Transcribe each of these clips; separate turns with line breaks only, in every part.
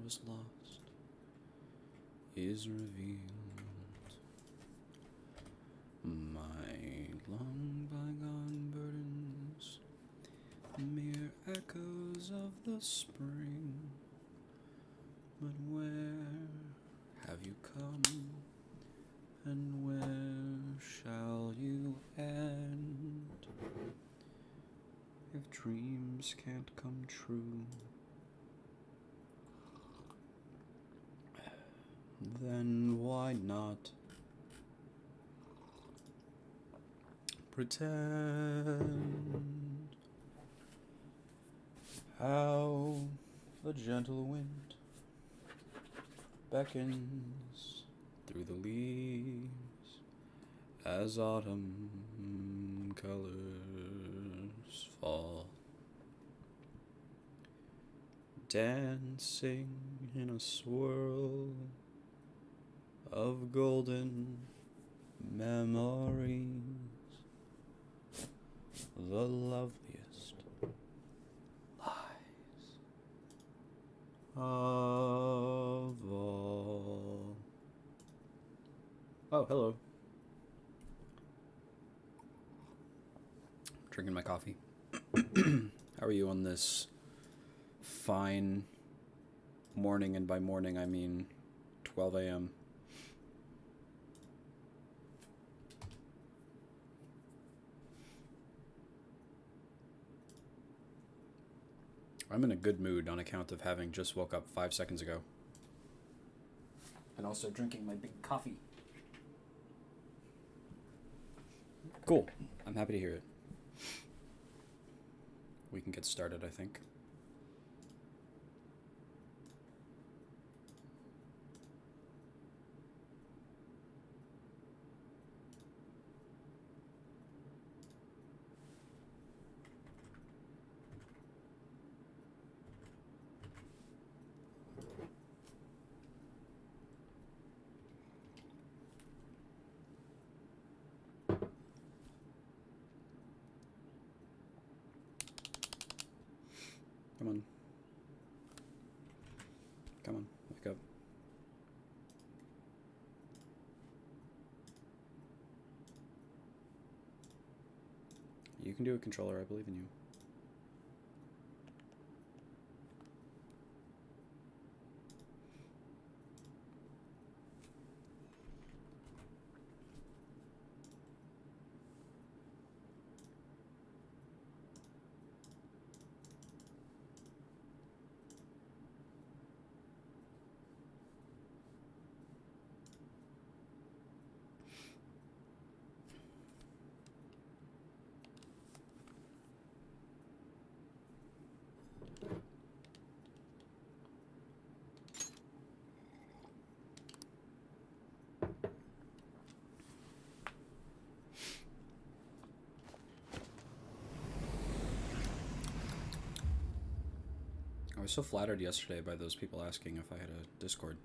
was lost is revealed. My long bygone burdens, mere echoes of the spring. But where have you come, and where shall you end? If dreams can't come true, then why not pretend? How the gentle wind beckons through the leaves as autumn colors fall, dancing in a swirl of golden memories, the loveliest lies of all. Oh, hello. Drinking my coffee. How are you on this fine morning? And by morning, I mean 12 a.m. I'm in a good mood on account of having just woke up 5 seconds ago. And also drinking my big coffee. Cool. I'm happy to hear it. We can get started, I think. Come on. Come on, wake up. You can do it, controller. I believe in you. I was so flattered yesterday by those people asking if I had a Discord.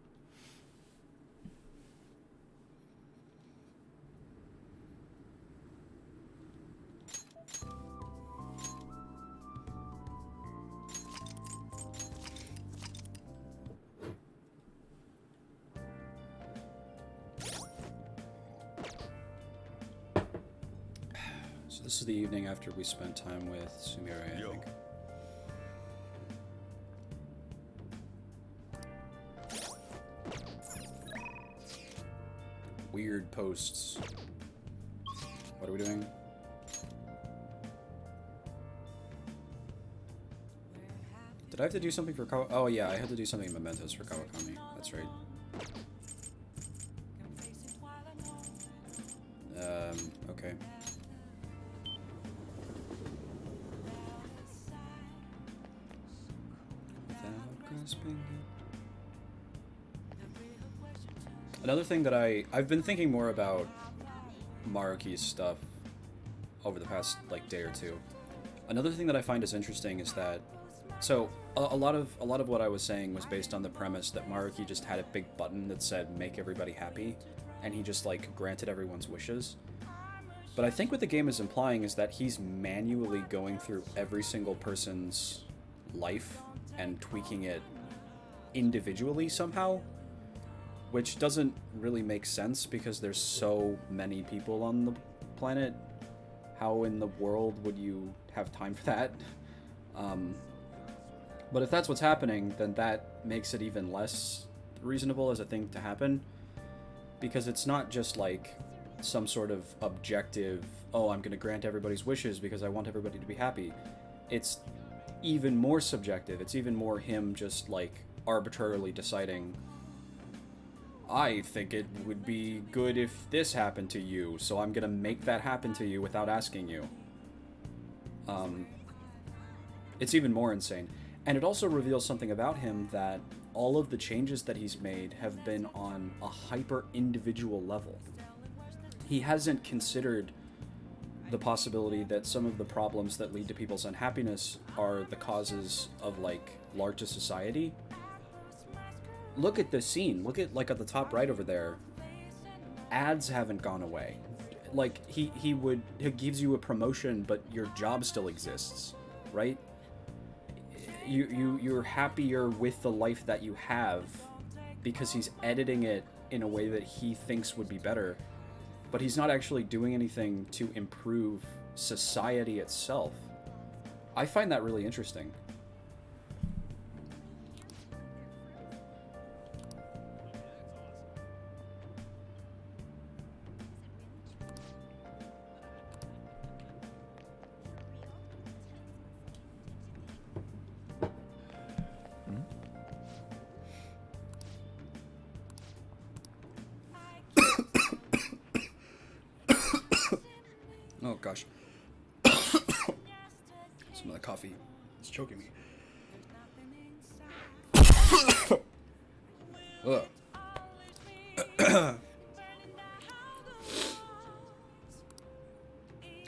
So this is the evening after we spent time with Sumire, I think. Weird posts. What are we doing? Did I have to do something for Kawakami? Oh yeah, I had to do something in Mementos for Kawakami. That's right. Okay. Without grasping it. Another thing that I've been thinking more about Maruki's stuff over the past like day or two. Another thing that I find is interesting is that so a lot of what I was saying was based on the premise that Maruki just had a big button that said make everybody happy, and he just like granted everyone's wishes. But I think what the game is implying is that he's manually going through every single person's life and tweaking it individually somehow, which doesn't really make sense because there's so many people on the planet. How in the world would you have time for that? But if that's what's happening, then that makes it even less reasonable as a thing to happen, because it's not just like some sort of objective, oh, I'm going to grant everybody's wishes because I want everybody to be happy. It's even more subjective. It's even more him just like arbitrarily deciding, I think it would be good if this happened to you, so I'm going to make that happen to you without asking you. It's even more insane. And it also reveals something about him, that all of the changes that he's made have been on a hyper-individual level. He hasn't considered the possibility that some of the problems that lead to people's unhappiness are the causes of, like, larger society. Look at this scene. Look at, like, at the top right over there. Ads haven't gone away. Like, he gives you a promotion, but your job still exists, right? You're happier with the life that you have because he's editing it in a way that he thinks would be better, but he's not actually doing anything to improve society itself. I find that really interesting. Oh gosh. Some of the coffee is choking me. Ugh.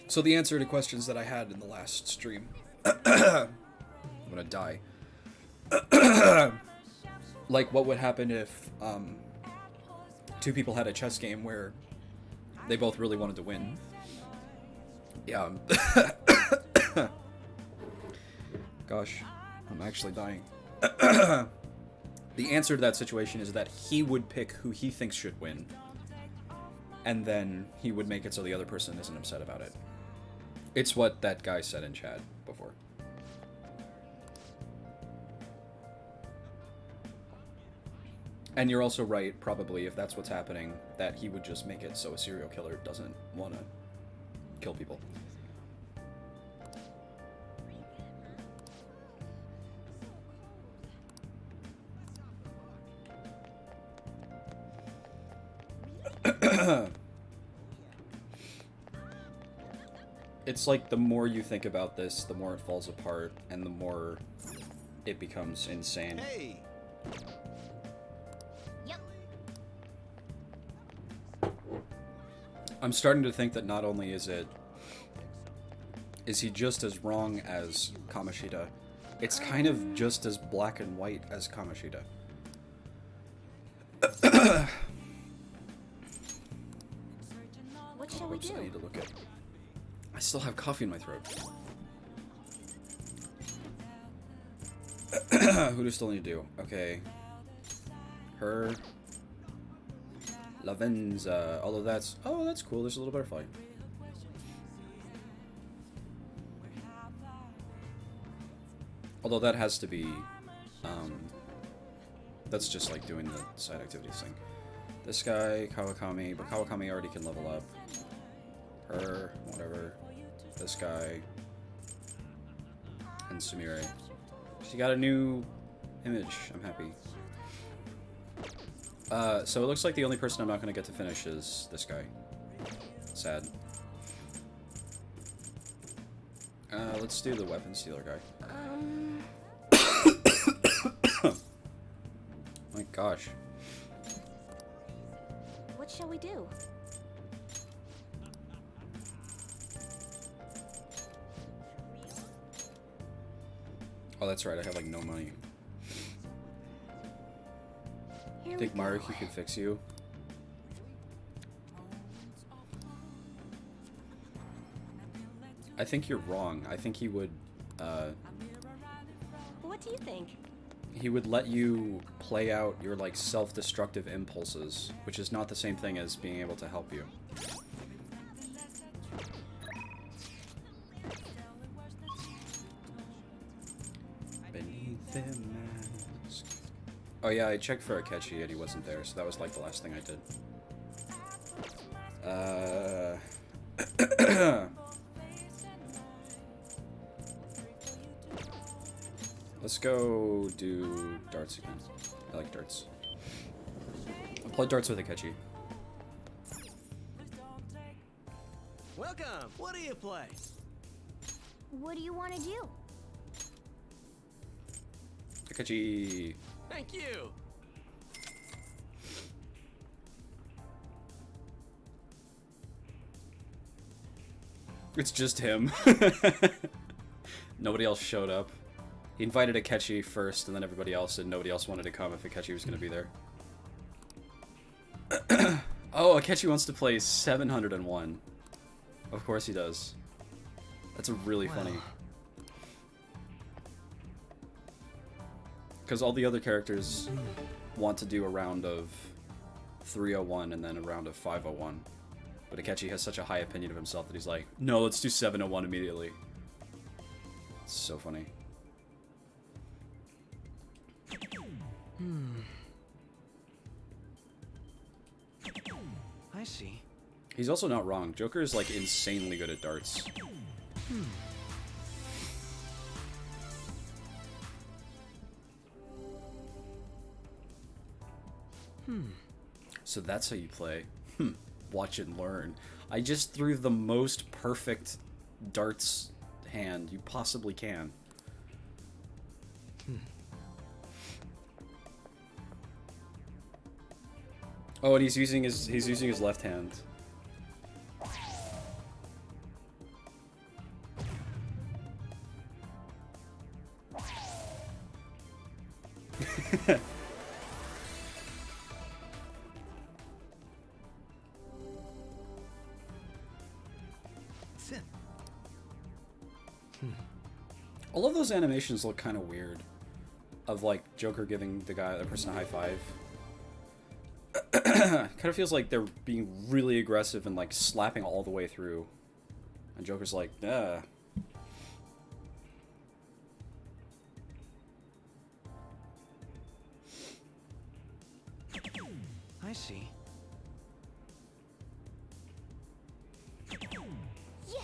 So the answer to questions that I had in the last stream. I'm gonna die. Like, what would happen if two people had a chess game where they both really wanted to win? Yeah. Gosh, I'm actually dying. The answer to that situation is that he would pick who he thinks should win, and then he would make it so the other person isn't upset about it. It's what that guy said in chat before. And you're also right, probably, if that's what's happening, that he would just make it so a serial killer doesn't want to kill people. It's like the more you think about this, the more it falls apart, and the more it becomes insane.
Hey.
I'm starting to think that not only is he just as wrong as Kamoshida, it's kind of just as black and white as Kamoshida.
What shall we do?
I need to look at. I still have coffee in my throat. Who do I still need to do? Okay. Her. Lavenza. Although that's... Oh, that's cool. There's a little butterfly. Although that has to be... that's just like doing the side activities thing. This guy, Kawakami. But Kawakami already can level up. Her. Whatever. This guy. And Sumire. She got a new image. I'm happy. So it looks like the only person I'm not going to get to finish is this guy. Sad. Let's do the weapon stealer guy. My gosh.
What shall we do?
Oh, that's right. I have like no money.
Here
Think
we go.
Maruki could fix you? I think you're wrong. I think he would,
What do you think?
he would let you play out your like self-destructive impulses, which is not the same thing as being able to help you. Beneath their mask. Oh yeah, I checked for Akechi and he wasn't there, so that was like the last thing I did. Let's go do darts again. I like darts. I'll play darts with Akechi.
Welcome. What do you play?
What do you want to do?
Akechi.
Thank you.
It's just him. Nobody else showed up. He invited Akechi first, and then everybody else, and nobody else wanted to come if Akechi was going to be there. Oh, Akechi wants to play 701. Of course he does. That's really funny. Because all the other characters want to do a round of 301 and then a round of 501. But Akechi has such a high opinion of himself that he's like, no, let's do 701 immediately. It's so funny.
I see.
He's also not wrong. Joker is like insanely good at darts. So that's how you play. Watch and learn. I just threw the most perfect darts hand you possibly can. Oh, and he's using his left hand. All of those animations look kind of weird. Of like Joker giving the person a high five. Kind of feels like they're being really aggressive and like slapping all the way through. And Joker's like, I
see.
Yes.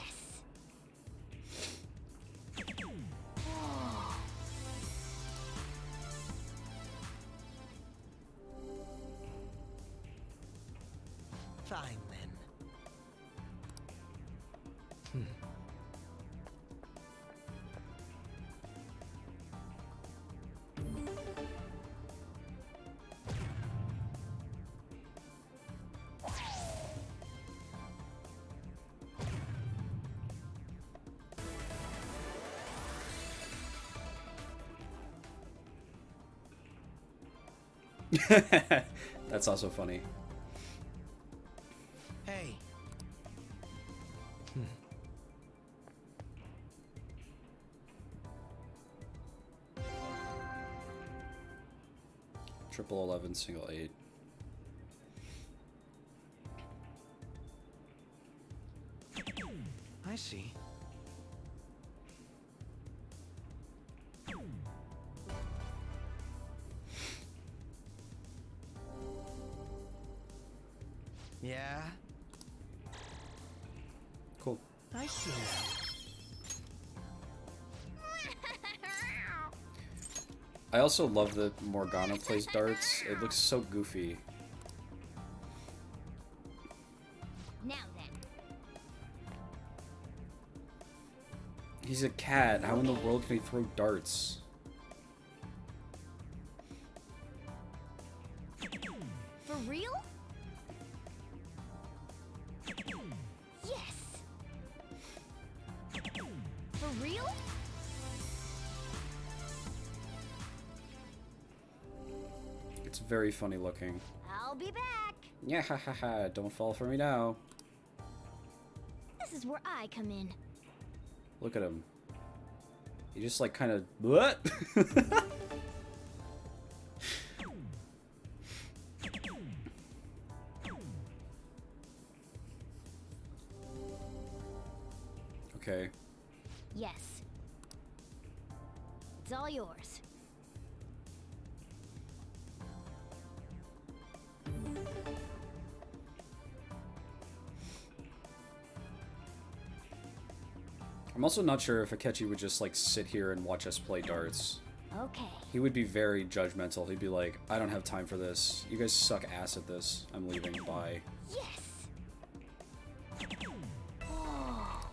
Fine then.
That's also funny.
Hey.
Triple 11, single 8.
I see. Yeah.
Cool.
I see now.
I also love that Morgana plays darts. It looks so goofy.
Now then.
He's a cat. How in the world can he throw darts?
For real? Yes. For real?
It's very funny looking.
I'll be back.
Yeah, ha ha ha. Don't fall for me now.
This is where I come in.
Look at him. He just like kind of what?
all yours.
I'm also not sure if Akechi would just, like, sit here and watch us play darts.
Okay.
He would be very judgmental. He'd be like, I don't have time for this. You guys suck ass at this. I'm leaving. Bye.
Yes. Oh.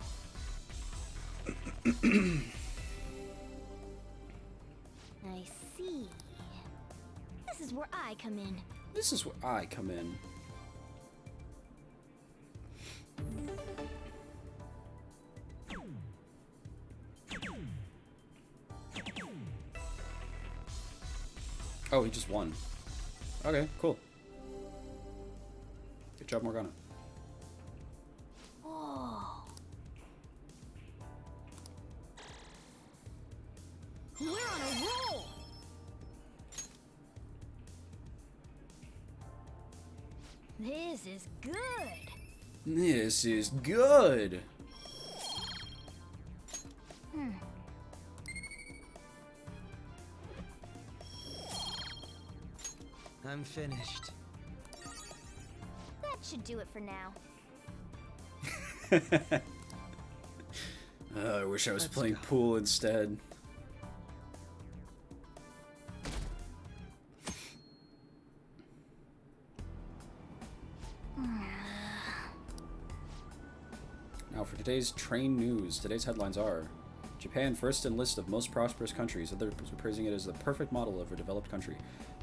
I see. This is where I come in.
This is where I come in. Oh, he just won. Okay, cool. Good job, Morgana.
Oh. We're on a roll. This is good.
This is good.
I'm finished.
That should do it for now.
I wish I was
Let's
playing
go.
pool instead. Now for today's train news. Today's headlines are: Japan first in list of most prosperous countries. Others are praising it as the perfect model of a developed country.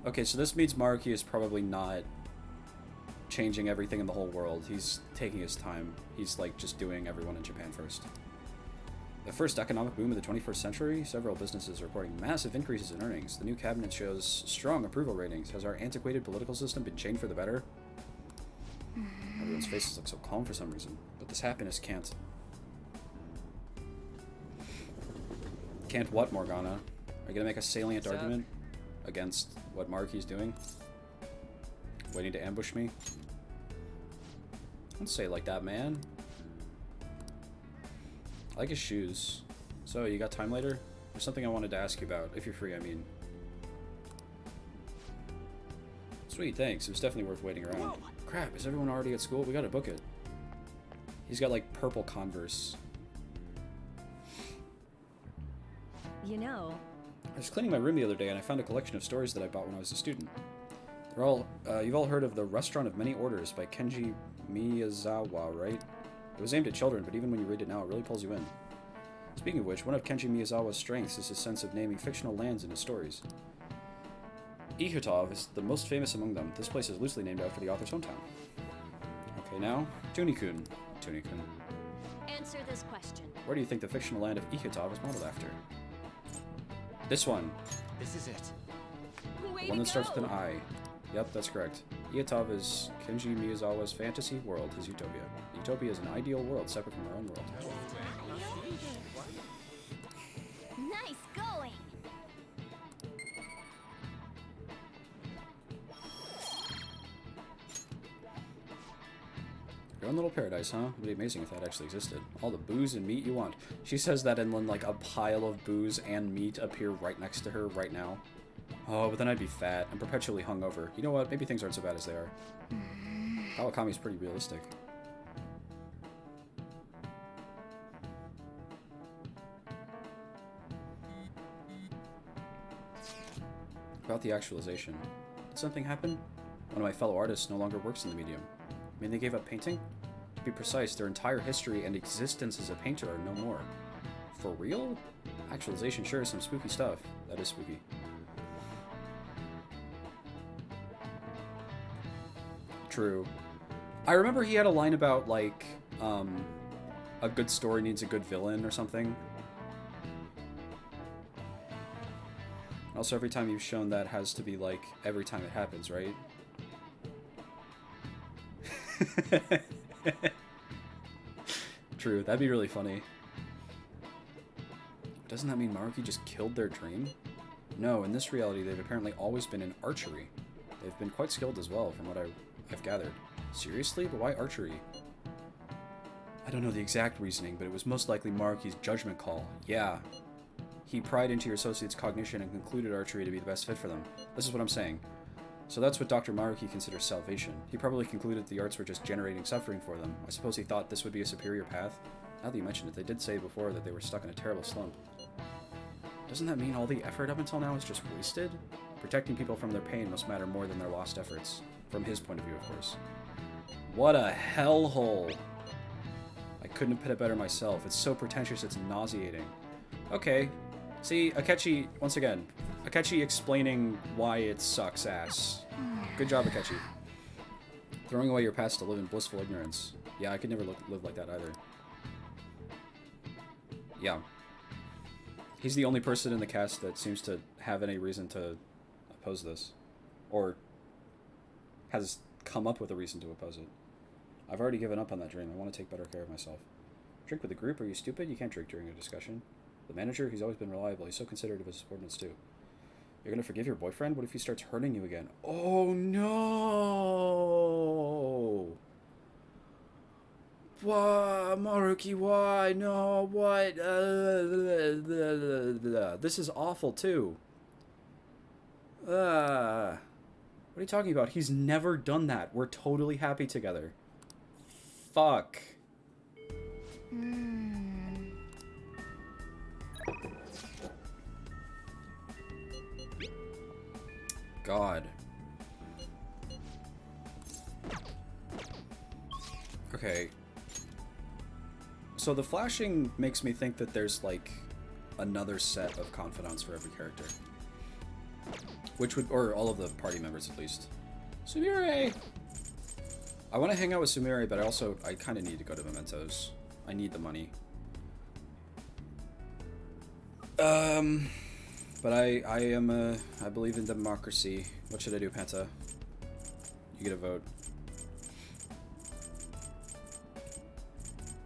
Okay, so this means Maruki is probably not changing everything in the whole world. He's taking his time. He's like just doing everyone in Japan first. The first economic boom of the 21st century, several businesses are reporting massive increases in earnings. The new cabinet shows strong approval ratings. Has our antiquated political system been changed for the better? Everyone's faces look so calm for some reason, but this happiness can't. Can't what, Morgana? Are you gonna make a salient
What's up?
argument against what Maruki's doing? Waiting to ambush me? Don't say it like that, man. I like his shoes. So, you got time later? There's something I wanted to ask you about, if you're free, I mean. Sweet, thanks. It was definitely worth waiting around. Crap, is everyone already at school? We gotta book it. He's got, like, purple Converse.
You know,
I was cleaning my room the other day and I found a collection of stories that I bought when I was a student. They're all, you've all heard of The Restaurant of Many Orders by Kenji Miyazawa, right? It was aimed at children, but even when you read it now, it really pulls you in. Speaking of which, one of Kenji Miyazawa's strengths is his sense of naming fictional lands in his stories. Ihotov is the most famous among them. This place is loosely named after the author's hometown. Okay, now, Tuni-kun. Tuni-kun.
answer this question.
Where do you think the fictional land of Ihotov is modeled after? This one.
This is it.
Way
The one
to
that starts
go.
with an I. Yep, that's correct. Ihotov is Kenji Miyazawa's fantasy world, his utopia. Utopia is an ideal world separate from our own world.
Nice going.
Your own little paradise, huh? It'd be amazing if that actually existed. All the booze and meat you want. She says that and then like a pile of booze and meat appear right next to her right now. Oh, but then I'd be fat and perpetually hungover. You know what? Maybe things aren't so bad as they are. Kawakami's pretty realistic. About the actualization. Did something happen? One of my fellow artists no longer works in the medium. I mean, they gave up painting? To be precise, their entire history and existence as a painter are no more. For real? Actualization sure is some spooky stuff. That is spooky. True. I remember he had a line about, like, a good story needs a good villain or something. Also, every time you've shown that has to be, like, every time it happens, right? True, that'd be really funny. Doesn't that mean Maruki just killed their dream? No, in this reality, they've apparently always been in archery. They've been quite skilled as well, from what I've gathered. Seriously? But why archery? I don't know the exact reasoning, but it was most likely Maruki's judgment call. Yeah. he pried into your associates' cognition and concluded archery to be the best fit for them. This is what I'm saying. So that's what Dr. Maruki considers salvation. He probably concluded the arts were just generating suffering for them. I suppose he thought this would be a superior path. Now that you mention it, they did say before that they were stuck in a terrible slump. Doesn't that mean all the effort up until now is just wasted? Protecting people from their pain must matter more than their lost efforts. From his point of view, of course. What a hellhole! I couldn't have put it better myself. It's so pretentious, it's nauseating. Okay. See, Akechi, once again, Akechi explaining why it sucks ass. Good job, Akechi. Throwing away your past to live in blissful ignorance. Yeah, I could never live like that either. Yeah. He's the only person in the cast that seems to have any reason to oppose this. Or has come up with a reason to oppose it. I've already given up on that dream. I want to take better care of myself. Drink with the group? Are you stupid? You can't drink during a discussion. The manager, he's always been reliable. He's so considerate of his subordinates, too. You're gonna forgive your boyfriend? What if he starts hurting you again? Oh, no! Why, Maruki, why? No, what? This is awful, too. What are you talking about? He's never done that. We're totally happy together. Fuck. God. Okay. So the flashing makes me think that there's like another set of confidants for every character. Which would, or all of the party members at least. Sumire! I want to hang out with Sumire, but I kind of need to go to Mementos. I need the money. But I believe in democracy. What should I do, Penta? You get a vote.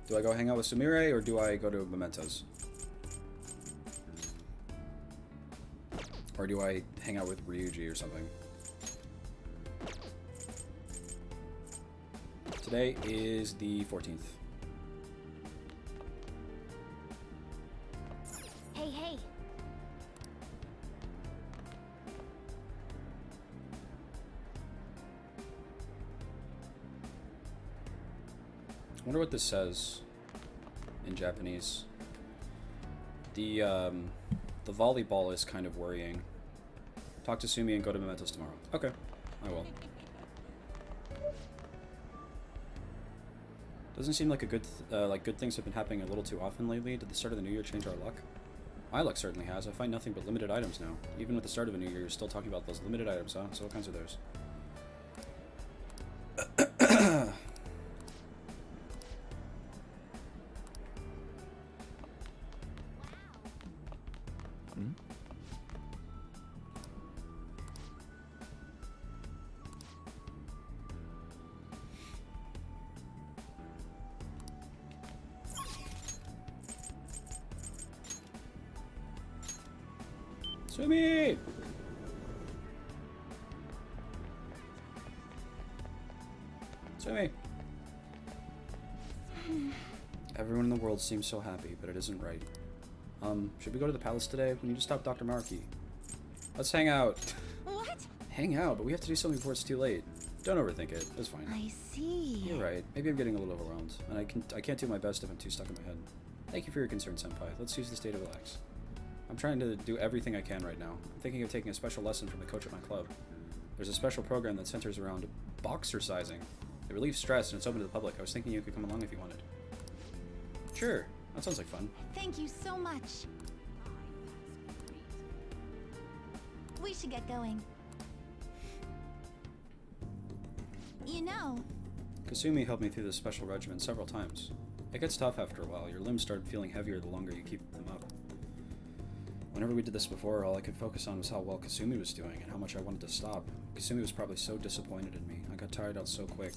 Do I go hang out with Sumire, or do I go to Mementos? Or do I hang out with Ryuji or something? Today is the 14th.
Hey, hey.
I wonder what this says in Japanese. The volleyball is kind of worrying. Talk to Sumi and go to Mementos tomorrow. Okay, I will. Doesn't seem like a good things have been happening a little too often lately. Did the start of the new year change our luck? My luck certainly has. I find nothing but limited items now. Even with the start of a new year, you're still talking about those limited items, huh? So what kinds are those? Sumi! Sumi! Everyone in the world seems so happy, but it isn't right. Should we go to the palace today? We need to stop Dr. Maruki. Let's hang out.
What?
Hang out, but we have to do something before it's too late. Don't overthink it. It's fine.
I see.
You're right. Maybe I'm getting a little overwhelmed, and I can't do my best if I'm too stuck in my head. Thank you for your concern, Senpai. Let's use this day to relax. I'm trying to do everything I can right now. I'm thinking of taking a special lesson from the coach at my club. There's a special program that centers around boxercising. It relieves stress and it's open to the public. I was thinking you could come along if you wanted. Sure. That sounds like fun.
Thank you so much. We should get going. You know...
Kasumi helped me through this special regimen several times. It gets tough after a while. Your limbs start feeling heavier the longer you keep them up. Whenever we did this before, all I could focus on was how well Kasumi was doing and how much I wanted to stop. Kasumi was probably so disappointed in me. I got tired out so quick.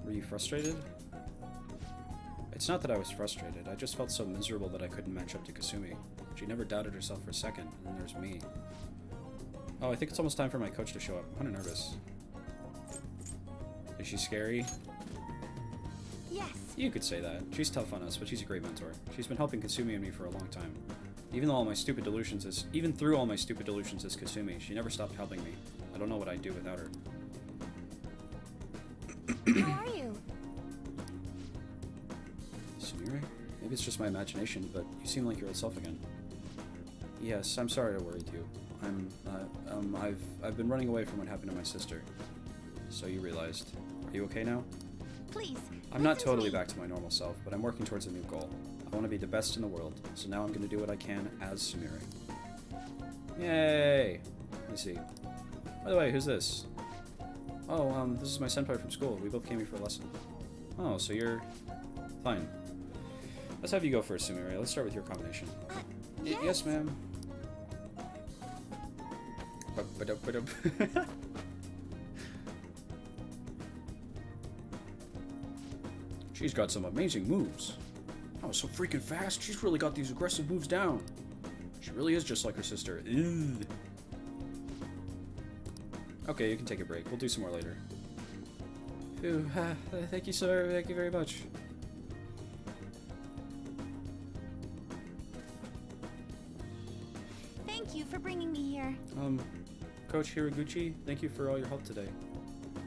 Were you frustrated? It's not that I was frustrated. I just felt so miserable that I couldn't match up to Kasumi. She never doubted herself for a second, and then there's me. Oh, I think it's almost time for my coach to show up. I'm kinda nervous. Is she scary?
Yes.
You could say that. She's tough on us, but she's a great mentor. She's been helping Kasumi and me for a long time. Even through all my stupid delusions as Kasumi, she never stopped helping me. I don't know what I'd do without her.
How are you?
Sumire? Maybe it's just my imagination, but you seem like your old self again. Yes, I'm sorry to worry you. I've been running away from what happened to my sister. So you realized. Are you okay now?
Please.
I'm not
listen to
totally
me.
back to my normal self, but I'm working towards a new goal. I want to be the best in the world, so now I'm going to do what I can as Sumire. Yay! Let me see. By the way, who's this? Oh, this is my senpai from school. We both came here for a lesson. Oh, so you're... Fine. Let's have you go first, Sumire. Let's start with your combination.
Yes.
Yes, ma'am. She's got some amazing moves. Oh, so freaking fast. She's really got these aggressive moves down. She really is just like her sister. Ugh. Okay, you can take a break. We'll do some more later. Phew, thank you, sir. Thank you very much.
Thank you for bringing me here.
Coach Hiraguchi, thank you for all your help today.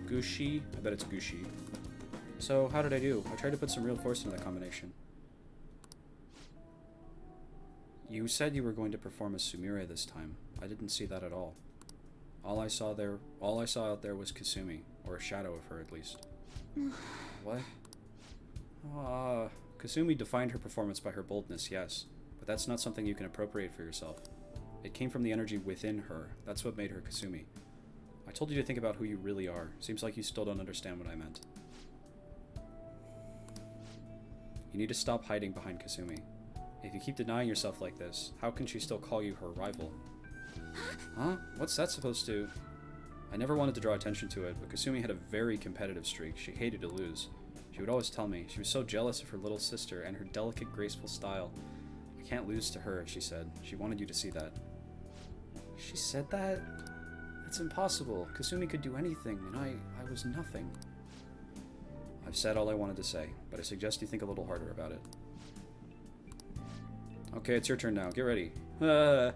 Gushi? I bet it's Gushi. So, how did I do? I tried to put some real force into that combination. You said you were going to perform as Sumire this time. I didn't see that at all. All I saw out there was Kasumi, or a shadow of her at least. What? Kasumi defined her performance by her boldness, yes, but that's not something you can appropriate for yourself. It came from the energy within her. That's what made her Kasumi. I told you to think about who you really are. Seems like you still don't understand what I meant. You need to stop hiding behind Kasumi. If you keep denying yourself like this, how can she still call you her rival? Huh? What's that supposed to... I never wanted to draw attention to it, but Kasumi had a very competitive streak. She hated to lose. She would always tell me. She was so jealous of her little sister and her delicate, graceful style. I can't lose to her, she said. She wanted you to see that. She said that? That's impossible. Kasumi could do anything, and I was nothing. I've said all I wanted to say, but I suggest you think a little harder about it. Okay, it's your turn now. Get ready. You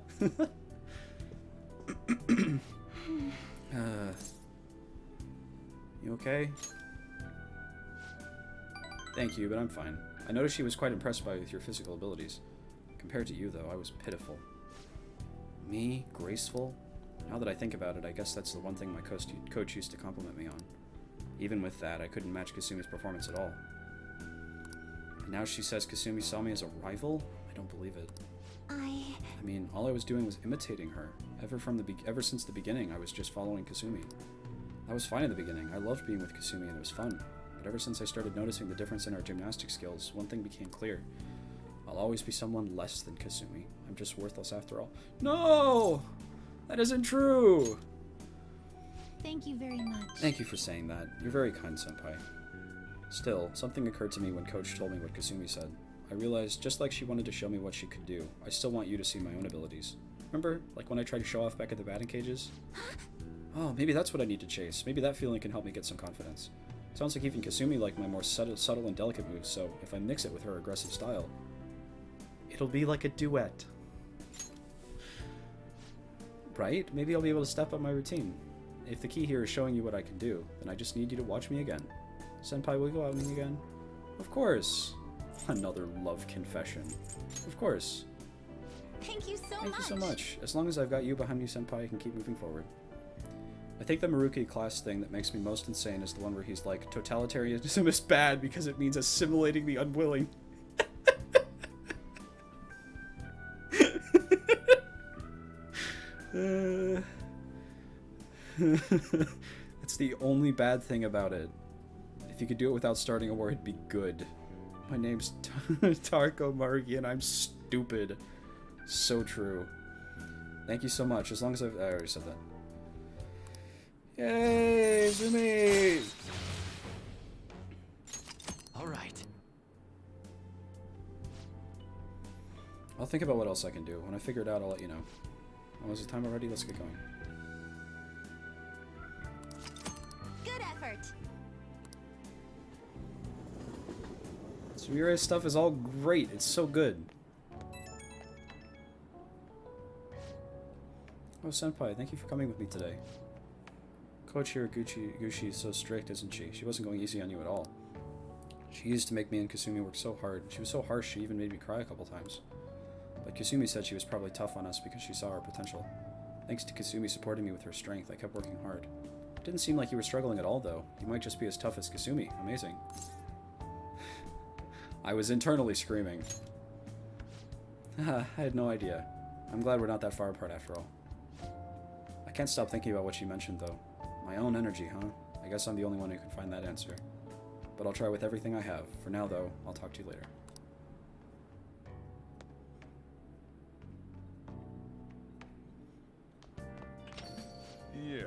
okay? Thank you, but I'm fine. I noticed she was quite impressed by your physical abilities. Compared to you, though, I was pitiful. Me? Graceful? Now that I think about it, I guess that's the one thing my coach used to compliment me on. Even with that, I couldn't match Kasumi's performance at all. And now she says Kasumi saw me as a rival? I don't believe it. I mean, all I was doing was imitating her. Ever since the beginning, I was just following Kasumi. That was fine in the beginning. I loved being with Kasumi and it was fun. But ever since I started noticing the difference in our gymnastic skills, one thing became clear. I'll always be someone less than Kasumi. I'm just worthless after all. No! That isn't true!
Thank you very much.
Thank you for saying that. You're very kind, senpai. Still, something occurred to me when Coach told me what Kasumi said. I realized, just like she wanted to show me what she could do, I still want you to see my own abilities. Remember, like when I tried to show off back at the batting cages? Oh, maybe that's what I need to chase. Maybe that feeling can help me get some confidence. Sounds like even Kasumi liked my more subtle and delicate moves, so if I mix it with her aggressive style, it'll be like a duet. Right? Maybe I'll be able to step up my routine. If the key here is showing you what I can do, then I just need you to watch me again. Senpai, will you go out with me again? Of course. Another love confession. Of course.
Thank you so much.
Thank you so much. As long as I've got you behind me, senpai, I can keep moving forward. I think the Maruki class thing that makes me most insane is the one where he's like, totalitarianism is bad because it means assimilating the unwilling. That's the only bad thing about it. If you could do it without starting a war, it'd be good. My name's Tarko Maruki and I'm stupid. So true. Thank you so much. As long as I already said that. Yay, Zumi!
All right.
I'll think about what else I can do. When I figure it out, I'll let you know. Oh, is the time already? Let's get going.
Good effort.
Sumire's stuff is all great. It's so good. Oh, Senpai, thank you for coming with me today. Coach here at Gucci is so strict, isn't she? She wasn't going easy on you at all. She used to make me and Kasumi work so hard. She was so harsh she even made me cry a couple times. But Kasumi said she was probably tough on us because she saw our potential. Thanks to Kasumi supporting me with her strength, I kept working hard. It didn't seem like you were struggling at all, though. You might just be as tough as Kasumi. Amazing. I was internally screaming. I had no idea. I'm glad we're not that far apart after all. I can't stop thinking about what she mentioned, though. My own energy, huh? I guess I'm the only one who can find that answer. But I'll try with everything I have. For now, though, I'll talk to you later.
Yeah.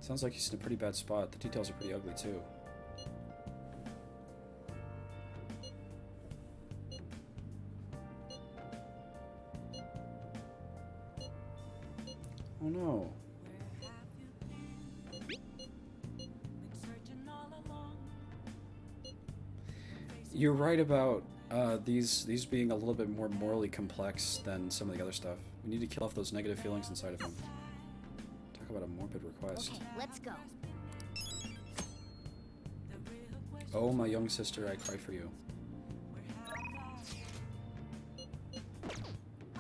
Sounds like he's in a pretty bad spot. The details are pretty ugly, too. Oh no. You're right about these being a little bit more morally complex than some of the other stuff. We need to kill off those negative feelings inside of him. Talk about a morbid request.
Okay, let's go.
Oh, my young sister, I cry for you.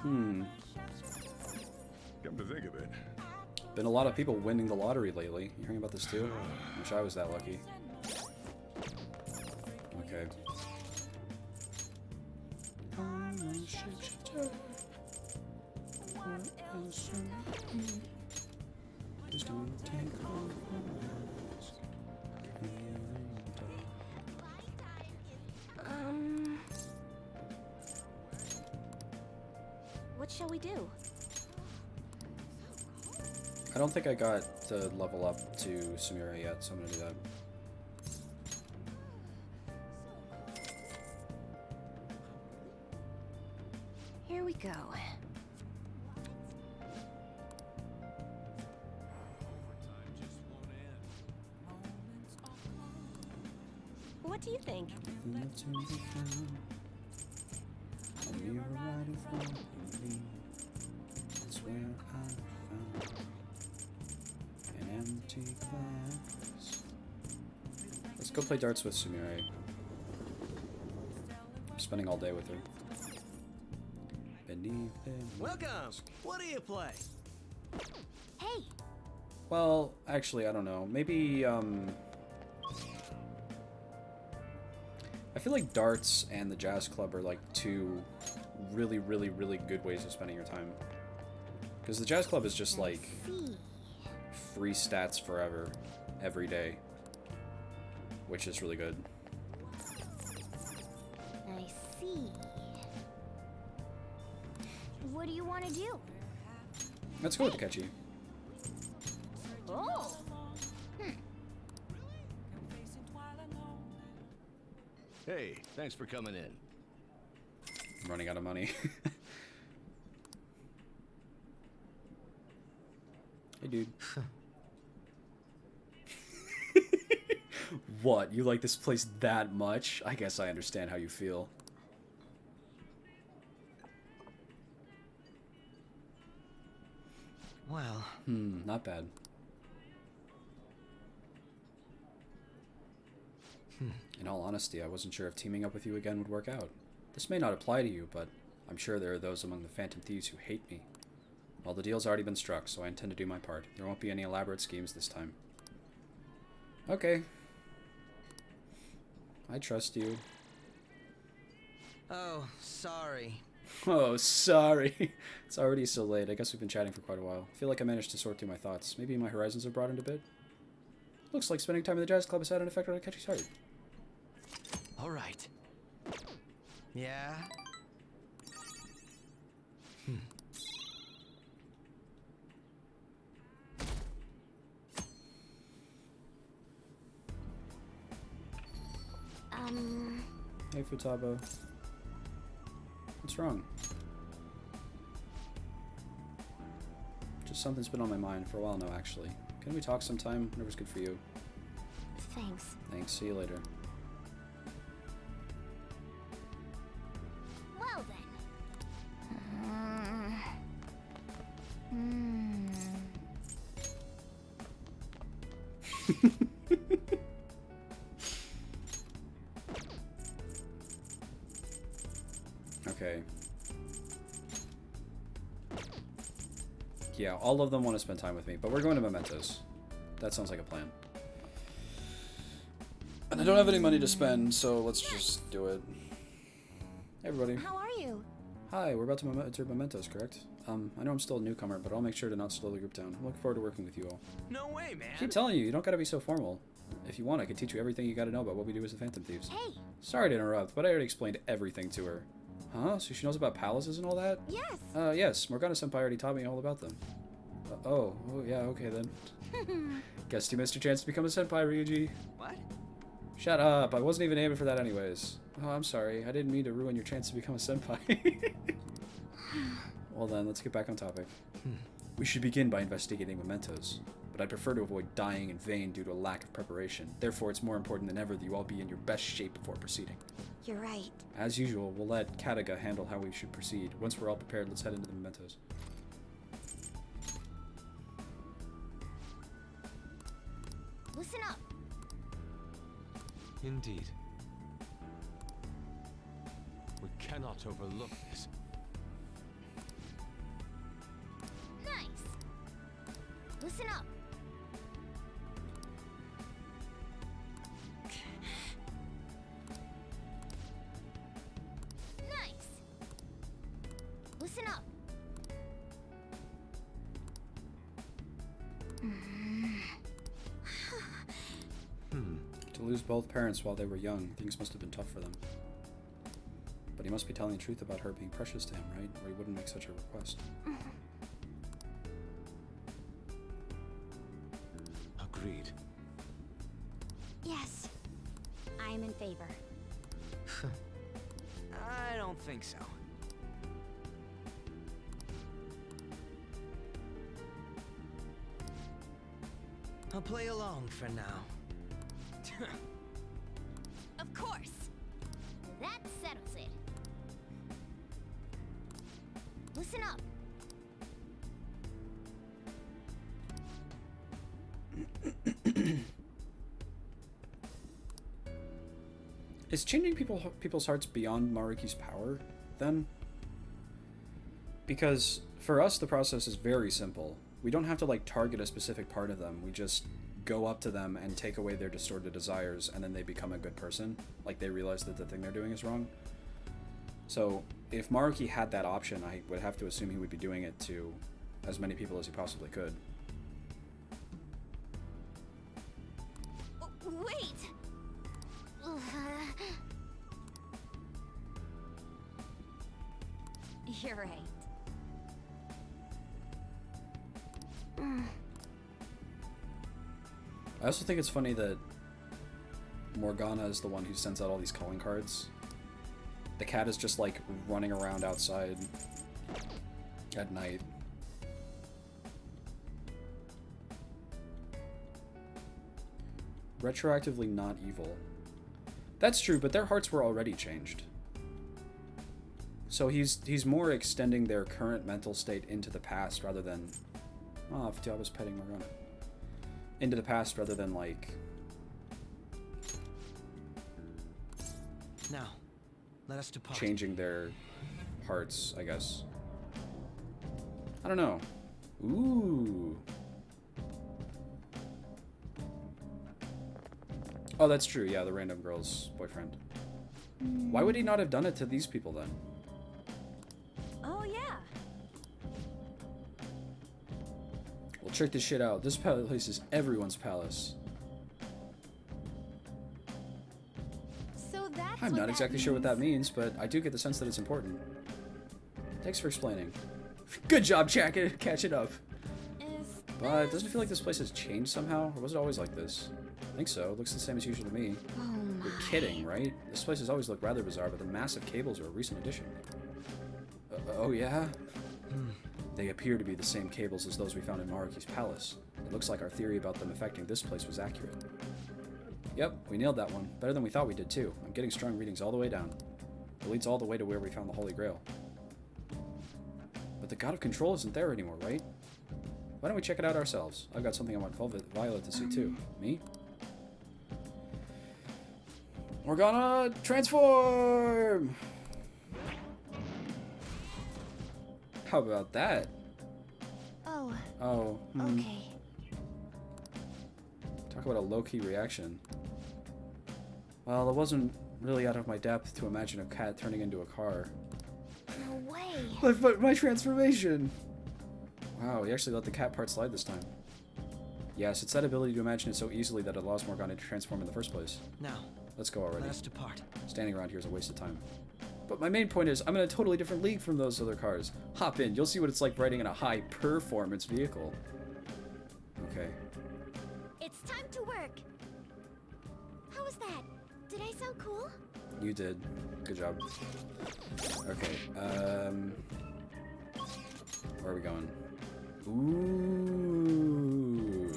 Come to think of it.
Been a lot of people winning the lottery lately. You hearing about this too? Wish I was that lucky. Okay.
What shall we do?
I don't think I got to level up to Sumire yet, so I'm gonna do that.
Here we go.
What do you think?
That's where I found an empty glass. Let's go play darts with Sumire. I'm spending all day with her. Beneath the
Welcome. What do you play?
Hey,
Well, actually, I don't know. Maybe, I feel like darts and the jazz club are like two really, really, really good ways of spending your time. Because the jazz club is just like
see.
free stats forever, every day, which is really good.
I see. What do you want to do?
Let's go with the catchy.
Oh.
Hey, thanks for coming in.
I'm running out of money. Hey, dude. What? You like this place that much? I guess I understand how you feel.
Well,
Not bad. In all honesty, I wasn't sure if teaming up with you again would work out. This may not apply to you, but I'm sure there are those among the Phantom Thieves who hate me. Well, the deal's already been struck, so I intend to do my part. There won't be any elaborate schemes this time. Okay. I trust you.
oh, sorry.
Oh, sorry. It's already so late. I guess we've been chatting for quite a while. I feel like I managed to sort through my thoughts. Maybe my horizons have broadened a bit. Looks like spending time in the jazz club has had an effect on Akechi's heart.
All right. Yeah?
Hey, Futaba. What's wrong? Just something's been on my mind for a while now, actually. Can we talk sometime? Whenever's good for you.
Thanks.
Thanks. See you later.
Well then.
Okay. Yeah, all of them want to spend time with me, but we're going to Mementos. That sounds like a plan. And I don't have any money to spend, so let's just do it. Hey, everybody.
How are you?
Hi, we're about to enter Mementos, correct? I know I'm still a newcomer, but I'll make sure to not slow the group down. I'm looking forward to working with you all.
No way, man.
I keep telling you, you don't gotta be so formal. If you want, I could teach you everything you gotta know about what we do as the Phantom Thieves.
Hey.
Sorry to interrupt, but I already explained everything to her. Huh? So she knows about palaces and all that?
Yes.
Yes. Morgana-senpai already taught me all about them. Oh, yeah, okay then. Guess you missed your chance to become a senpai, Ryuji.
What?
Shut up. I wasn't even aiming for that anyways. Oh, I'm sorry. I didn't mean to ruin your chance to become a senpai. Well then, let's get back on topic. We should begin by investigating mementos, but I'd prefer to avoid dying in vain due to a lack of preparation. Therefore, it's more important than ever that you all be in your best shape before proceeding.
You're right.
As usual, we'll let Kataga handle how we should proceed. Once we're all prepared, let's head into the mementos.
Listen up.
Indeed. We cannot overlook this.
Nice. Listen up. Nice. Listen up.
To lose both parents while they were young, things must have been tough for them. But he must be telling the truth about her being precious to him, right? Or he wouldn't make such a request.
Agreed.
Yes. I am in favor.
I don't think so. I'll play along for now.
Of course. That settles it. Listen up.
Is changing people's hearts beyond Maruki's power, then? Because for us, the process is very simple. We don't have to, like, target a specific part of them. We just go up to them and take away their distorted desires, and then they become a good person. Like, they realize that the thing they're doing is wrong. So, if Maruki had that option, I would have to assume he would be doing it to as many people as he possibly could.
Wait. You're right.
I also think it's funny that Morgana is the one who sends out all these calling cards. The cat is just, like, running around outside at night. Retroactively not evil. That's true, but their hearts were already changed. So he's more extending their current mental state into the past rather than... Oh, I was petting Morgana. Into the past rather than, like...
Now, let us depart.
changing their hearts, I guess. I don't know. Ooh. Oh, that's true. Yeah, the random girl's boyfriend. Why would he not have done it to these people then?
Oh, yeah.
Well, check this shit out. This place is everyone's palace.
So that's
I'm
what
not
that
exactly sure what that means, but I do get the sense that it's important. Thanks for explaining. Good job, catching up.
is.
But doesn't it feel like this place has changed somehow? Or was it always like this? I think so. It looks the same as usual to me.
Oh my.
You're kidding, right? This place has always looked rather bizarre, but the massive cables are a recent addition. Oh, yeah? They appear to be the same cables as those we found in Maruki's palace. It looks like our theory about them affecting this place was accurate. Yep, we nailed that one. Better than we thought we did, too. I'm getting strong readings all the way down. It leads all the way to where we found the Holy Grail. But the God of Control isn't there anymore, right? Why don't we check it out ourselves? I've got something I want Violet to see, too. Me? We're gonna transform! How about that?
Oh,
Oh,
okay.
Talk about a low-key reaction. Well, it wasn't really out of my depth to imagine a cat turning into a car.
No way.
But my transformation! Wow, he actually let the cat part slide this time. Yes, it's that ability to imagine it so easily that it allows Morgana to transform in the first place.
Now,
Let's go already.
let us depart.
Standing around here is a waste of time. But my main point is, I'm in a totally different league from those other cars. Hop in, you'll see what it's like riding in a high-performance vehicle. Okay.
It's time to work. How was that? Did I sound cool?
You did. Good job. Okay, where are we going? Ooh.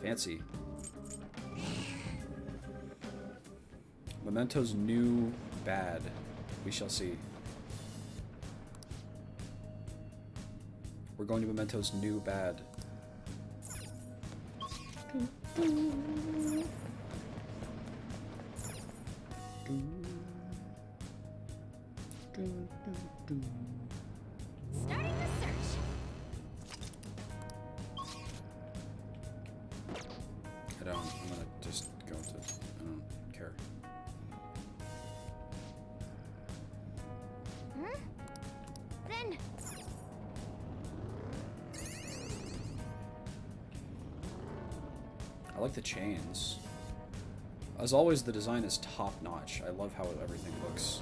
Fancy. Memento's new bad. We shall see. We're going to Memento's new bad.
Starting the search.
I'm gonna just go to, I don't care.
Then,
I like the chains. As always, the design is top-notch. I love how everything looks.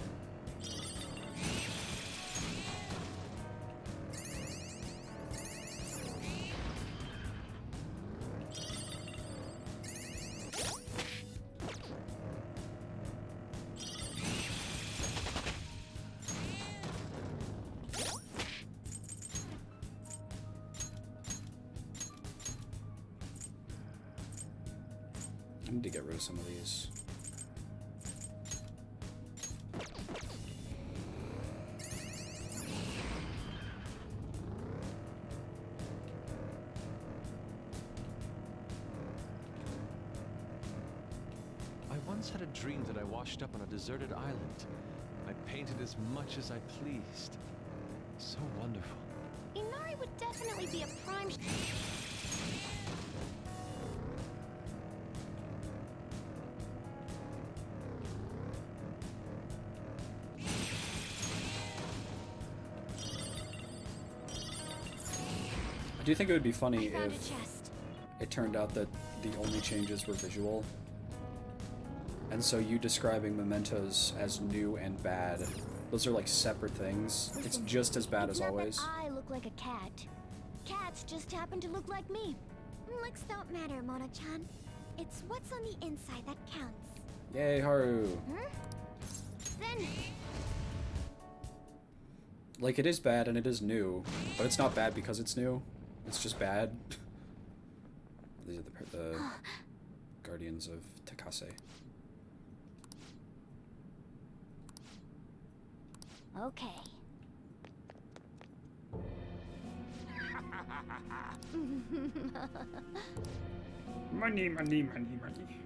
I need to get rid of some of these.
I once had a dream that I washed up on a deserted island. I painted as much as I pleased. So wonderful.
Inari would definitely be a prime.
I do think it would be funny
I found a
if
chest.
it turned out that the only changes were visual. And so you describing mementos as new and bad, those are like separate things. It's
Listen,
just as bad
it's
as
not
always.
That I look like a cat. Cats just happen to look like me. Looks don't matter, Mona-chan. It's what's on the inside that counts.
Yay, Haru.
Then,
Like, it is bad and it is new, but it's not bad because it's new. It's just bad. These are the Guardians of Takase.
okay.
Money, money, money, money.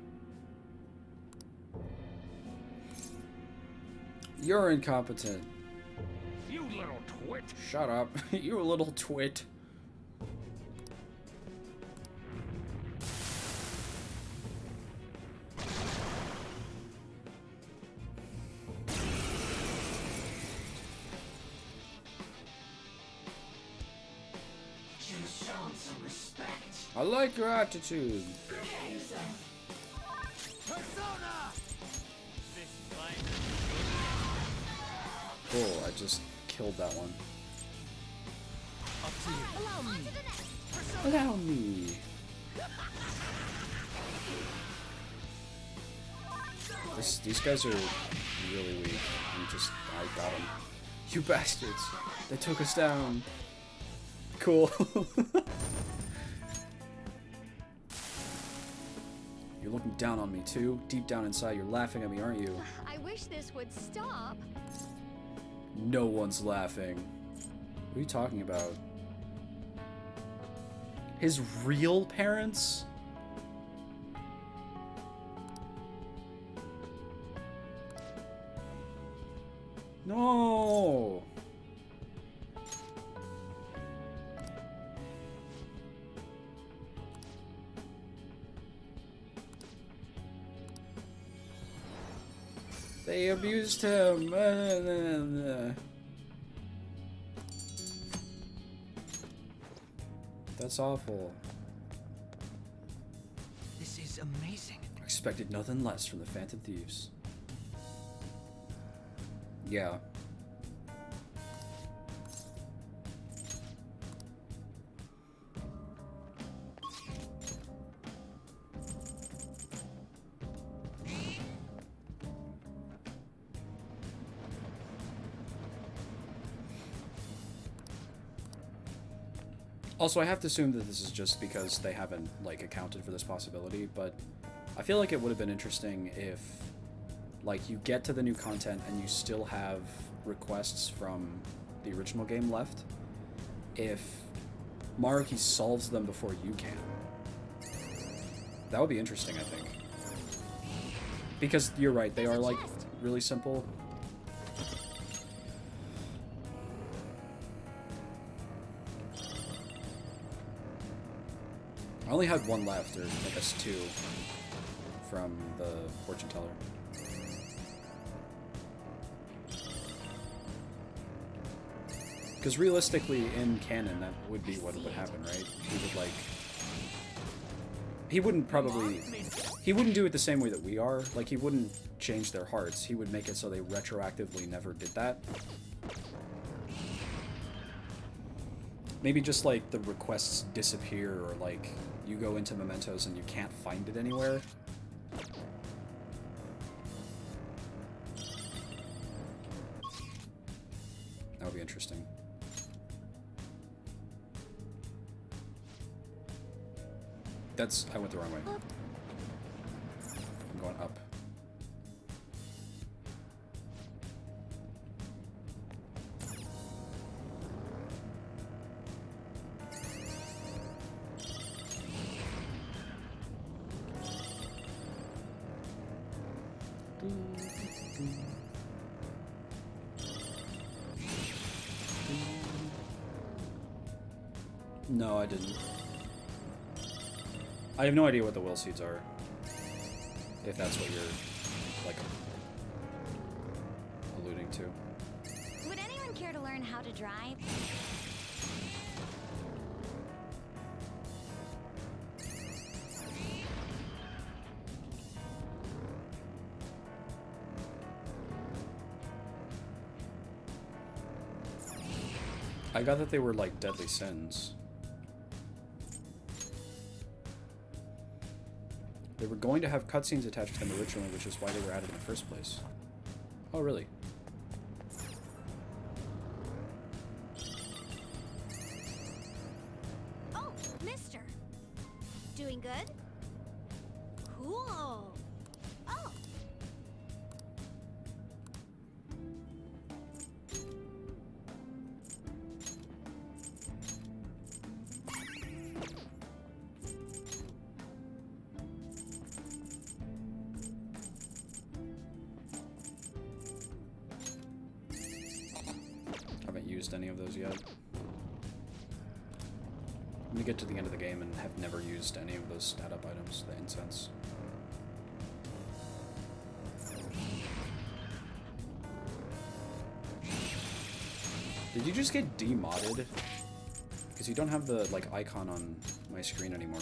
You're incompetent.
You little twit.
Shut up. You little twit. I like your attitude. Cool, I just killed that one. Allow me. These guys are really weak. I got them. You bastards! They took us down. Cool. You're looking down on me too. Deep down inside, you're laughing at me, aren't you?
I wish this would stop.
No one's laughing. What are you talking about? His real parents? No. They abused him. That's awful.
This is amazing.
Expected nothing less from the Phantom Thieves. Yeah. Also, I have to assume that this is just because they haven't, like, accounted for this possibility, but I feel like it would have been interesting if, like, you get to the new content and you still have requests from the original game left, if Maruki solves them before you can. That would be interesting, I think. Because you're right, they are, like, really simple. I only had one left, or I guess two, from the fortune teller. Because realistically, in canon, that would be what would happen, right? He would, like... He wouldn't probably... He wouldn't do it the same way that we are. Like, he wouldn't change their hearts. He would make it so they retroactively never did that. Maybe just, like, the requests disappear, or, like, you go into Mementos and you can't find it anywhere. That would be interesting. That's... I went the wrong way. I'm going up. No, I didn't. I have no idea what the will seeds are. If that's what you're, like, alluding to.
Would anyone care to learn how to drive?
I got that they were, like, deadly sins. They were going to have cutscenes attached to them originally, which is why they were added in the first place. Oh, really?
Oh, mister. Doing good? Cool. Oh.
Haven't used any of those yet. I'm gonna get to the end of the game and have never used any of those stat up items, the incense. Did you just get demodded? Because you don't have the, like, icon on my screen anymore.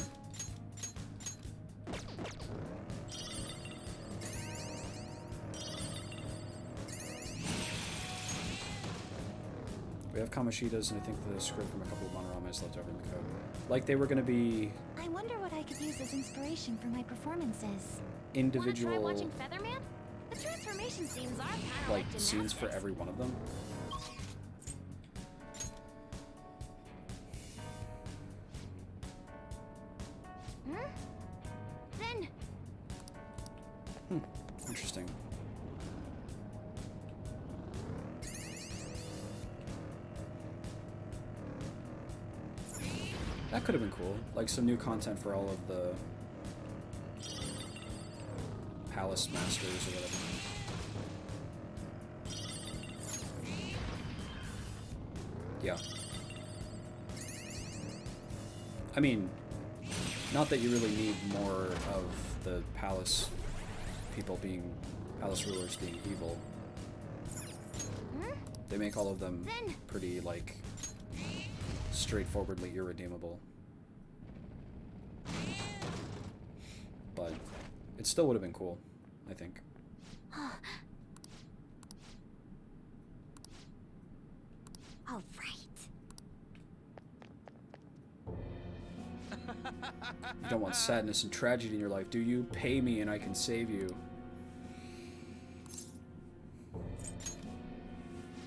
We have Kamoshitas, and I think the script from a couple of Monoramas left over in the code. Like, they were going to be
I wonder what I could use as inspiration for my performances.
individual,
Wanna try watching Featherman? The transformation scenes are kind of
like,
like
scenes for
gymnastics.
every one of them. Interesting. That could have been cool. Like some new content for all of the Palace Masters or whatever. Yeah. I mean, not that you really need more of the palace people being, palace rulers being evil. They make all of them pretty, like, straightforwardly irredeemable. But it still would have been cool, I think.
All right.
You don't want sadness and tragedy in your life, do you? Pay me and I can save you.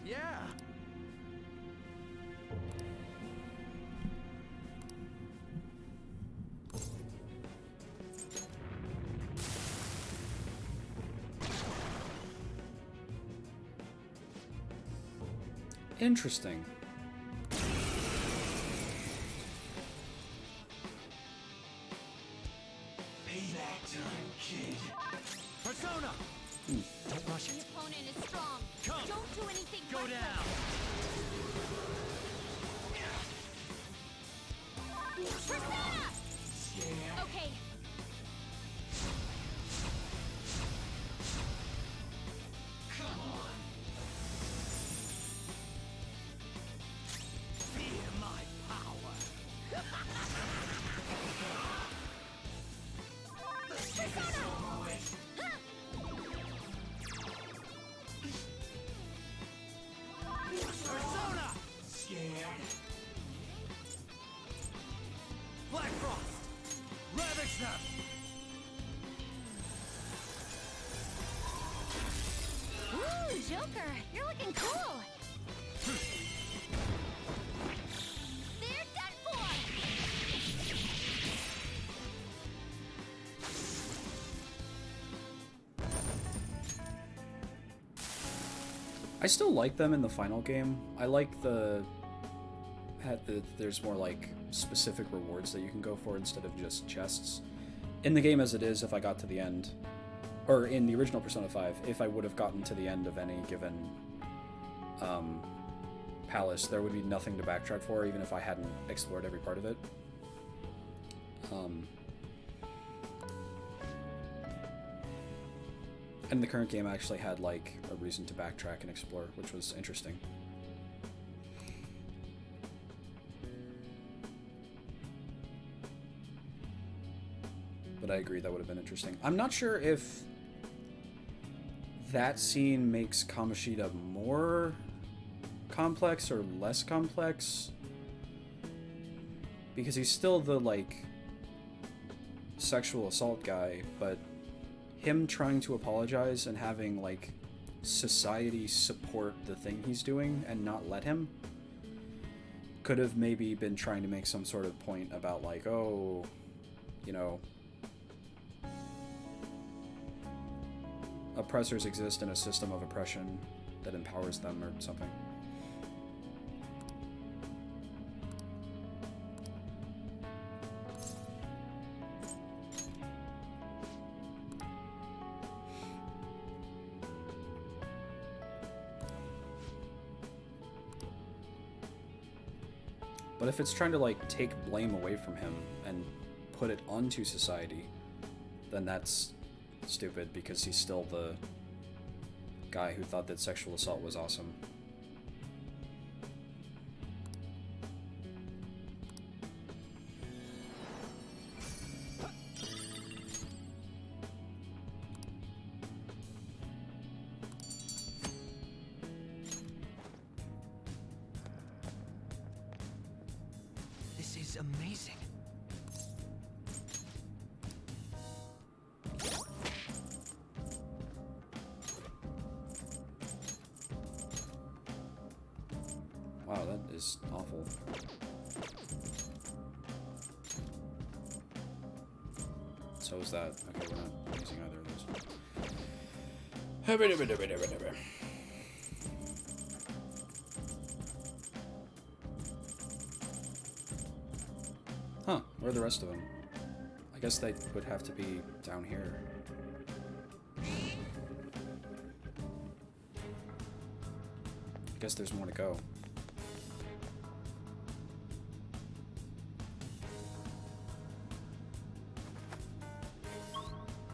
Yeah.
Interesting.
Payback time, kid. Persona! Don't rush
The
it.
opponent is strong.
Come.
Don't do anything.
Go
reckless.
down.
Persona! Okay.
Feel my power. Persona! Scared. Black Frost! Ravish them!
Ooh, Joker, you're looking cool. They're done for.
I still like them in the final game. I like there's more like specific rewards that you can go for instead of just chests. In the game as it is, if I got to the end, or in the original Persona 5, if I would have gotten to the end of any given palace, there would be nothing to backtrack for, even if I hadn't explored every part of it. And the current game actually had like a reason to backtrack and explore, which was interesting. But I agree, that would have been interesting. I'm not sure if that scene makes Kamoshida more complex or less complex, because he's still the like sexual assault guy, but him trying to apologize and having like society support the thing he's doing and not let him could have maybe been trying to make some sort of point about like, oh, you know, oppressors exist in a system of oppression that empowers them or something. But if it's trying to like take blame away from him and put it onto society, then that's stupid, because he's still the guy who thought that sexual assault was awesome.
This is amazing.
Wow, that is awful. So is that. Okay, we're not using either of those. Huh, where are the rest of them? I guess they would have to be down here. I guess there's more to go.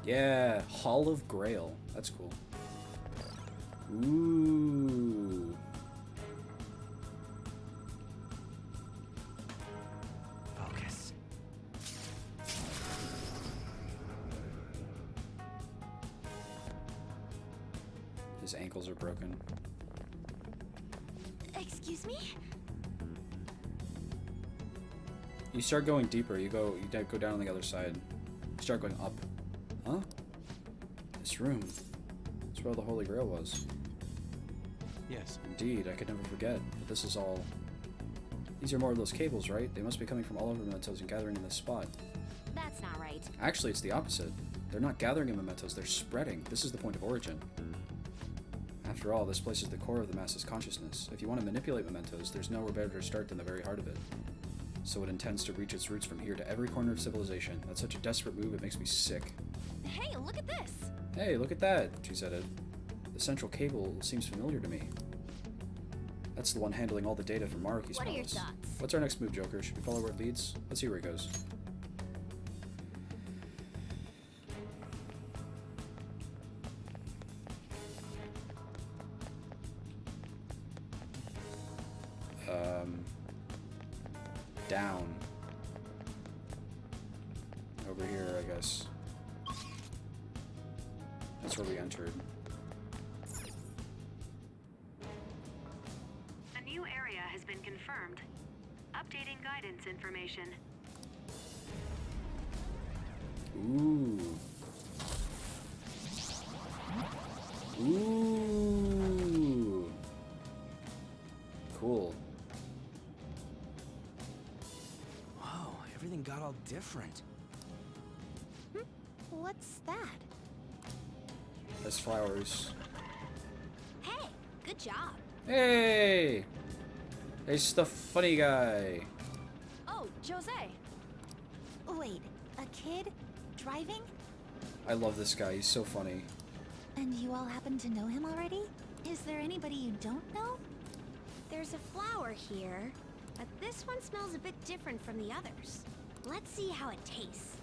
Yeah, Hall of Grail. That's cool. Ooh.
Focus.
His ankles are broken.
Excuse me?
You start going deeper. You go down on the other side. You start going up. Huh? This room. That's where the Holy Grail was.
Yes.
Indeed, I could never forget. But this is all... These are more of those cables, right? They must be coming from all over mementos and gathering in this spot.
That's not right.
Actually, it's the opposite. They're not gathering in mementos, they're spreading. This is the point of origin. After all, this place is the core of the masses' consciousness. If you want to manipulate mementos, there's nowhere better to start than the very heart of it. So it intends to reach its roots from here to every corner of civilization. That's such a desperate move, it makes me sick.
Hey, look at this!
Hey, look at that, she said it. The central cable seems familiar to me. That's the one handling all the data from Maruki's
What are your
palace.
thoughts?
What's our next move, Joker? Should we follow where it leads? Let's see where it goes. Down. Over here, I guess. That's where we entered.
A new area has been confirmed. Updating guidance information.
Ooh. Ooh. Cool.
Whoa, everything got all different.
What's that?
There's flowers.
Hey, good job.
Hey! It's the funny guy.
Oh, Jose.
Wait, a kid? Driving?
I love this guy. He's so funny.
And you all happen to know him already? Is there anybody you don't know?
There's a flower here, but this one smells a bit different from the others. Let's see how it tastes.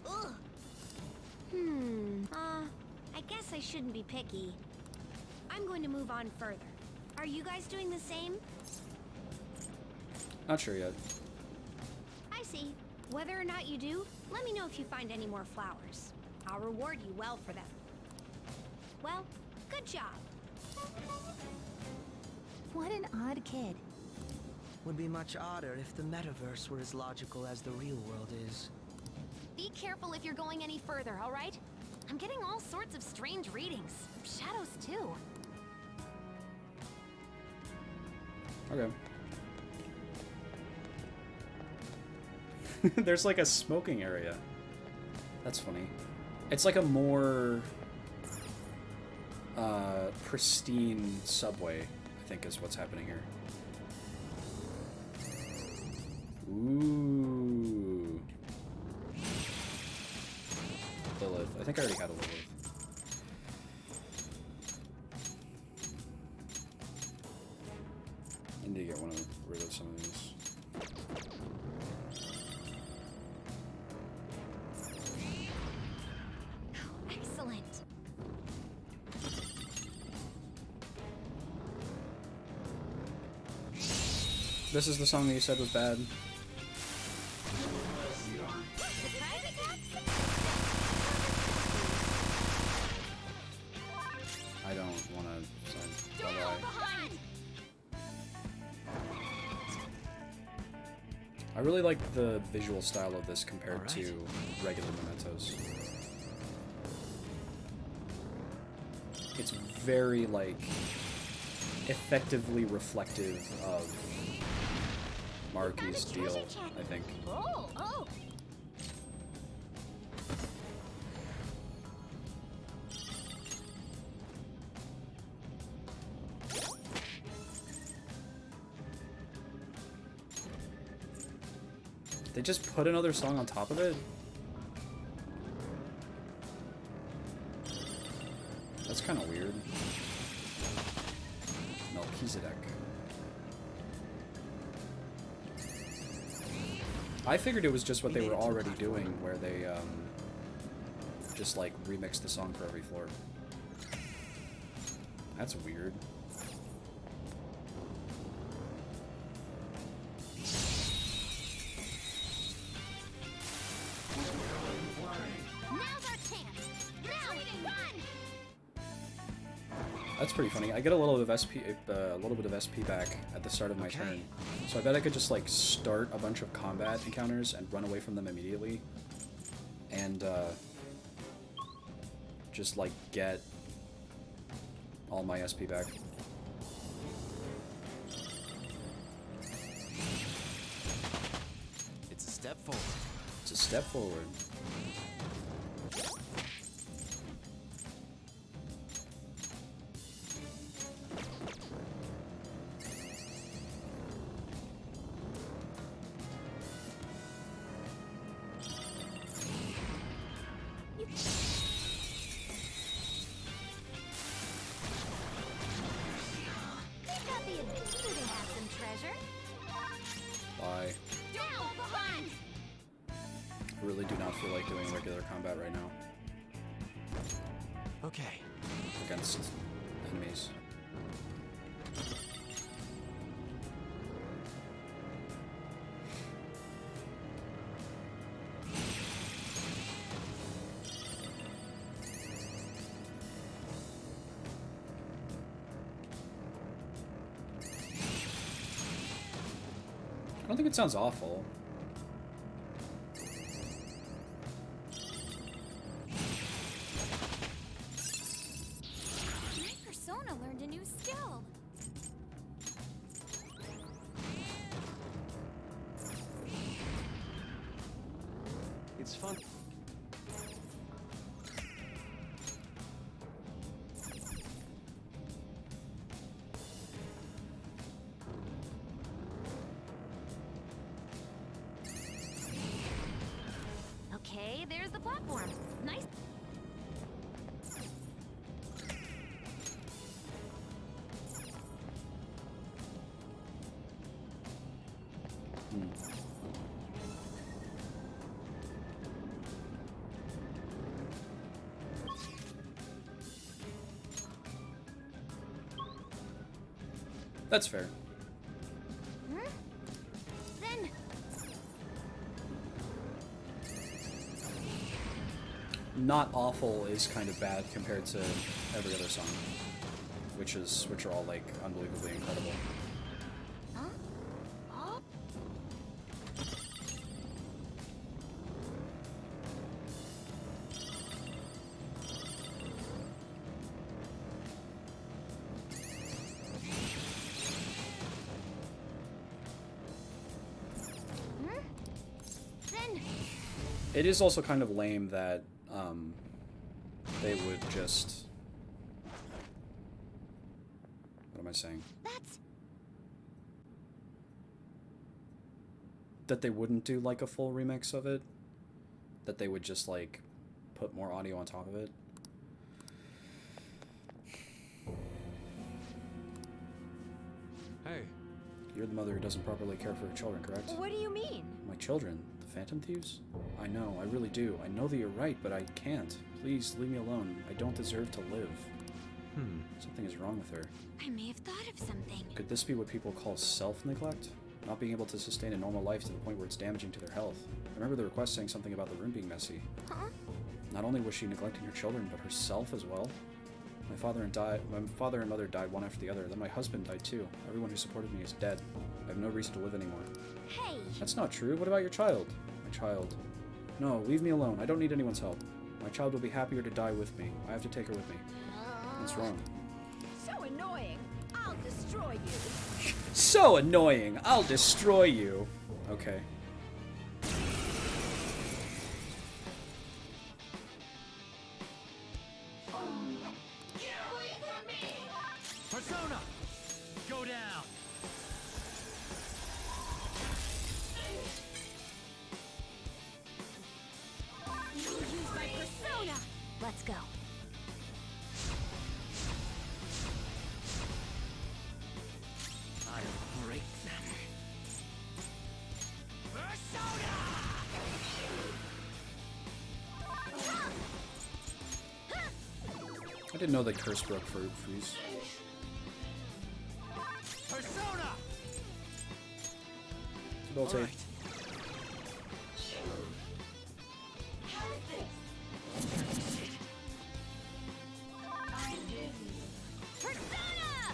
Ugh. I guess I shouldn't be picky. I'm going to move on further. Are you guys doing the same?
Not sure yet.
I see. Whether or not you do, let me know if you find any more flowers. I'll reward you well for them. Well, good job.
What an odd kid.
Would be much odder if the metaverse were as logical as the real world is.
Be careful if you're going any further, all right? I'm getting all sorts of strange readings. Shadows, too.
Okay. There's like a smoking area. That's funny. It's like a more pristine subway, I think is what's happening here. Ooh. Lilith. I think I already had a Lilith. I need to get rid of some of these.
Excellent.
This is the song that you said was bad. I don't want to. Bye-bye. I really like the visual style of this compared to regular mementos. It's very, like, effectively reflective of Maruki's deal, I think.
Oh,
They just put another song on top of it? That's kind of weird. Melchizedek. I figured it was just what they were already doing, where they, just, like, remixed the song for every floor. That's weird.
Now's our chance. Now, run!
That's pretty funny. I get a little bit of SP, back at the start of my turn, so I bet I could just like start a bunch of combat encounters and run away from them immediately, and just like get all my SP back.
It's a step forward.
It's a step forward.
They've got the ability to have some treasure.
Bye.
Down, behind!
I really do not feel like doing regular combat right now
Okay.
against enemies. I don't think it sounds awful.
My persona learned a new skill.
It's fun.
Okay, there's the platform. Nice.
That's fair.
Then,
Not awful is kind of bad compared to every other song, which are all like unbelievably incredible.
then,
It is also kind of lame that they would just. What am I saying?
that's
That they wouldn't do like a full remix of it. That they would just like put more audio on top of it.
Hey,
You're the mother who doesn't properly care for her children, correct?
What do you mean?
My children? The Phantom Thieves? I know, I really do. I know that you're right, but I can't. Please, leave me alone. I don't deserve to live. Something is wrong with her.
I may have thought of something.
Could this be what people call self-neglect? Not being able to sustain a normal life to the point where it's damaging to their health. I remember the request saying something about the room being messy.
Huh?
Not only was she neglecting her children, but herself as well. My father and mother died one after the other. Then my husband died too. Everyone who supported me is dead. I have no reason to live anymore.
Hey,
That's not true. What about your child? My child. No, leave me alone. I don't need anyone's help. My child will be happier to die with me. I have to take her with me. What's wrong?
So annoying. I'll destroy you.
So annoying! I'll destroy you! Okay.
Persona! Go down!
Persona! Let's go.
I'll break them.
I didn't know that curse broke for freeze.
Persona!
Ability.
Alright.
Persona!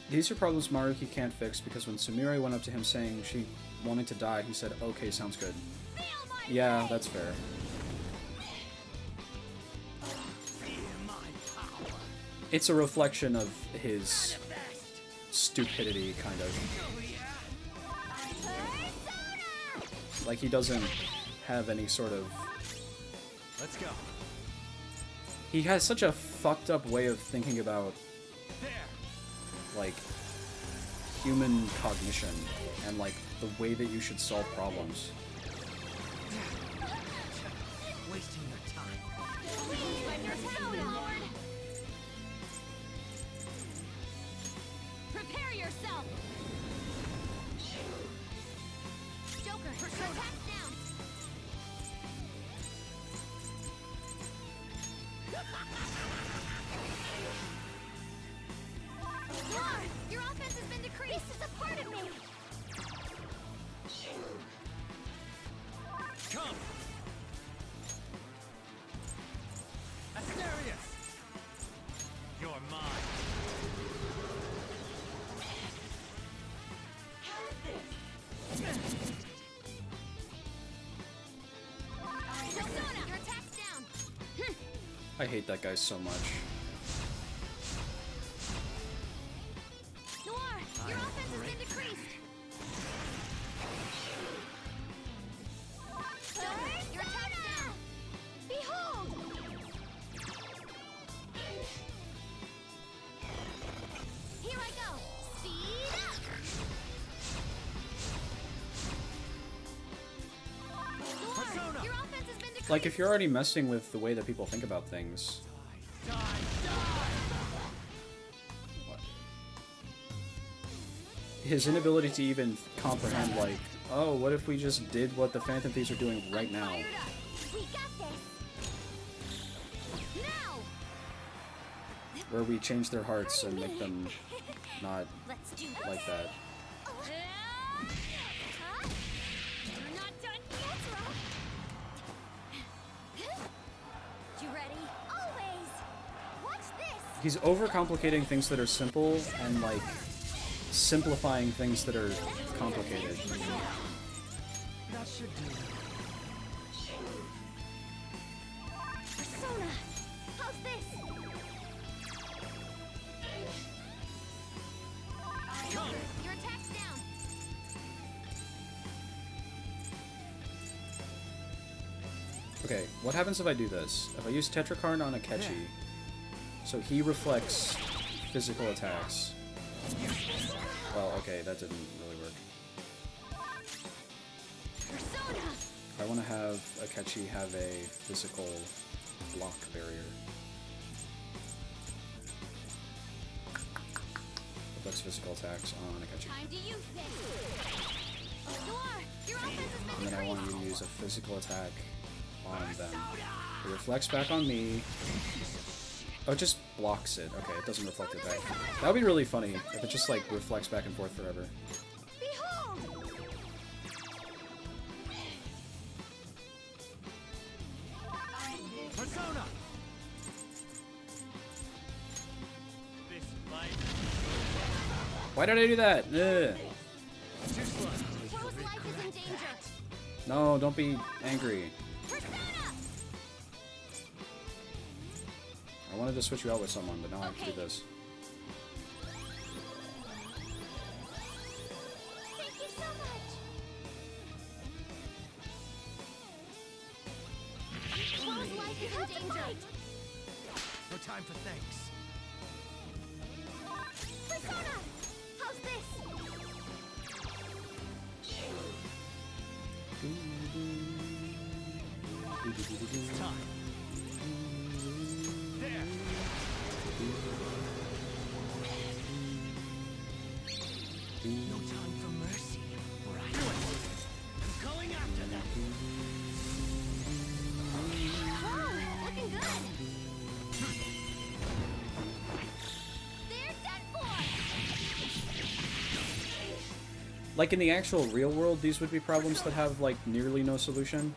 These are problems Maruki can't fix because when Sumire went up to him saying she wanted to die, he said, "Okay, sounds good."
Feel my
Yeah, that's fair. It's a reflection of his stupidity, kind of.
Persona!
Like, he doesn't have any sort of...
Let's go.
He has such a fucked up way of thinking about,
There.
like, human cognition and, like, the way that you should solve problems.
Wasting your time.
Please, let your Persona, Lord! Prepare yourself! Joker, attack down! Lord, your offense has been decreased! This is a part of me!
Come. Asterius. You're mine.
Persona, your attack's down!
I hate that guy so much.
Noir, your offense has been decreased! Joker, your attack's down! Behold! Here I go! Speed up! Noir,
Persona!
your offense has been decreased!
Like, if you're already messing with the way that people think about things...
Die.
His inability to even comprehend, like, oh, what if we just did what the Phantom Thieves are doing right now?
Fired up. We got this! Now!
Where we change their hearts and make them not
Let's do this!
like that.
Huh? You're not done yet! You ready? Always! Watch this!
He's overcomplicating things that are simple and, like, simplifying things that are complicated.
That should do.
Persona! How's this?
Come.
Your attack's down!
Okay, what happens if I do this? If I use Tetrakarn on Akechi, so he reflects physical attacks. Well, okay, that didn't really work.
Persona!
I want to have Akechi have a physical block barrier. Reflects physical attacks on Akechi.
Time to use this! Noir, your offense has
And
been
then I want
decreased!
you to use a physical attack on them. It reflects back on me. Oh, it just blocks it. Okay, it doesn't reflect it back. That would be really funny if it just, like, reflects back and forth forever.
Behold!
Persona. This fight.
Why did I do that? Ugh.
Too slow.
Crow's life is in danger!
No, don't be angry.
Persona!
I wanted to switch you out with someone, but now I have to do this.
Thank you so much! Crow's life is in danger!
No time for thanks.
Persona! How's this?
It's time. There.
No time for mercy. Right.
I'm going after them.
Whoa, looking good. They're done for.
Like in the actual real world, these would be problems that have like nearly no solution.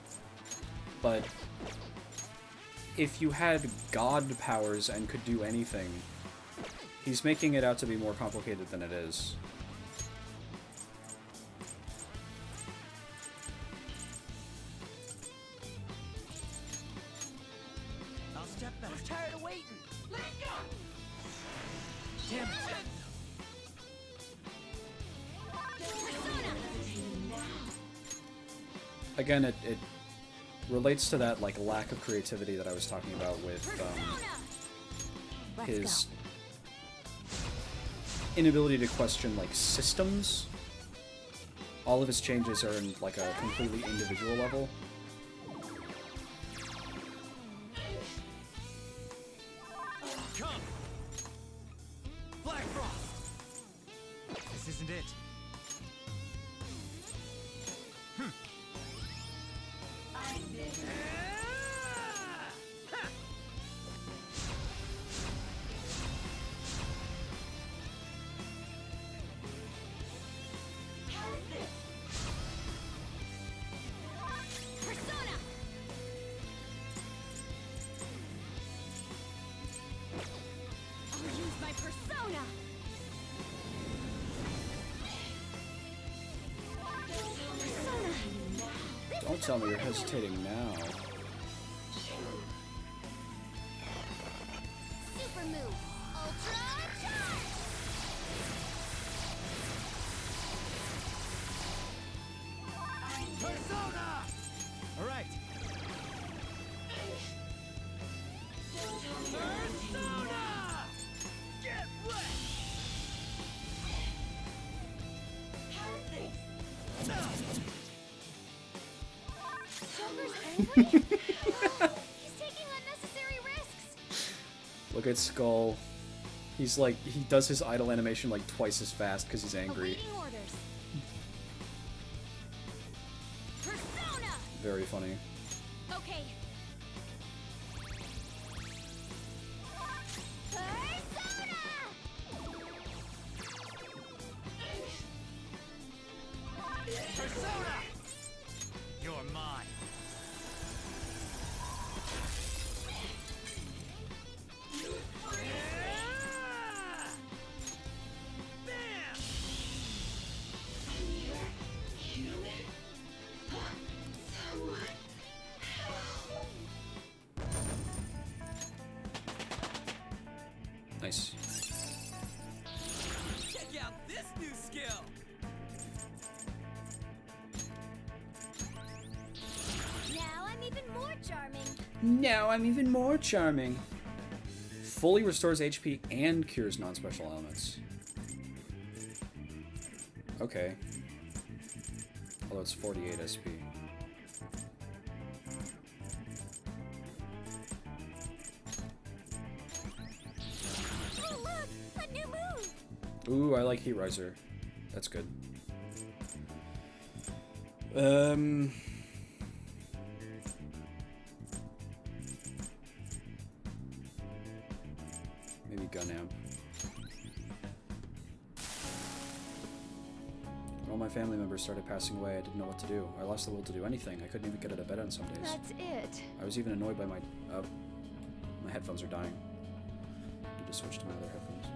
But if you had god powers and could do anything, he's making it out to be more complicated than it is.
I'll step back. I'm tired of waiting. Let go. Damn it.
Again, it relates to that like lack of creativity that I was talking about with his inability to question like systems. All of his changes are in like a completely individual level.
Come. Black Frost. This isn't it.
Persona. I'll use my persona. Persona.
Don't tell me you're hesitating now.
Super move. Ultra charge.
Persona. All right. Persona. Get wet.
Joker's angry? He's taking unnecessary risks.
Look at Skull. He's like, he does his idle animation like twice as fast because he's angry.
Awaiting orders. Persona.
Very funny.
Okay. Persona.
Persona. You're mine. Bam!
Nice.
Check out this new skill.
Now I'm even more charming.
Now I'm even more charming. Fully restores HP and cures non-special elements. Okay. Although it's 48 SP.
Oh look, a new move.
Ooh, I like Heat Riser. That's good. Maybe Gun Amp. When all my family members started passing away, I didn't know what to do. I lost the will to do anything. I couldn't even get out of bed on some days.
That's it.
I was even annoyed by my... my headphones are dying. I need to switch to my other headphones.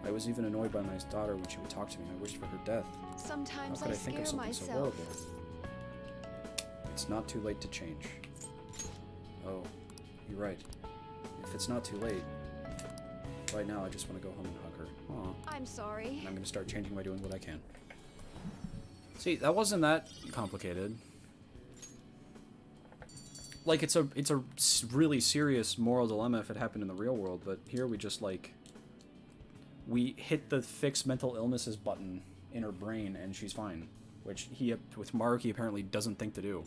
I was even annoyed by my daughter when she would talk to me. I wished for her death. How
Sometimes
could
I
I think of
scare
something so
myself.
horrible? It's not too late to change. Oh, you're right. If it's not too late, right now I just want to go home and hug her. Aw.
I'm sorry.
And I'm gonna start changing by doing what I can. See, that wasn't that complicated. Like, it's a really serious moral dilemma if it happened in the real world, but here we just, like... We hit the fix mental illnesses button in her brain, and she's fine. Which he, with Maruki, apparently doesn't think to do.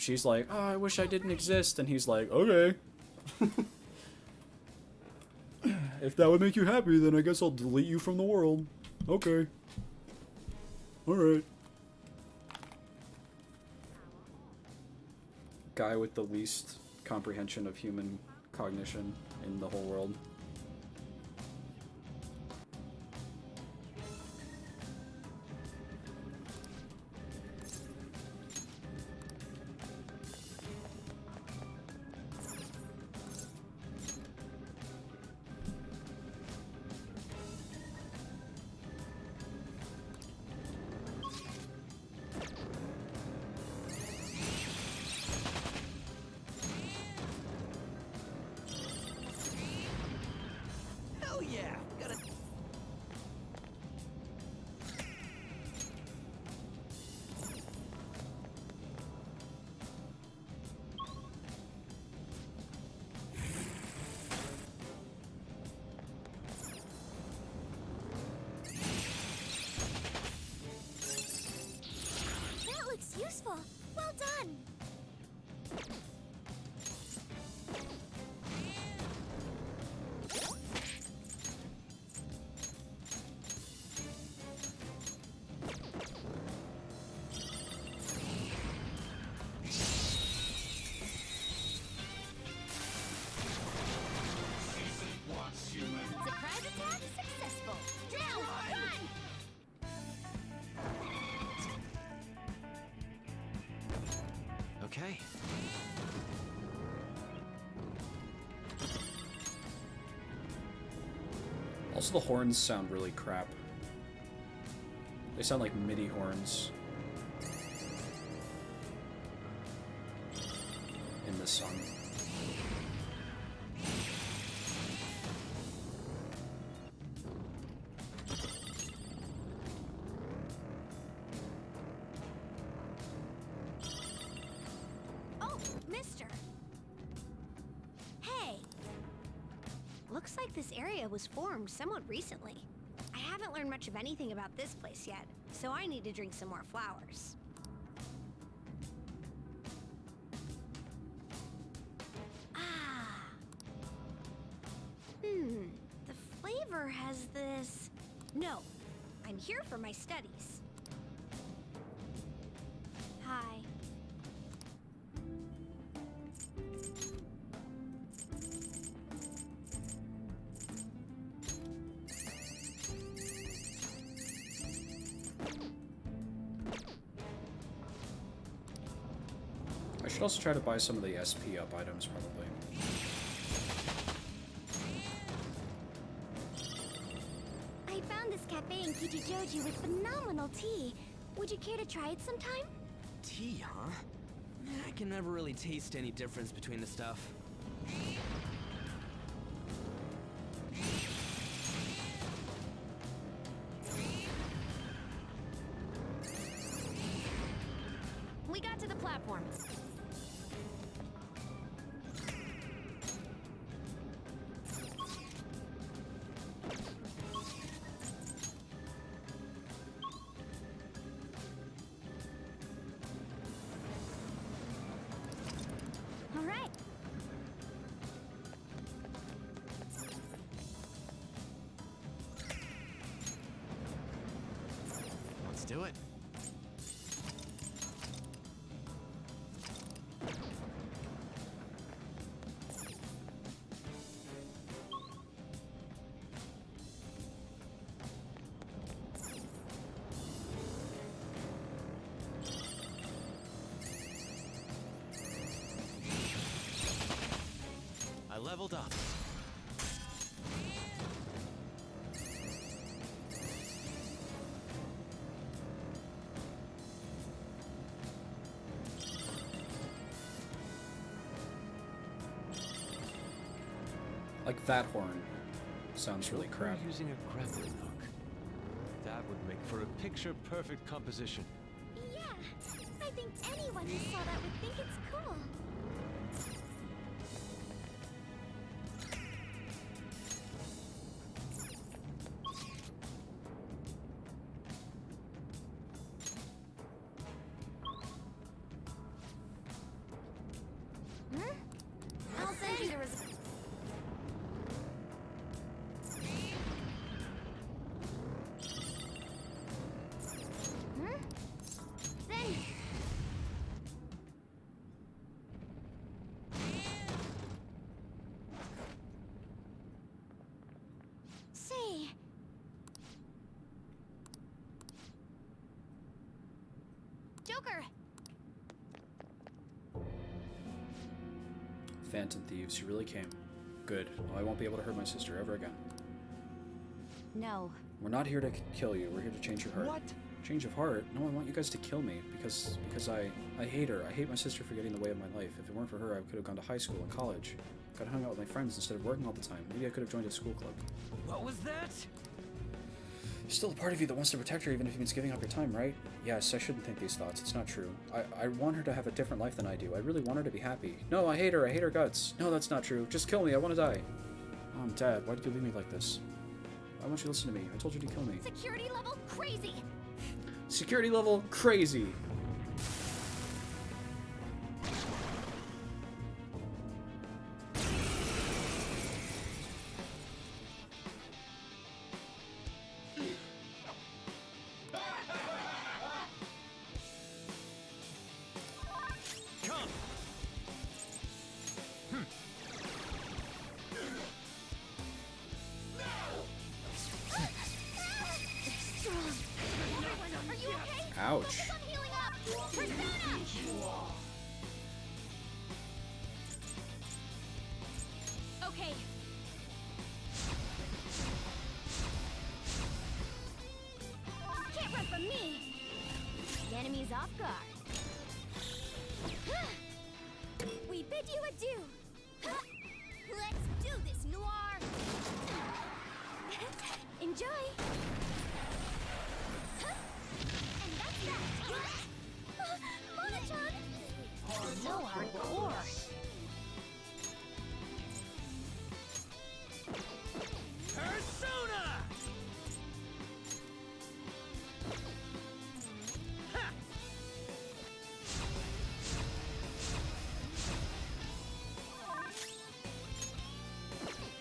she's like, oh, I wish I didn't exist, and he's like, okay. If that would make you happy, then I guess I'll delete you from the world. Okay. Alright. Guy with the least comprehension of human cognition in the whole world.
Hell yeah! Gotta.
That looks useful. Well done. Surprise attack successful. Now run!
Okay.
Also, the horns sound really crap. They sound like MIDI horns in this song.
Oh, mister. Hey. Looks like this area was formed somewhat recently. I haven't learned much of anything about this place yet, so I need to drink some more flowers. Ah. The flavor has this... No, I'm here for my studies. Hi.
I should also try to buy some of the SP up items, probably.
I found this cafe in Kichijoji with phenomenal tea. Would you care to try it sometime?
Tea, huh? I can never really taste any difference between the stuff.
We got to the platform.
All right.
Let's do it.
I leveled up.
Like that horn sounds really
Look,
crap.
we're using a grappling hook. That would make for a picture-perfect composition.
Yeah, I think anyone who saw that would think it's cool.
Joker!
Phantom thieves, you really came. Good. Well, I won't be able to hurt my sister ever again.
No.
We're not here to kill you. We're here to change your heart.
What?
Change of heart? No, I want you guys to kill me because I hate her. I hate my sister for getting in the way of my life. If it weren't for her, I could have gone to high school and college. Could have hung out with my friends instead of working all the time. Maybe I could have joined a school club.
What was that?
There's still a part of you that wants to protect her even if it means giving up your time, right? Yes, I shouldn't think these thoughts. It's not true. I want her to have a different life than I do. I really want her to be happy. No, I hate her. I hate her guts. No, that's not true. Just kill me. I want to die. Mom, Dad, why did you leave me like this? Why won't you listen to me? I told you to kill me.
Security level crazy!
Security level crazy.
Come!
Strong. Everyone, are you okay?
Ouch.
Focus on healing up. Persona!
Okay.
Can't run from me. The enemy's off guard. We bid you adieu. Let's do this, Noir. Enjoy. And that's that. Mona-chan.
So hardcore.
Persona! Ha!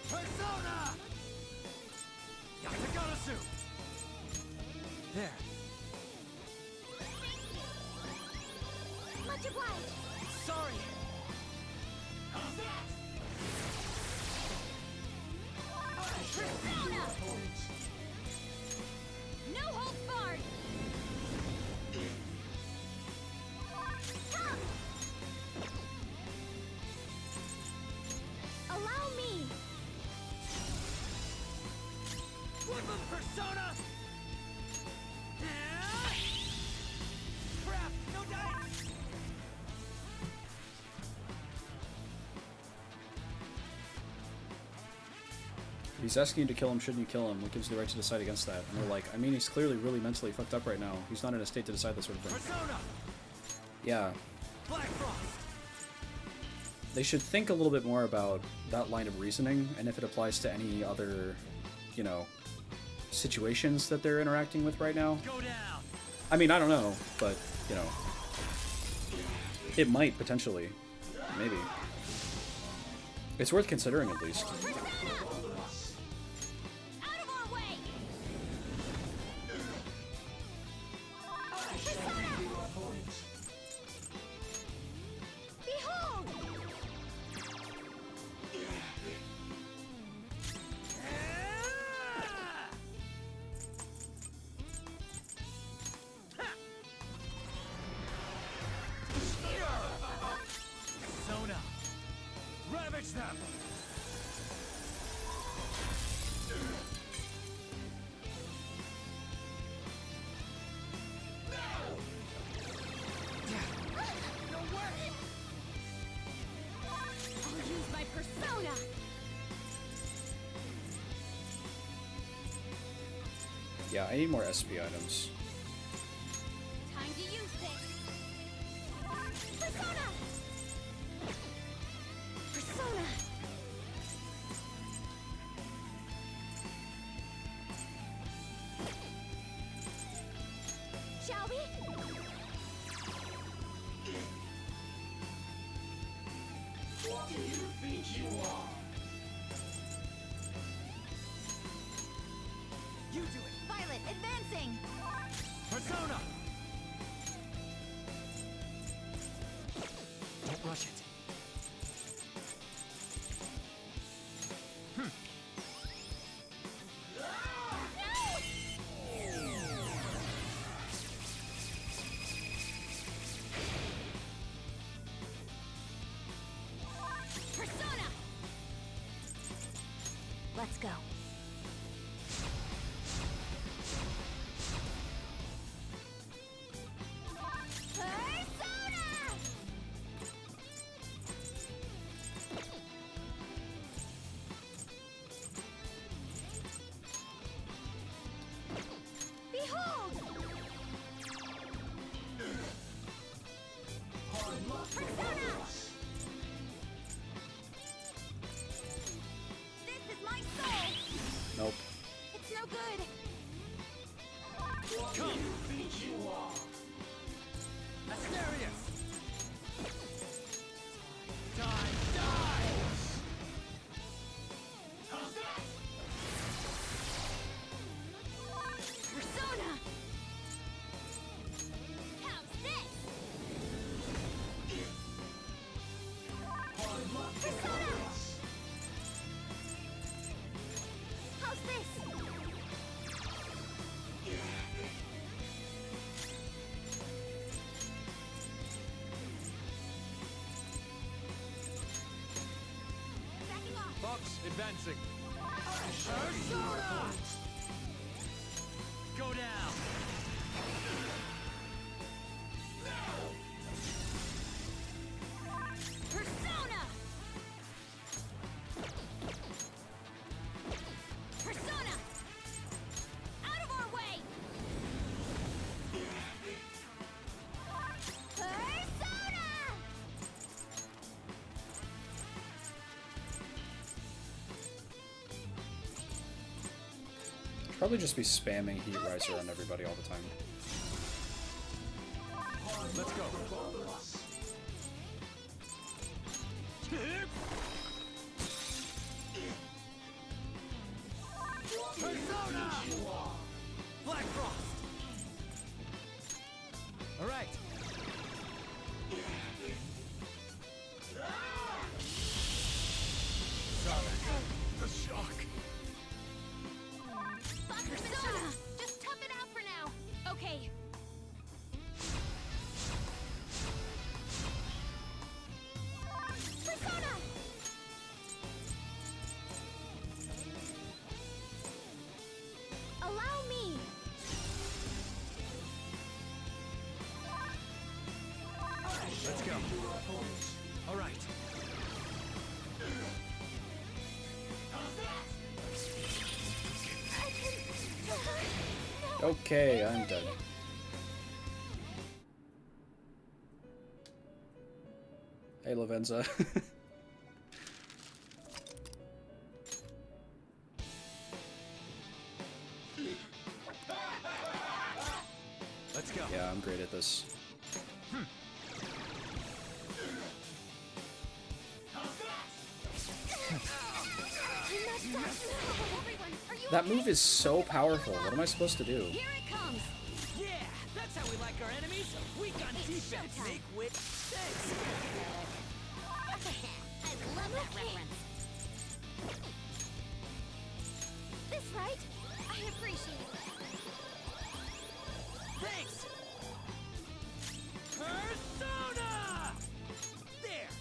Persona! Kataga! There.
Much obliged.
Sorry.
Persona! No holds barred. Come. Allow me.
Flip him, Persona! Ah! Crap! No dice!
If he's asking you to kill him, shouldn't you kill him? What gives you the right to decide against that? And they're like, I mean, he's clearly really mentally fucked up right now. He's not in a state to decide that sort of thing.
Persona!
Yeah.
Black Frost!
They should think a little bit more about that line of reasoning and if it applies to any other, you know, situations that they're interacting with right now.
Go down!
I mean, I don't know, but, you know, it might potentially. Maybe. It's worth considering at least.
Out of our way. Persona! Behold!
Ah! Ha! Persona! Ravage them! No way!
I'll use my persona.
Yeah, I need more SP items.
Time to use this. Persona! Persona! Shall we?
What do you think you are?
You do it!
Violet, advancing!
Persona! Don't rush it.
Persona! This is my soul!
Nope.
It's no good!
Come! Asterius! Die! Die!
Persona! How's this? Persona! How's this? Backing off!
Fox, advancing.
Persona! Go down!
Persona! Persona! Out of our way! Persona!
Probably just be spamming Heat Riser on everybody all the time.
Let's go.
Persona! Black Frost! All right.
The shock.
Persona! Just tough it out for now. Okay. Persona! Allow me.
Let's go. All right.
Okay, I'm done. Hey, Lavenza.
Let's go.
Yeah, I'm great at this.
Everyone, are you
That
okay?
move is so powerful. What am I supposed to do?
Here it comes.
Yeah, that's how we like our enemies. Weak on defense.
showtime.
Make wit. Thanks.
I love that reference. This right? I appreciate it.
Thanks. Persona! There.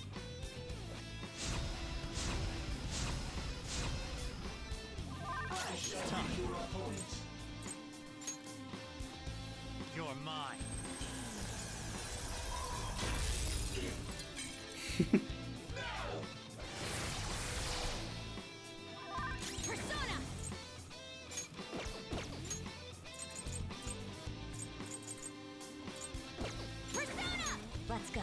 It's time. You're mine.
Persona! Persona! Let's go.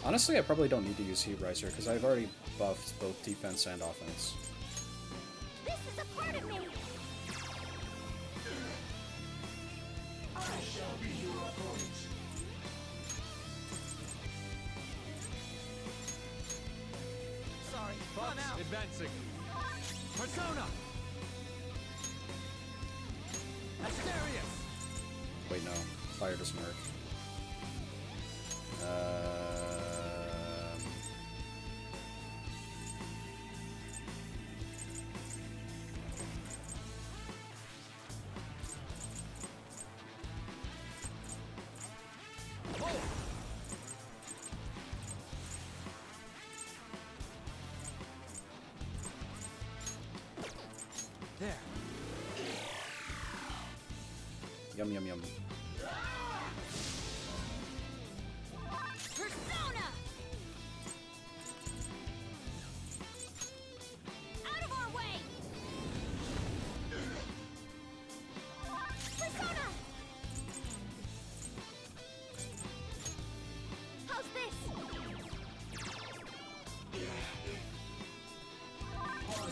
Honestly, I probably don't need to use Heat Riser because I've already buffed both defense and offense.
This is a part of me.
Sorry.
Fox,
I'm out.
advancing.
Persona! Asterius!
Wait, no. Fire doesn't work.
There.
Yum, yum, yum.
Persona! Out of our way!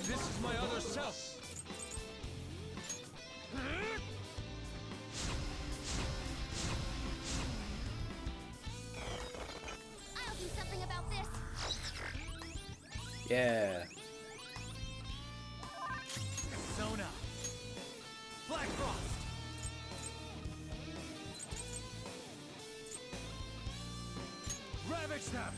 This is my other self.
I'll do something about this.
Yeah.
Persona. Black Frost. Ravage them.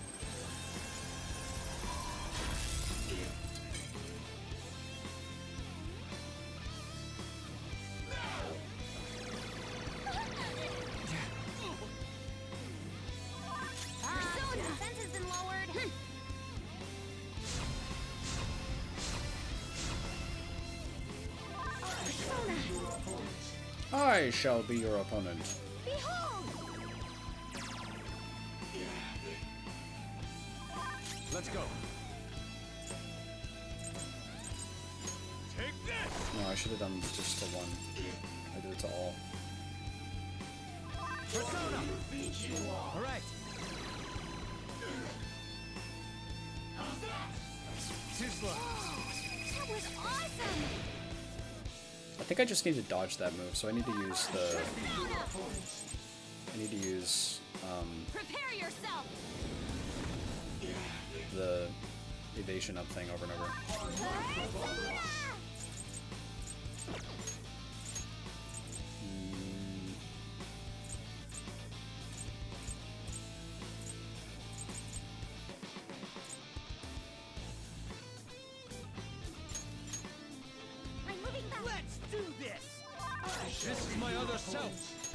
Persona! Defense has been lowered.
I shall be your opponent.
Behold!
Let's go.
Take this.
No, I should have done just to one. I did it to all.
Persona. All right. Too slow.
That was awesome!
I think I just need to dodge that move, so I need to use the... I need to use,
Prepare yourself!
the evasion up thing over and over.
Persona! I'm moving back.
Let's do this.
This is my other self.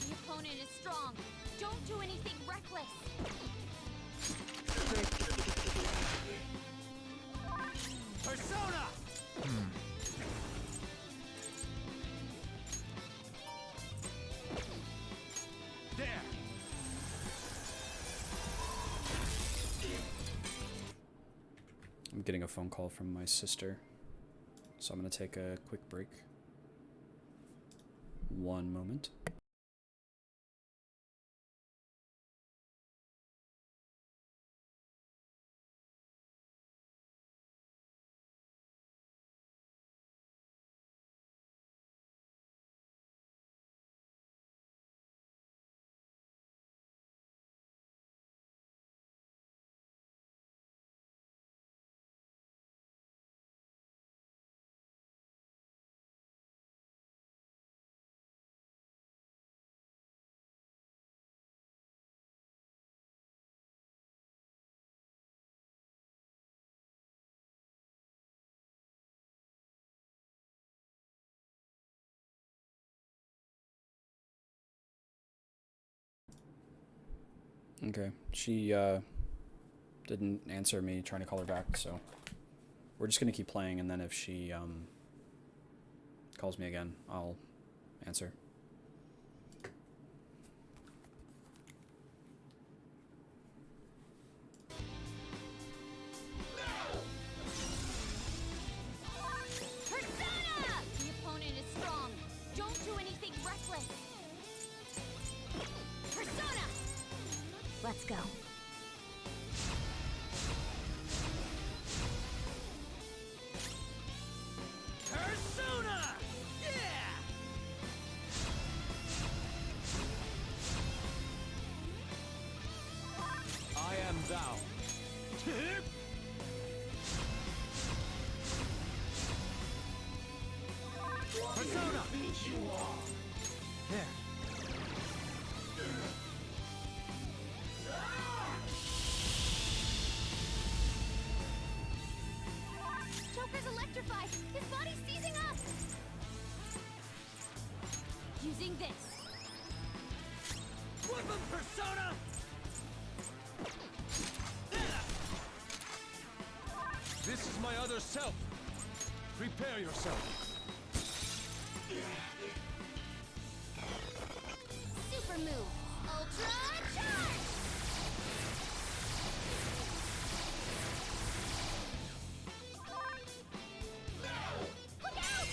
The opponent is strong. Don't do anything reckless.
Persona. There.
I'm getting a phone call from my sister, so I'm gonna take a quick break. One moment. Okay, she didn't answer me trying to call her back, so we're just gonna keep playing, and then if she calls me again, I'll answer.
Persona! The opponent is strong. Don't do anything reckless. Persona! Let's go.
Persona. Yeah.
I am thou.
Persona. There.
Joker's electrified. His body's seizing up. Using this.
Whip him, Persona.
This is my other self. Prepare yourself.
Super move. Ultra charge! Look out!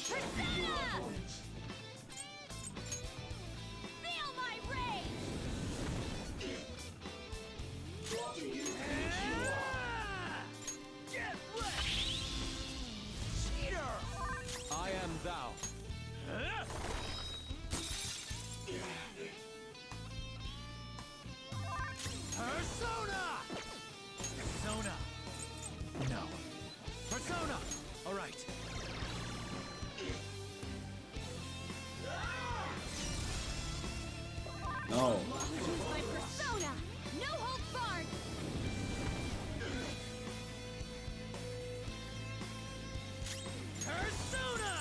Persona! Feel my
No.
Use my persona! No holds barred!
Persona!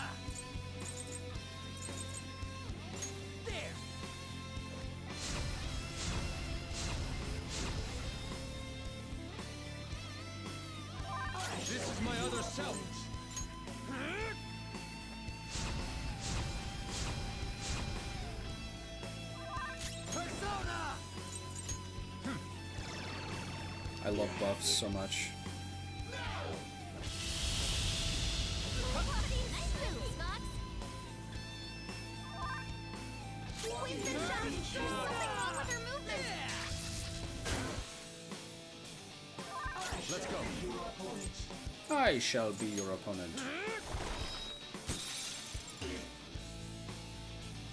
There!
This is my other self.
Persona!
I love buffs so much.
Nice move, Fox! Wait, there's something wrong with her movement!
Let's go.
I shall be your opponent.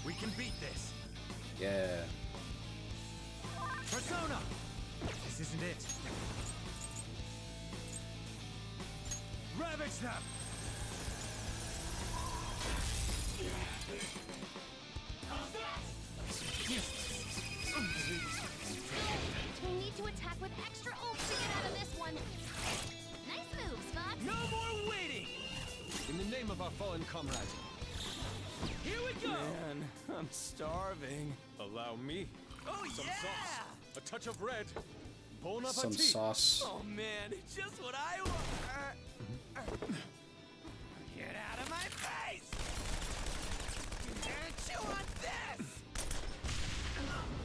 We can beat this.
Yeah.
Persona! This isn't it. Ravage them!
We'll need to attack with extra oomph to get out of this one. Nice moves, Fox!
No more waiting!
In the name of our fallen comrade.
Here we go!
Man, I'm starving.
Allow me.
Oh
Some
yeah!
sauce. A touch of red. Bon appetit.
Some sauce.
Oh man, it's just what I want. Get out of my face! Chew on this!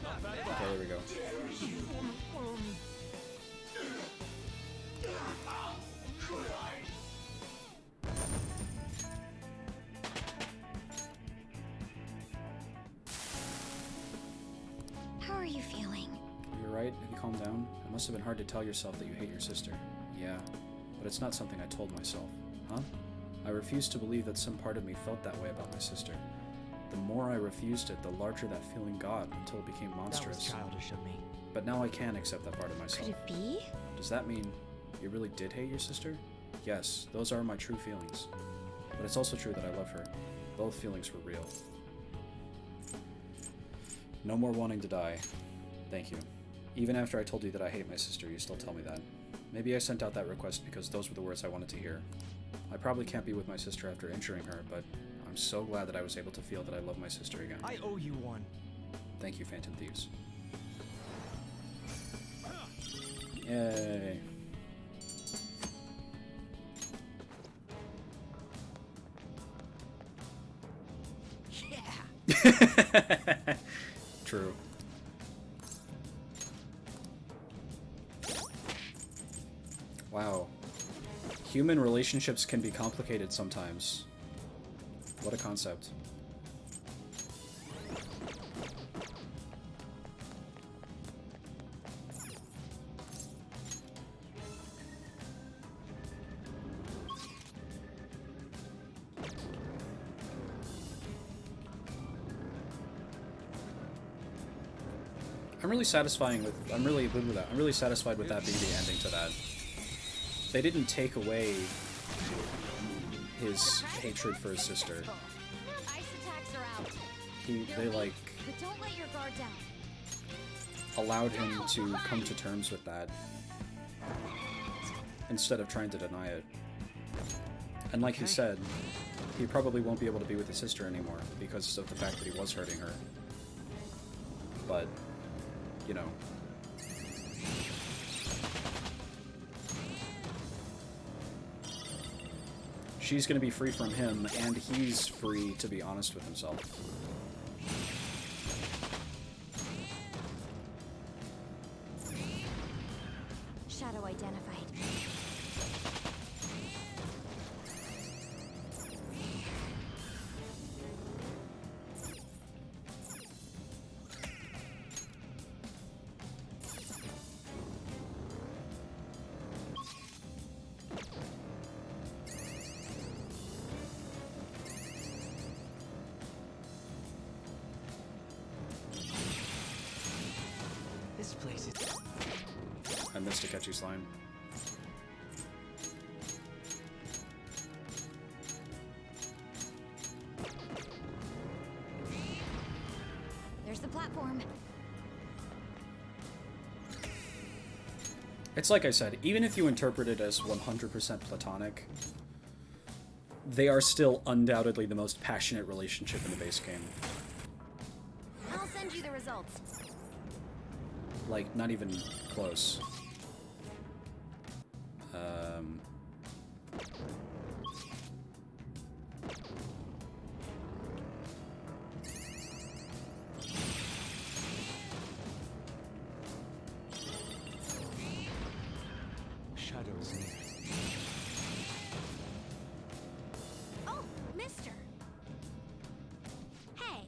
Not bad at all.
Okay, there we go.
How are you feeling?
You're right. Have you calmed down? It must have been hard to tell yourself that you hate your sister. Yeah, but it's not something I told myself. Huh? I refused to believe that some part of me felt that way about my sister. The more I refused it, the larger that feeling got until it became monstrous.
That was childish of me.
But now I can accept that part of myself.
Could it be?
Does that mean you really did hate your sister? Yes, those are my true feelings. But it's also true that I love her. Both feelings were real. No more wanting to die. Thank you. Even after I told you that I hate my sister, you still tell me that. Maybe I sent out that request because those were the words I wanted to hear. I probably can't be with my sister after injuring her, but I'm so glad that I was able to feel that I love my sister again.
I owe you one.
Thank you, Phantom Thieves. Yay.
Yeah!
True. Wow. Human relationships can be complicated sometimes. What a concept. I'm really satisfied with that being the ending to that. They didn't take away his hatred for his sister.
Ice attacks are out.
They like
But don't let your guard down.
allowed him to come to terms with that instead of trying to deny it. And like he said, he probably won't be able to be with his sister anymore because of the fact that he was hurting her. But, you know. She's gonna be free from him, and he's free to be honest with himself.
Shadow identified.
This place is...
I missed a catchy slime.
There's the platform.
It's like I said, even if you interpret it as 100% platonic, they are still undoubtedly the most passionate relationship in the base game.
I'll send you the results.
Like, not even close.
Shadows near.
Oh, mister. Hey.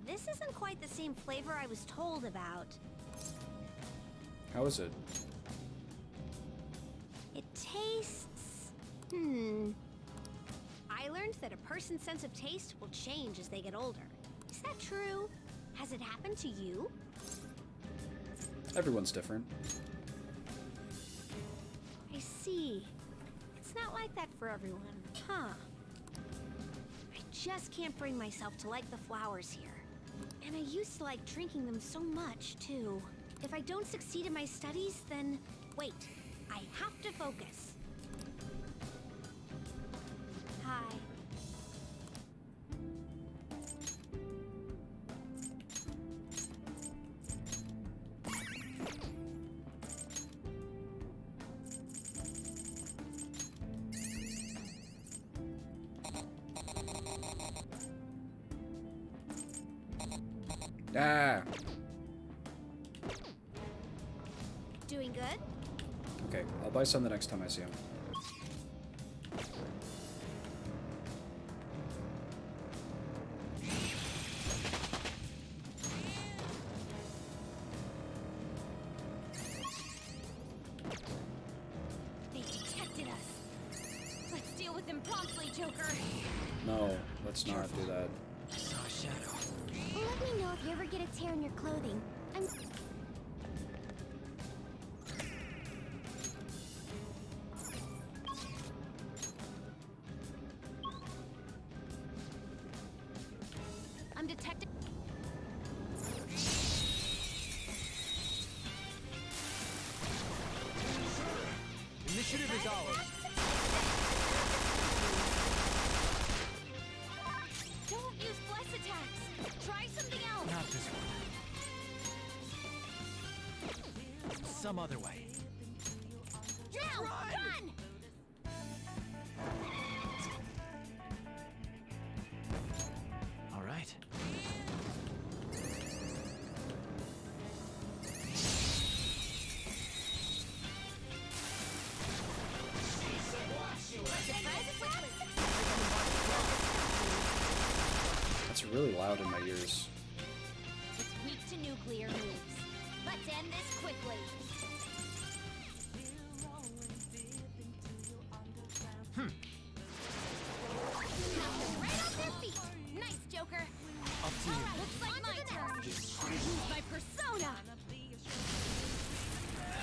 This isn't quite the same flavor I was told about.
How is it?
It tastes... I learned that a person's sense of taste will change as they get older. Is that true? Has it happened to you?
Everyone's different.
I see. It's not like that for everyone, huh? I just can't bring myself to like the flowers here. And I used to like drinking them so much, too. If I don't succeed in my studies, then... Wait, I have to focus. Hi.
Ah!
Doing good?
Okay, I'll buy some the next time I see him.
They detected us. Let's deal with them promptly, Joker.
No, let's not do that.
I saw a shadow.
Let me know if you ever get a tear in your clothing. I'm...
I'm detecting...
Initiative is ours.
Don't use bless attacks. Try something else.
Not this one. Some other way.
Now, run!
All right.
That's really loud in my ears.
It's weak to nuclear moves. Let's end this quickly. Knock them right off their feet. Nice, Joker.
Up to you.
Looks like my turn. Use my persona.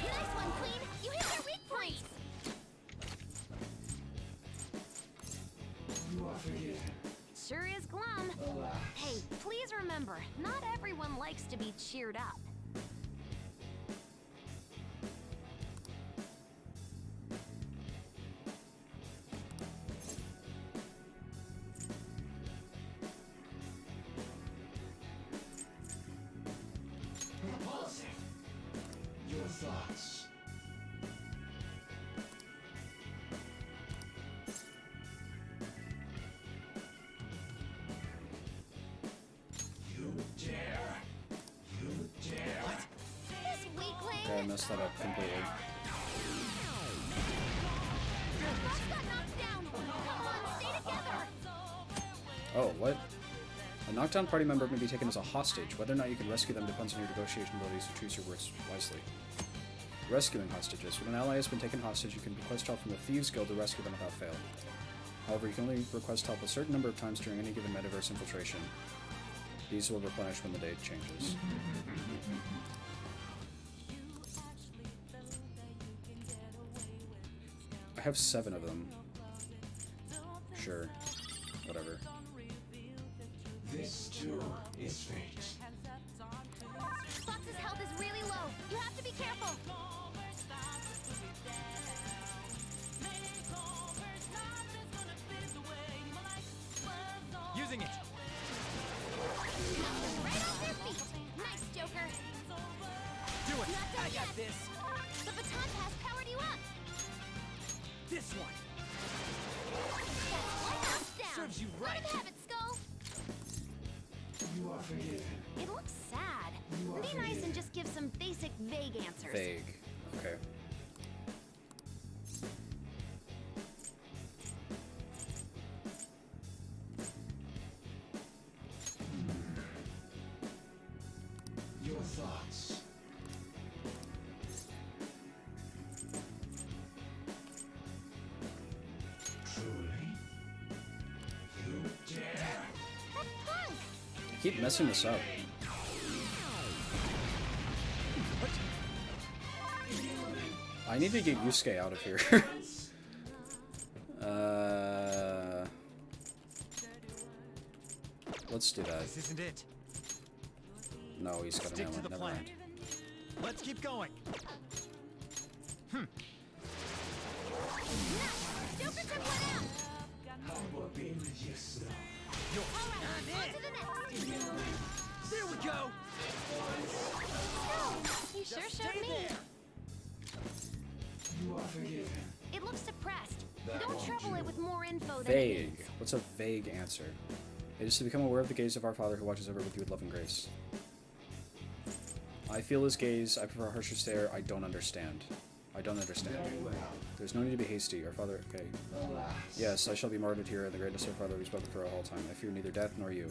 Nice one, Queen. You hit their weak point. Sure is glum. Hey, please remember, not everyone likes to be cheered up.
Your thoughts. You dare. You dare.
This weakling.
Okay, I messed that up completely.
Boss got knocked down. Come on, stay together.
Oh, what? A knockdown party member may be taken as a hostage. Whether or not you can rescue them depends on your negotiation abilities, so choose your words wisely. Rescuing hostages. When an ally has been taken hostage, you can request help from the Thieves Guild to rescue them without fail. However, you can only request help a certain number of times during any given metaverse infiltration. These will replenish when the day changes. I have 7 of them. Sure. Whatever.
This too is fate.
Fox's health is really low. You have to be careful.
it!
Not done
I got
yet.
this!
The baton pass powered you up.
This one!
That's one knockdown.
Serves you
Let
right.
him have it, Skull.
You are forgiven.
It looks sad. Be nice and just give some basic, vague answers.
Vague. Okay.
Your thoughts. Truly? You dare?
That punk!
I keep messing this up. I need to get Yusuke out of here. Let's do that.
This isn't it.
No, he's got an
Stick
ammo.
to the
Never
plan.
mind.
Let's keep going.
Don't pretend one out!
How about being with yourself?
Alright, on to the next.
There we go!
You sure showed me.
You are forgiven.
It looks suppressed. Don't trouble it with more info than it
Vague.
needs.
What's a vague answer? It is to become aware of the gaze of our Father who watches over with you with love and grace. I feel his gaze. I prefer a harsher stare. I don't understand. I don't understand.
Very well.
There's no need to be hasty. Our Father... Okay.
Alas.
Yes, I shall be martyred here in the greatness of our Father we've spoken for all time. I fear neither death nor you.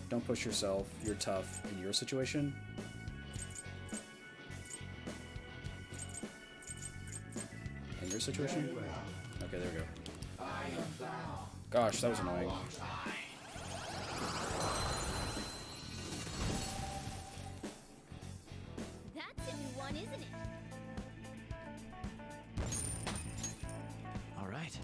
Don't push yourself. You're tough. In your situation? In your situation?
Very well.
Okay, there we go.
I am thou.
Gosh, that was annoying.
That's a new one, isn't it?
All right.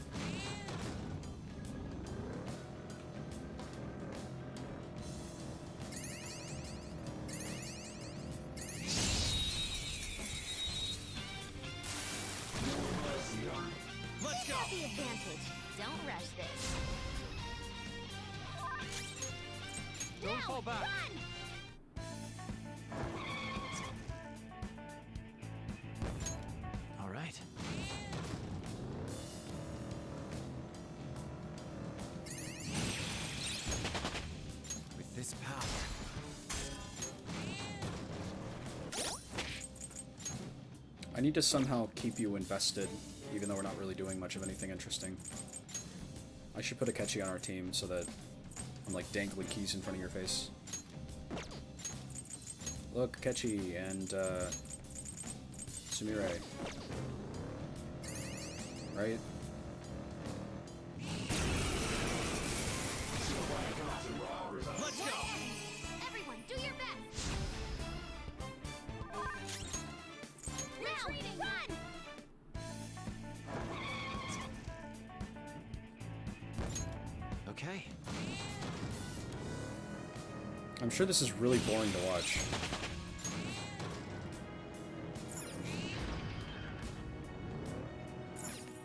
Let's go.
The advantage. Don't rush this.
Don't
Now,
fall back.
Run!
All right. With this power,
I need to somehow keep you invested, even though we're not really doing much of anything interesting. I should put Akechi on our team so that I'm like dangling keys in front of your face. Look, Akechi and Sumire. Right?
let's go.
Everyone, do your best! Now, run!
Okay.
I'm sure this is really boring to watch.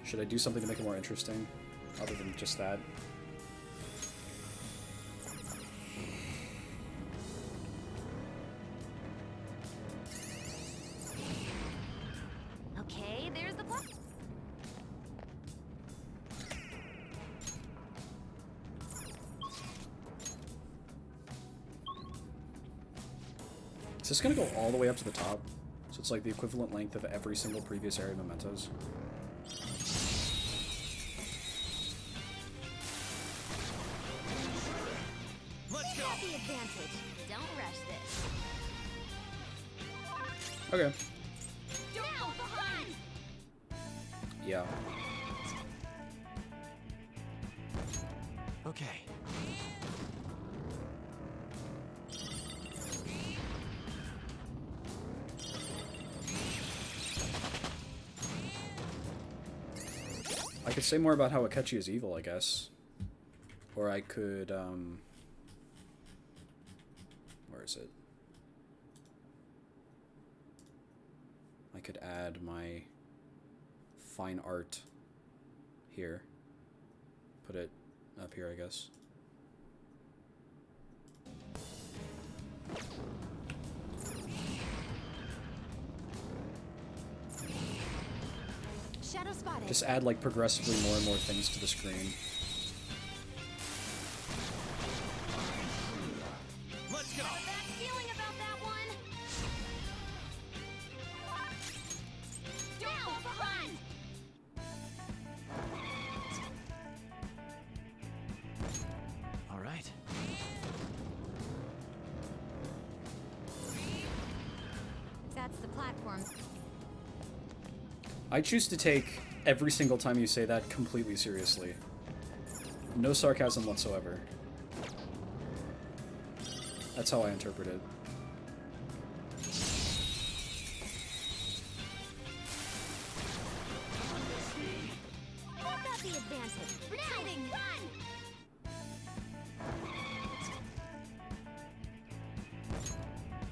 Should I do something to make it more interesting, other than just that?
Okay, there's the block.
Is this gonna go all the way up to the top? So it's like the equivalent length of every single previous area of mementos?
Let's go.
Have the advantage. Don't rush this.
Okay.
Now, run!
Yeah.
Okay.
I could say more about how Akechi is evil, I guess. Or I could, where is it? I could add my fine art here. Put it up here, I guess.
Spotted.
Just add like progressively more and more things to the screen.
Let's go.
Have a bad feeling about that one. Don't fall behind.
All right.
That's the platform.
I choose to take every single time you say that completely seriously. No sarcasm whatsoever. That's how I interpret it.
What about the advantage? Retreating. Run!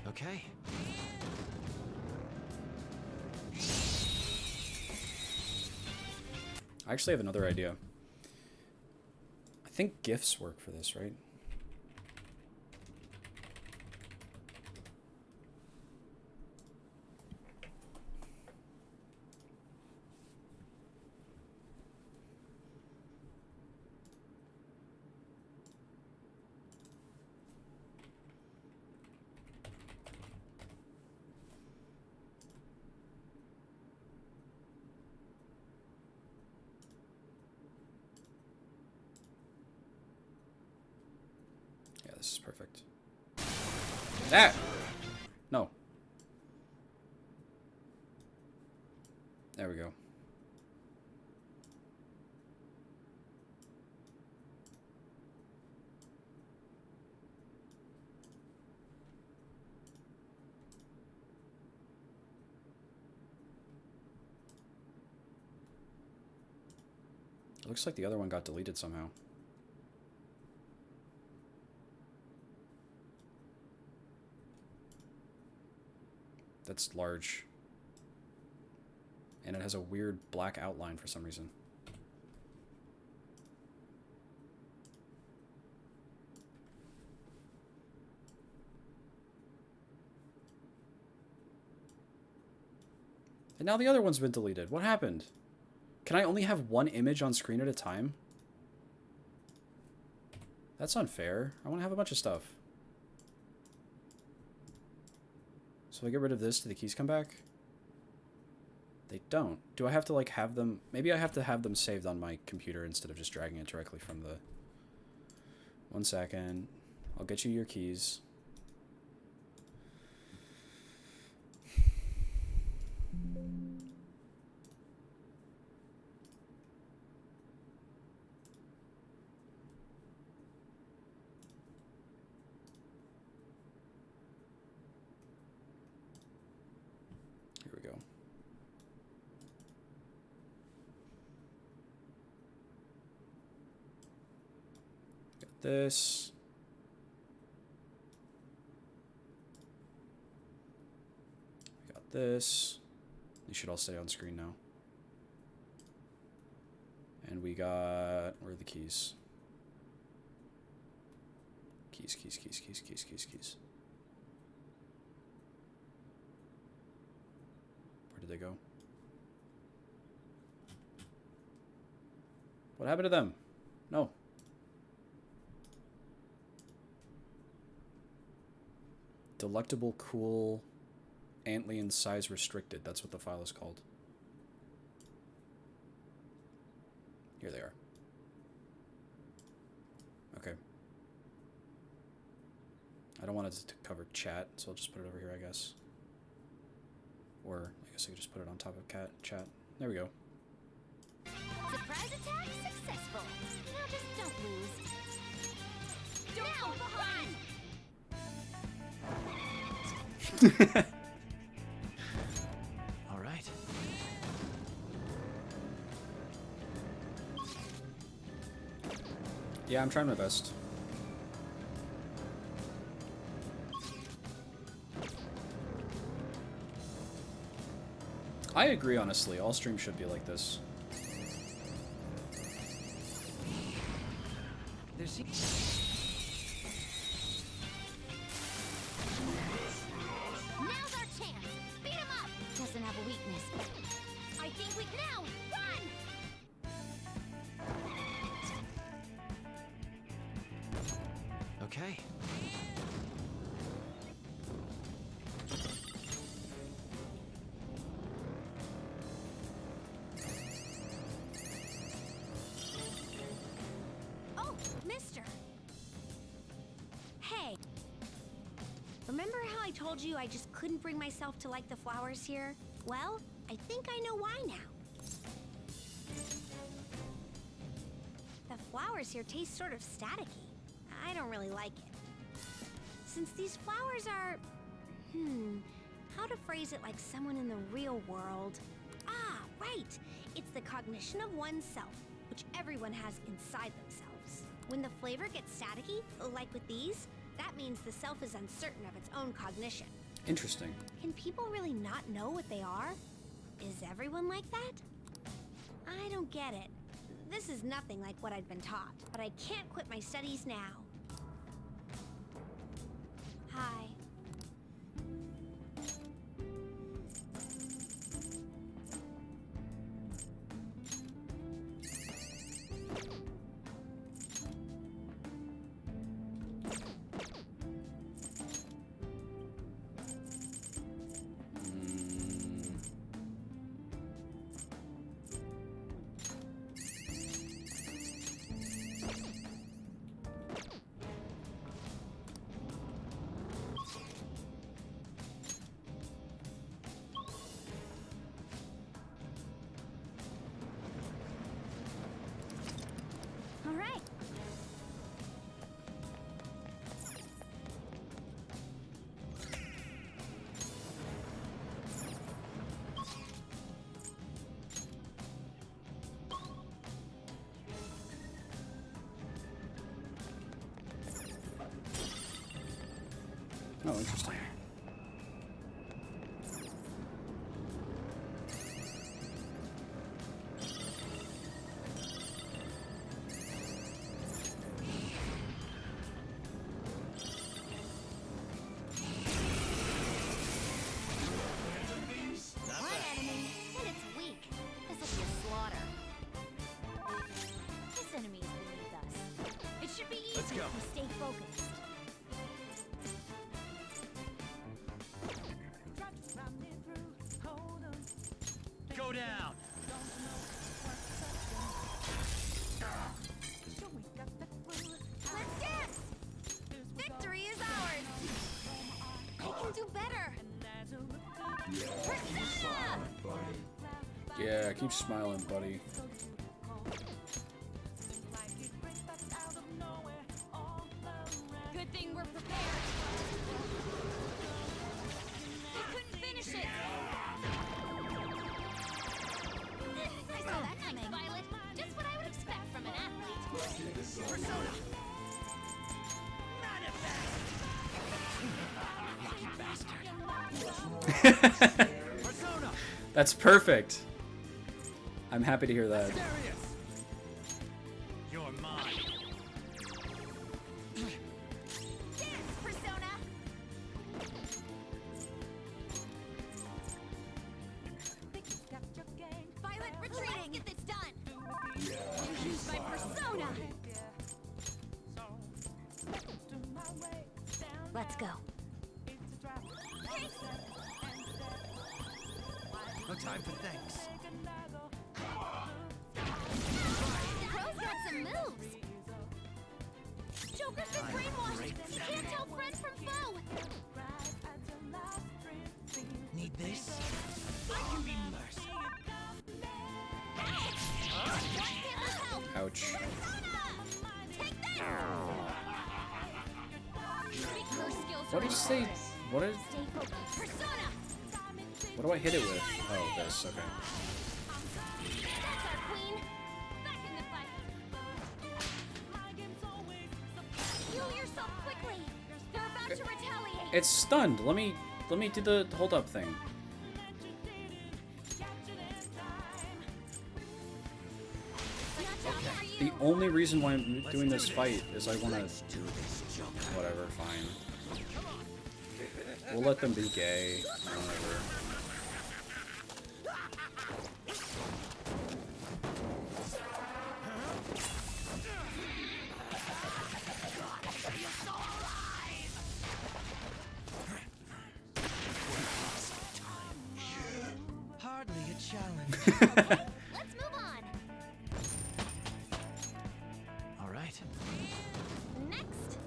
Okay.
I actually have another idea. I think GIFs work for this, right? Yeah, this is perfect. Ah! No. There we go. It looks like the other one got deleted somehow. That's large. And it has a weird black outline for some reason. And now the other one's been deleted. What happened? Can I only have one image on screen at a time? That's unfair. I want to have a bunch of stuff. So if I get rid of this, do the keys come back? They don't. Do I have to like have them? Maybe I have to have them saved on my computer instead of just dragging it directly from the... 1 second. I'll get you your keys. Here we go. Got this. We got this. These should all stay on screen now. And we got... Where are the keys? Keys, keys, keys, keys, keys, keys, keys. Where did they go? What happened to them? No. Delectable, cool, Antlion size restricted. That's what the file is called. Here they are. Okay. I don't want it to cover chat, so I'll just put it over here, I guess. Or I guess I could just put it on top of chat. There we go.
Surprise attack successful. Now just don't lose. Don't fall behind.
All right.
Yeah, I'm trying my best. I agree, honestly. All streams should be like this.
There's...
Now's our chance. Beat him up. Doesn't have a weakness. I
think we now run!
Okay.
Oh, mister. Hey. Remember how I told you I just couldn't bring myself to like the flowers here? Well, I think I know why now. The flowers here taste sort of staticky. I don't really like it. Since these flowers are... how to phrase it like someone in the real world? Ah, right! It's the cognition of oneself, which everyone has inside themselves. When the flavor gets staticky, like with these, that means the self is uncertain of its own cognition.
Interesting.
Can people really not know what they are? Is everyone like that? I don't get it. This is nothing like what I'd been taught, but I can't quit my studies now. Hi. All right.
Oh, interesting.
One enemy, and it's weak. This will be a slaughter. This enemy is beneath us. It should be easy
Let's go.
if we stay focused.
Go down.
Let's dance! Victory is ours! I can do better! Persona!
Yeah, keep smiling, buddy.
Good thing we're prepared. I couldn't finish it. I saw that coming. Violet, just what I would expect from an athlete.
Persona. Manifest. Persona.
That's perfect. I'm happy to hear that.
Darius. You're mine.
Dance, Persona! Violet, retreating! Get this done! Use my persona! Let's go.
No time for thanks.
Pro's got some moves! Joker's been brainwashed! He can't tell friend from foe!
Need this? I can be merciful.
Ouch.
Take this!
What did you say? What is?
Stay focused. Persona!
What do I hit it with? Oh, this. Okay.
That's our queen! Back in the fight! Heal yourself quickly! They're about to retaliate!
It's stunned. Let me do the hold up thing. The only reason why I'm doing this fight is I want to. Whatever, fine. We'll let them be gay. Whatever.
Okay, let's move on.
All right.
Next.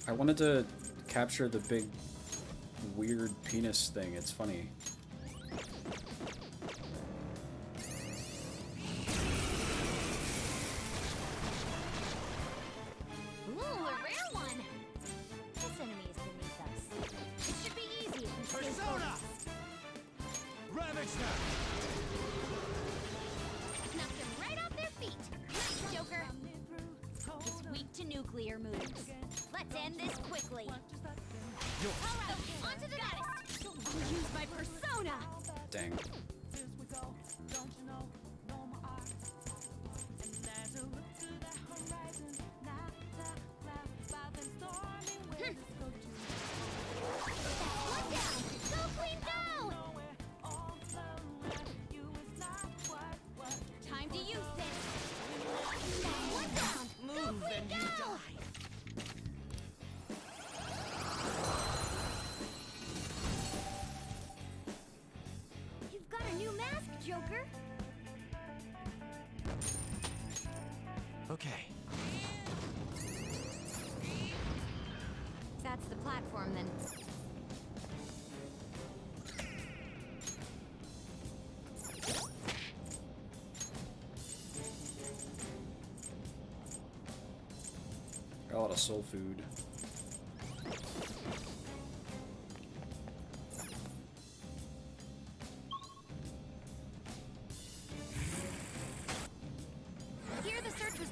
I wanted to capture the big, weird penis thing. It's funny.
Ooh, a rare one. This enemy is beneath us. It should be easy if we stay
Persona!
focused.
Ravage them!
Knocked them right off their feet. Nice, Joker. It's weak to nuclear moves. Let's end this quickly. All right, onto the next. I'll use my persona.
Dang.
One down. Go, Queen, go! Time to use this. One down.
Move and you die!
You've got a new mask, Joker.
Okay.
That's the platform, then.
Got a lot of soul food.
Here the search was.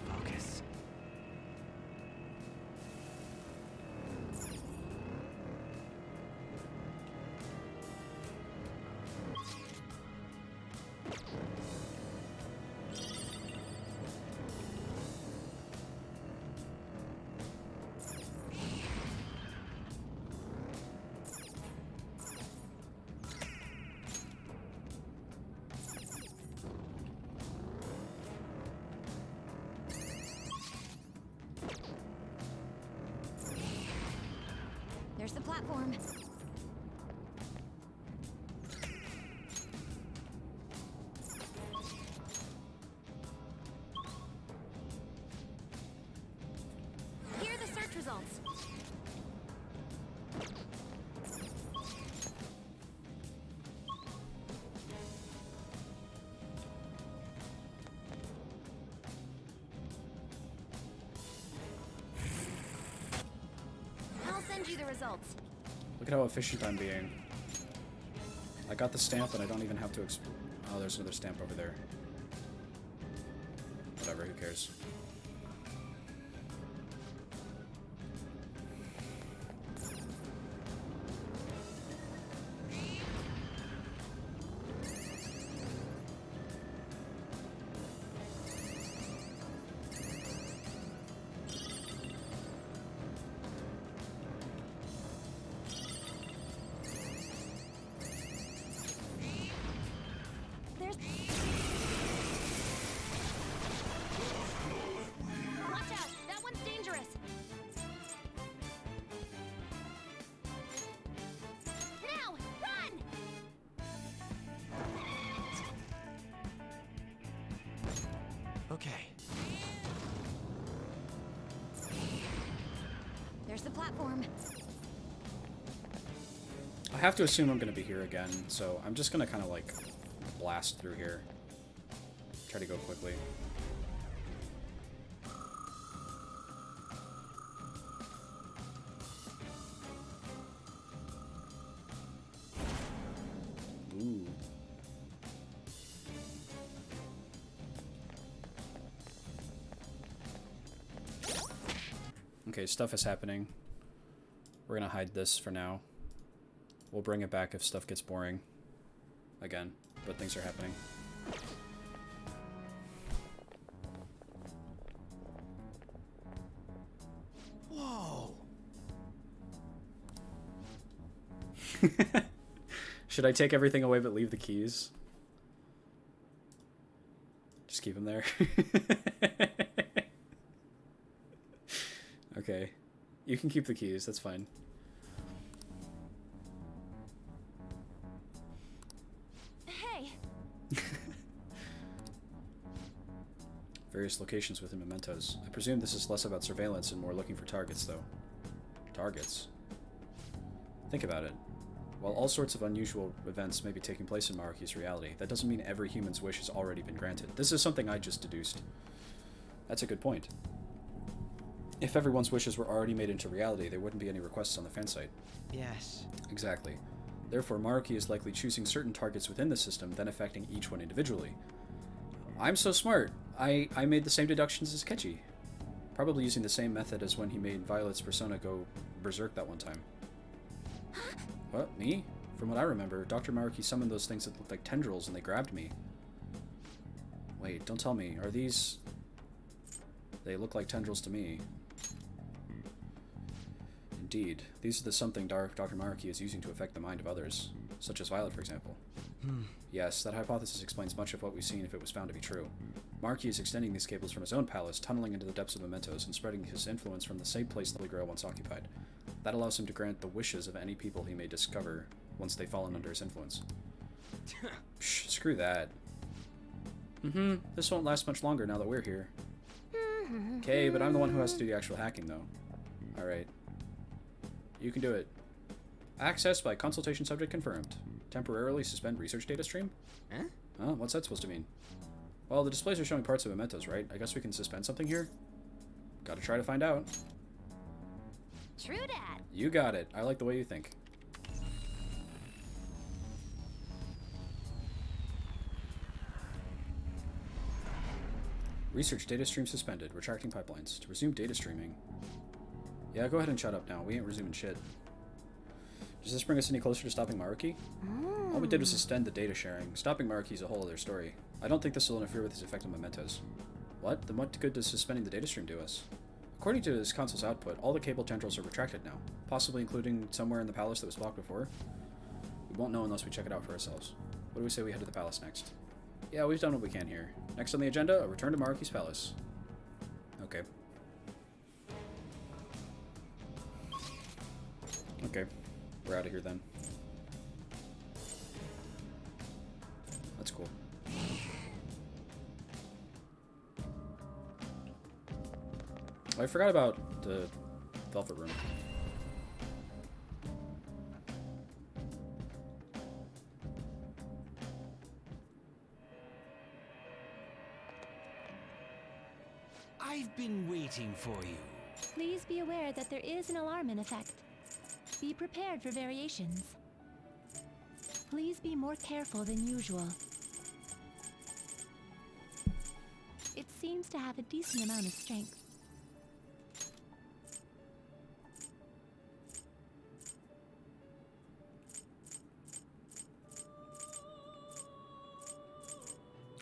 Focus.
There's the platform. Here are the search results. I'll send you the results.
Look at how efficient I'm being. I got the stamp and I don't even have to oh, there's another stamp over there. Whatever, who cares?
There's. Watch out! That one's dangerous. Now, run!
Okay.
There's the platform.
I have to assume I'm gonna be here again, so I'm just gonna kind of like blast through here. Try to go quickly. Ooh. Okay, stuff is happening. We're gonna hide this for now. We'll bring it back if stuff gets boring. Again, but things are happening.
Whoa!
Should I take everything away but leave the keys? Just keep them there. Okay. You can keep the keys, that's fine.
Hey,
Various locations within mementos. I presume this is less about surveillance and more looking for targets, though. Targets? Think about it. While all sorts of unusual events may be taking place in Maruki's reality, that doesn't mean every human's wish has already been granted. This is something I just deduced. That's a good point. If everyone's wishes were already made into reality, there wouldn't be any requests on the fan site.
Yes.
Exactly. Therefore, Maruki is likely choosing certain targets within the system, then affecting each one individually. I'm so smart. I made the same deductions as Kechi. Probably using the same method as when he made Violet's persona go berserk that one time. What? Me? From what I remember, Dr. Maruki summoned those things that looked like tendrils and they grabbed me. Wait, don't tell me. Are these... They look like tendrils to me. Indeed. These are the something Dr. Maruki is using to affect the mind of others. Such as Violet, for example. Yes, that hypothesis explains much of what we've seen if it was found to be true. Maruki is extending these cables from his own palace, tunneling into the depths of mementos, and spreading his influence from the same place the Holy Grail once occupied. That allows him to grant the wishes of any people he may discover once they've fallen under his influence. Psh, screw that. This won't last much longer now that we're here. Okay, but I'm the one who has to do the actual hacking, though. Alright. You can do it. Access by consultation subject confirmed. Temporarily suspend research data stream?
Huh?
Oh, what's that supposed to mean? Well, the displays are showing parts of mementos, right? I guess we can suspend something here? Gotta try to find out.
true dat.
You got it. I like the way you think. Research data stream suspended. Retracting pipelines. To resume data streaming. Yeah, go ahead and shut up now. We ain't resuming shit. Does this bring us any closer to stopping Maruki? All we did was suspend the data sharing. Stopping Maruki is a whole other story. I don't think this will interfere with his effect on mementos. What? Then what good does suspending the data stream do us? According to his console's output, all the cable tendrils are retracted now, possibly including somewhere in the palace that was blocked before. We won't know unless we check it out for ourselves. What do we say we head to the palace next? Yeah, we've done what we can here. Next on the agenda, a return to Maruki's palace. Okay. Okay. We're out of here then. That's cool. Oh, I forgot about the Velvet Room.
I've been waiting for you.
Please be aware that there is an alarm in effect. Be prepared for variations. Please be more careful than usual. It seems to have a decent amount of strength.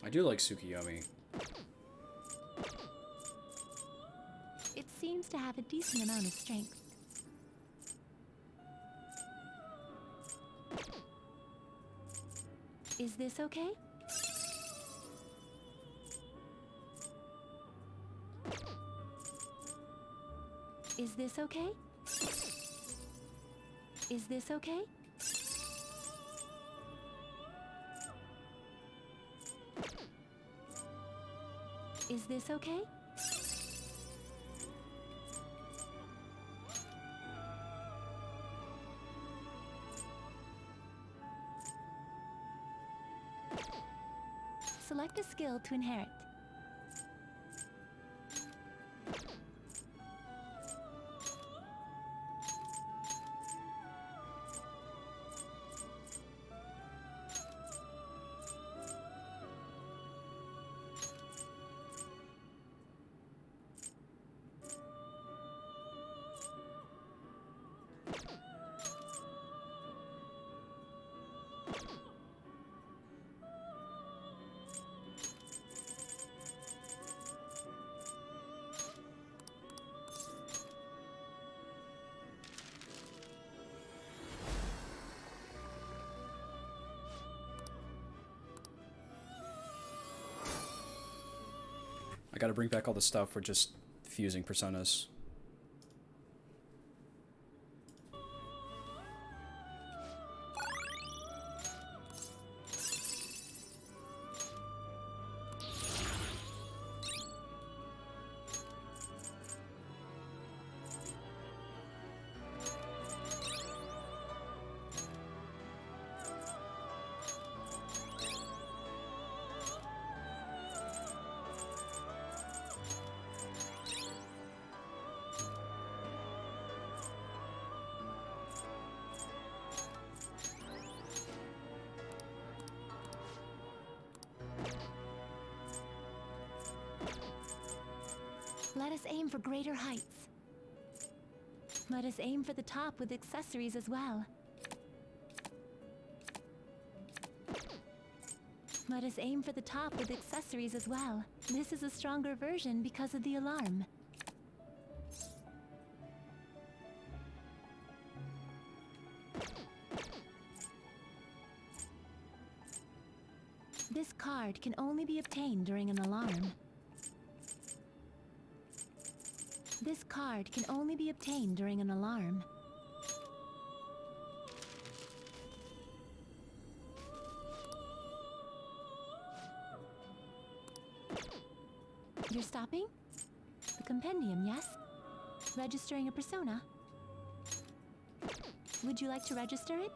I do like Tsukiyomi.
It seems to have a decent amount of strength. Is this okay? Is this okay? Is this okay? Is this okay? Select a skill to inherit.
I gotta bring back all the stuff for just fusing personas.
Let us aim for greater heights. Let us aim for the top with accessories as well. Let us aim for the top with accessories as well. This is a stronger version because of the alarm. This card can only be obtained during an alarm. This card can only be obtained during an alarm. You're stopping? The compendium, yes? Registering a persona? Would you like to register it?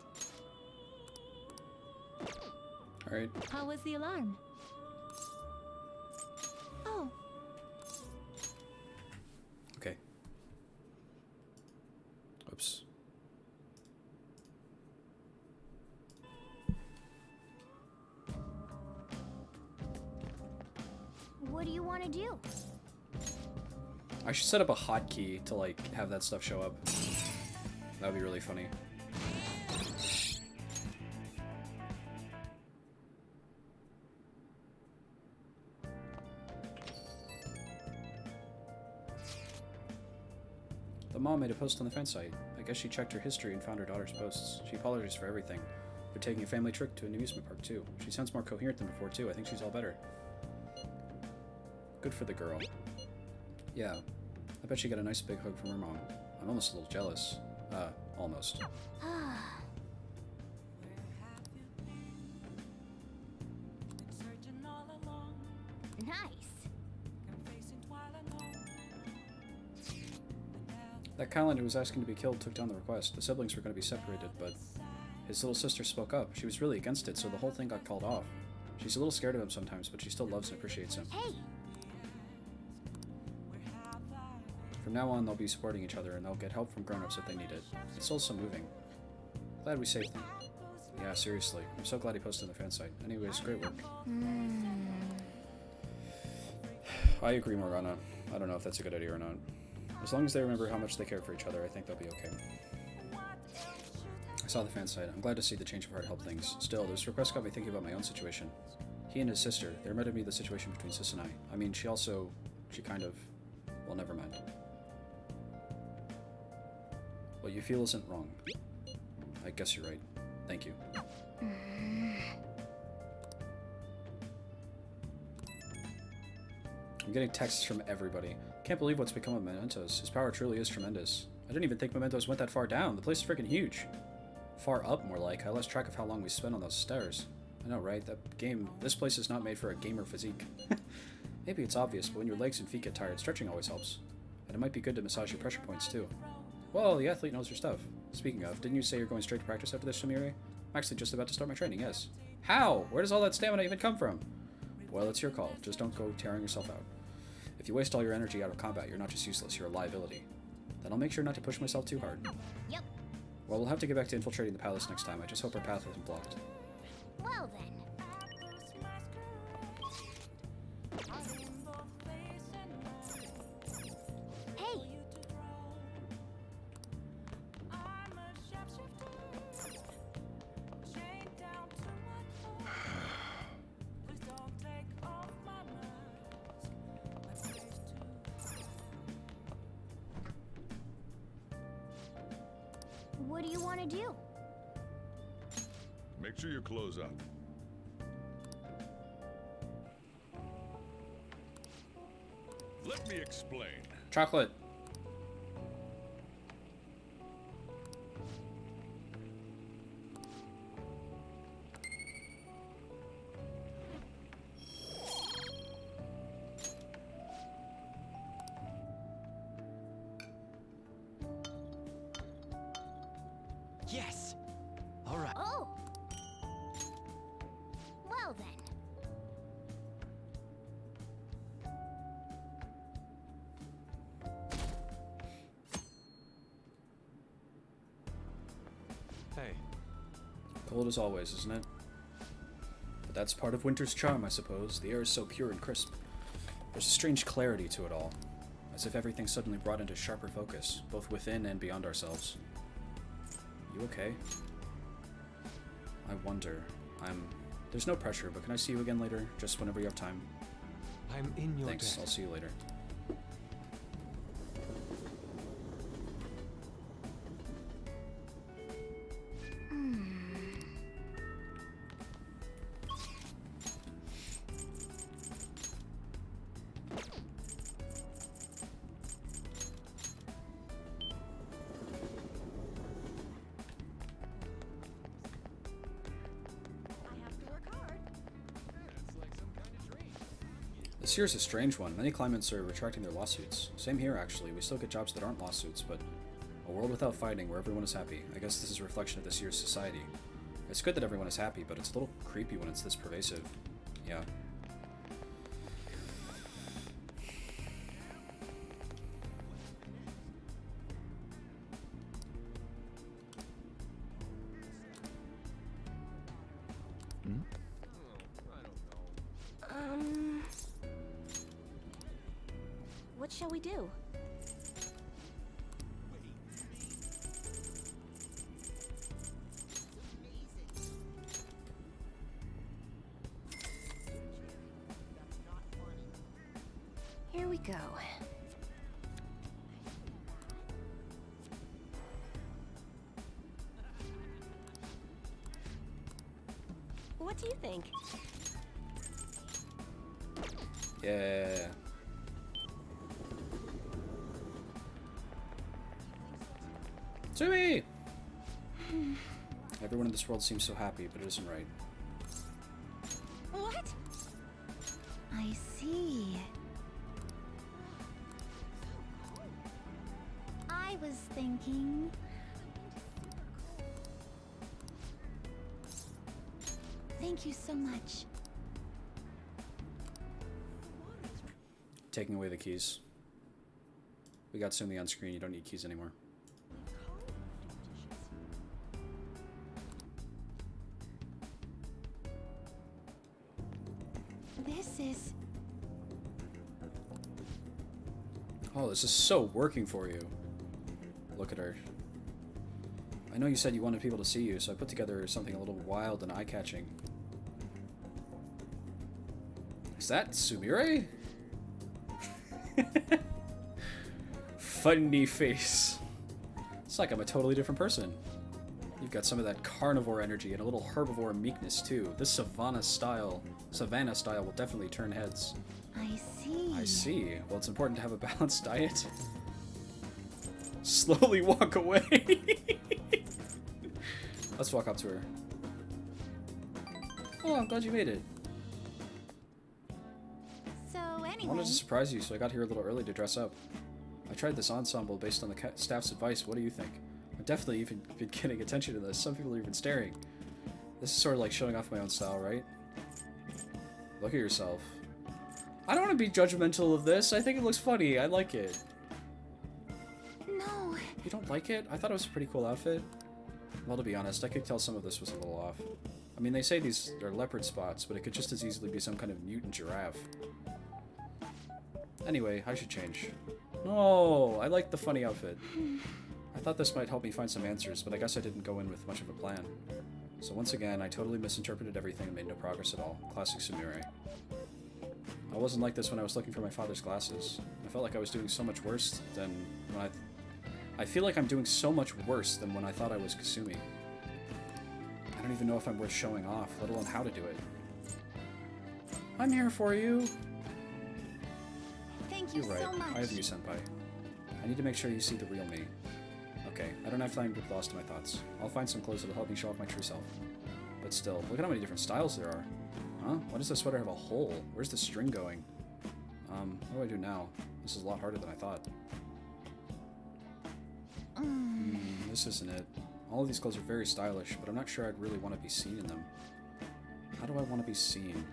Alright.
How was the alarm? Oh,
Okay. Oops.
What do you want to do?
I should set up a hotkey to, like, have that stuff show up. That would be really funny. The mom made a post on the fan site. I guess she checked her history and found her daughter's posts. She apologized for everything. For taking a family trip to an amusement park, too. She sounds more coherent than before, too. I think she's all better. Good for the girl. Yeah. I bet she got a nice big hug from her mom. I'm almost a little jealous. Almost.
Nice.
That Kylander who was asking to be killed took down the request. The siblings were going to be separated, but his little sister spoke up. She was really against it, so the whole thing got called off. She's a little scared of him sometimes, but she still loves and appreciates him.
Hey,
From now on, they'll be supporting each other, and they'll get help from grown-ups if they need it. It's also moving. Glad we saved them. Yeah, seriously. I'm so glad he posted on the fan site. Anyways, great work. I agree, Morgana. I don't know if that's a good idea or not. As long as they remember how much they care for each other, I think they'll be okay. I saw the fan site. I'm glad to see the change of heart help things. Still, this request got me thinking about my own situation. He and his sister, they reminded me of the situation between Sis and I. I mean, she kind of... Well, never mind. What you feel isn't wrong. I guess you're right. Thank you. I'm getting texts from everybody. Can't believe what's become of Mementos. His power truly is tremendous. I didn't even think Mementos went that far down. The place is freaking huge. Far up, more like. I lost track of how long we spent on those stairs. I know, right? This place is not made for a gamer physique. Maybe it's obvious, but when your legs and feet get tired, stretching always helps. And it might be good to massage your pressure points, too. Well, the athlete knows her stuff. Speaking of, didn't you say you're going straight to practice after this, Shamire? I'm actually just about to start my training, yes. How? Where does all that stamina even come from? Well, it's your call. Just don't go tearing yourself out. If you waste all your energy out of combat, you're not just useless, you're a liability. Then I'll make sure not to push myself too hard.
Yep.
Well, we'll have to get back to infiltrating the palace next time. I just hope our path isn't blocked.
Well then. Hey, what do you want to do?
Make sure your clothes up. Let me explain.
Chocolate!
Yes! Alright.
Oh! Well then.
Hey,
Cold as always, isn't it? But that's part of winter's charm, I suppose. The air is so pure and crisp. There's a strange clarity to it all. as if everything suddenly brought into sharper focus, both within and beyond ourselves. You okay? I wonder. There's no pressure, but can I see you again later? Just whenever you have time.
I'm in your
Thanks,
debt.
I'll see you later. This year's a strange one. Many claimants are retracting their lawsuits. Same here, actually. We still get jobs that aren't lawsuits, but a world without fighting where everyone is happy. I guess this is a reflection of this year's society. It's good that everyone is happy, but it's a little creepy when it's this pervasive. Yeah.
What shall we do? Here we go. What do you think?
Yeah. Sumi! Everyone in this world seems so happy, but it isn't right.
What?
I see. I was thinking... Thank you so much.
Taking away the keys. We got Sumi on screen, you don't need keys anymore.
This is...
Oh, this is so working for you. Look at her. I know you said you wanted people to see you, so I put together something a little wild and eye-catching. Is that Sumire? Funny face. It's like I'm a totally different person. You've got some of that carnivore energy and a little herbivore meekness too. This savannah style will definitely turn heads.
I see.
I see. Well, it's important to have a balanced diet. Slowly walk away. Let's walk up to her. Oh, I'm glad you made it.
So
I
anyway...
wanted to surprise you, so I got here a little early to dress up. I tried this ensemble based on the staff's advice. What do you think? I've definitely even been getting attention to this. Some people are even staring. This is sort of like showing off my own style, right? Look at yourself. I don't want to be judgmental of this. I think it looks funny. I like it.
No.
You don't like it? I thought it was a pretty cool outfit. Well, to be honest, I could tell some of this was a little off. I mean, they say these are leopard spots, but it could just as easily be some kind of mutant giraffe. Anyway, I should change. No, I like the funny outfit. I thought this might help me find some answers, but I guess I didn't go in with much of a plan. So once again, I totally misinterpreted everything and made no progress at all. Classic Sumire. I wasn't like this when I was looking for my father's glasses. I felt like I was doing so much worse than when I feel like I'm doing so much worse than when I thought I was Kasumi. I don't even know if I'm worth showing off, let alone how to do it. I'm here for you.
Thank you
You're right.
so much.
I have you, Senpai. I need to make sure you see the real me. Okay, I don't have time to get lost in my thoughts. I'll find some clothes that'll help me show off my true self. But still, look at how many different styles there are. Huh? Why does this sweater have a hole? Where's the string going? What do I do now? This is a lot harder than I thought. This isn't it. All of these clothes are very stylish, but I'm not sure I'd really want to be seen in them. How do I want to be seen?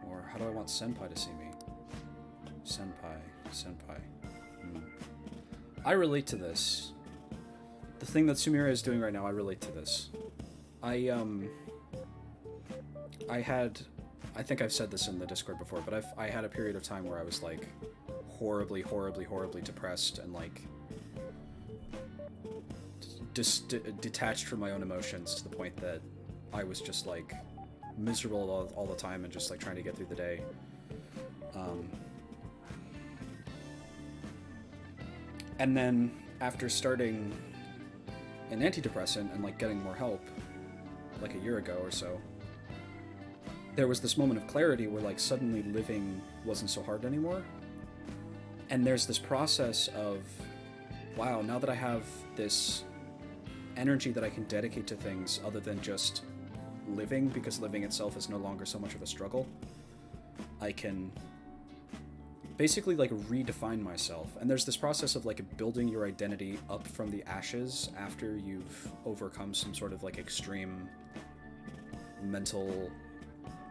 Or how do I want Senpai to see me? Senpai. I relate to this. The thing that Sumire is doing right now, I relate to this. I think I've said this in the Discord before, but I had a period of time where I was like horribly, horribly, horribly depressed and like just detached from my own emotions to the point that I was just like miserable all the time and just like trying to get through the day. And then after starting an antidepressant and like getting more help like a year ago or so, there was this moment of clarity where like suddenly living wasn't so hard anymore. And there's this process of, wow, now that I have this energy that I can dedicate to things other than just living, because living itself is no longer so much of a struggle, I can basically like redefine myself. And there's this process of like building your identity up from the ashes after you've overcome some sort of like extreme mental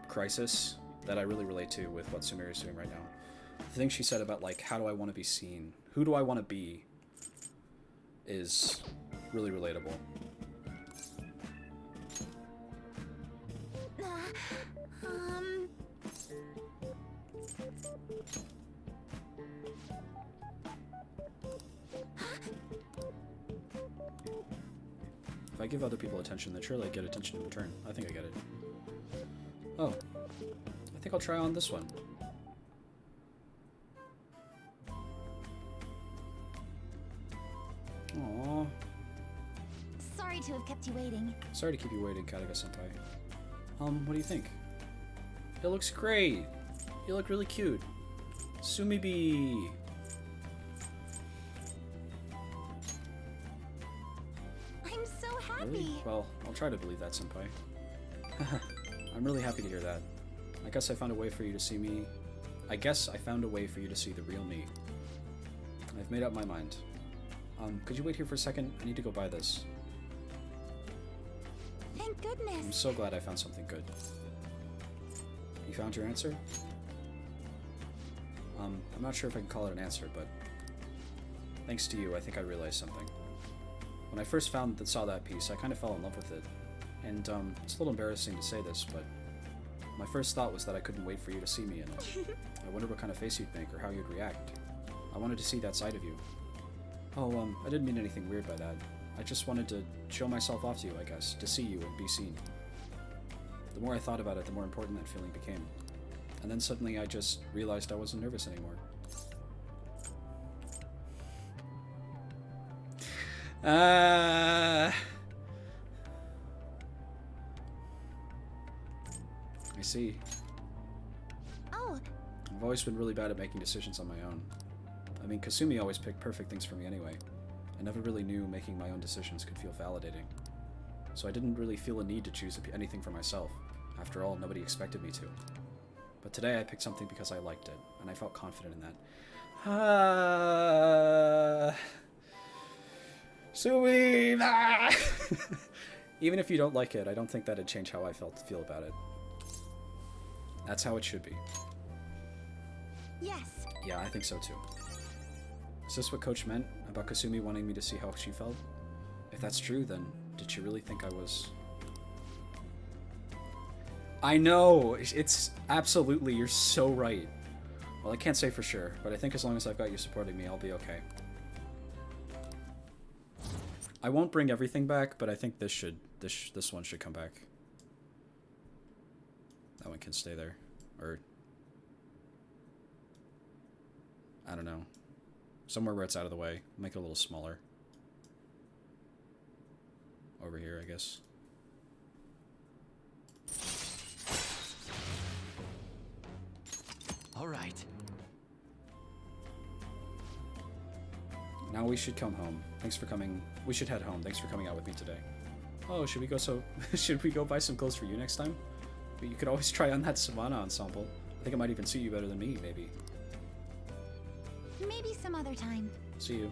crisis that I really relate to with what Sumire is doing right now. The thing she said about like, how do I want to be seen? Who do I want to be? Is really relatable. If I give other people attention, then surely I get attention in return. I think I get it. Oh. I think I'll try on this one. Aww.
Sorry to have kept you waiting.
Sorry to keep you waiting, Kataga-senpai. What do you think? It looks great. You look really cute. Sumibi.
I'm so happy.
Really? Well, I'll try to believe that, senpai. I'm really happy to hear that. I guess I found a way for you to see me. I guess I found a way for you to see the real me. I've made up my mind. Could you wait here for a second? I need to go buy this.
Thank goodness.
I'm so glad I found something good. You found your answer? I'm not sure if I can call it an answer, but thanks to you, I think I realized something. When I first saw that piece, I kind of fell in love with it. And it's a little embarrassing to say this, but my first thought was that I couldn't wait for you to see me in it. I wonder what kind of face you'd make or how you'd react. I wanted to see that side of you. Oh, I didn't mean anything weird by that. I just wanted to show myself off to you, I guess, to see you and be seen. The more I thought about it, the more important that feeling became. And then suddenly I just realized I wasn't nervous anymore. I see.
Oh.
I've always been really bad at making decisions on my own. I mean, Kasumi always picked perfect things for me anyway. I never really knew making my own decisions could feel validating. So I didn't really feel a need to choose anything for myself. After all, nobody expected me to. But today I picked something because I liked it, and I felt confident in that. Sumi! Even if you don't like it, I don't think that'd change how I feel about it. That's how it should be.
Yes.
Yeah, I think so too. Is this what Coach meant about Kasumi wanting me to see how she felt? If that's true, then did she really think I was... I know! It's absolutely, you're so right. Well, I can't say for sure, but I think as long as I've got you supporting me, I'll be okay. I won't bring everything back, but I think this one should come back. That one can stay there. Or... I don't know. Somewhere where it's out of the way. Make it a little smaller. Over here, I guess.
All right.
Now we should come home. Thanks for coming. We should head home. Thanks for coming out with me today. Oh, should we go should we go buy some clothes for you next time? But you could always try on that Savannah ensemble. I think it might even suit you better than me, maybe.
Maybe some other time.
See you.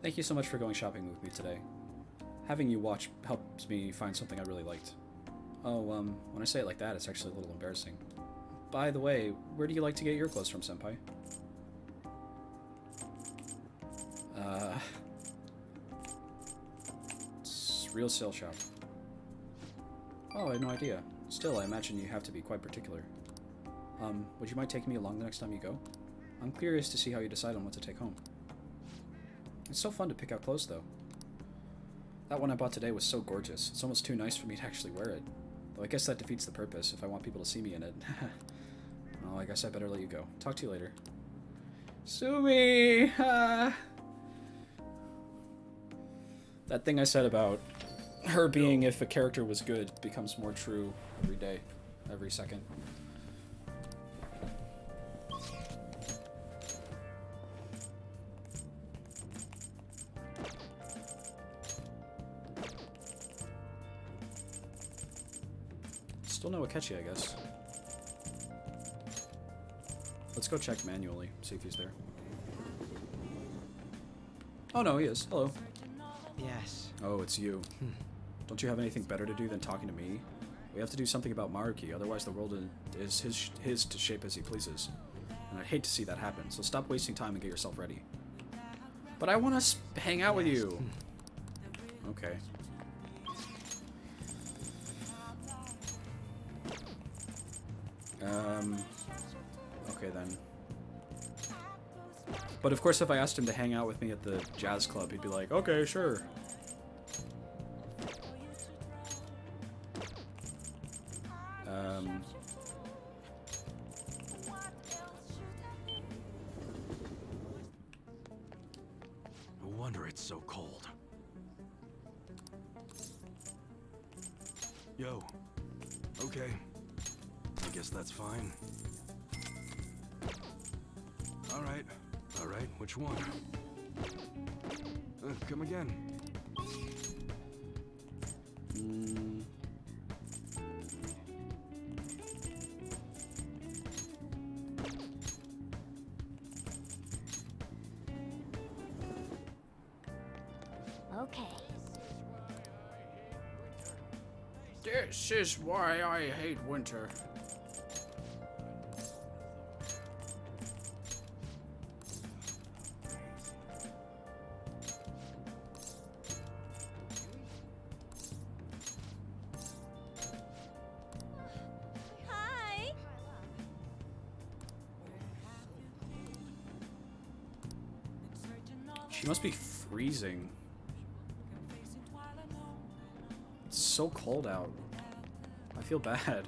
Thank you so much for going shopping with me today. Having you watch helps me find something I really liked. Oh, when I say it like that, it's actually a little embarrassing. By the way, where do you like to get your clothes from, senpai? It's Real sale shop. Oh, I had no idea. Still, I imagine you have to be quite particular. Would you mind taking me along the next time you go? I'm curious to see how you decide on what to take home. It's so fun to pick out clothes, though. That one I bought today was so gorgeous. It's almost too nice for me to actually wear it. Though I guess that defeats the purpose if I want people to see me in it. Well, I guess I better let you go. Talk to you later. Sumi! That thing I said about her being if a character was good becomes more true every day, every second. Still no Akechi, I guess. Let's go check manually, see if he's there. Oh no, he is. Hello.
Yes.
Oh, it's you. Don't you have anything better to do than talking to me? We have to do something about Maruki, otherwise the world is his to shape as he pleases. And I'd hate to see that happen, so stop wasting time and get yourself ready. But I want to hang out with you. Okay. Okay then. But of course if I asked him to hang out with me at the jazz club, he'd be like, okay, sure.
No wonder it's so cold. Yo. Okay. I guess that's fine. Alright. Alright, which one? Come again.
Okay.
This is why I hate winter.
Hi.
She must be freezing. It's so cold out. I feel bad.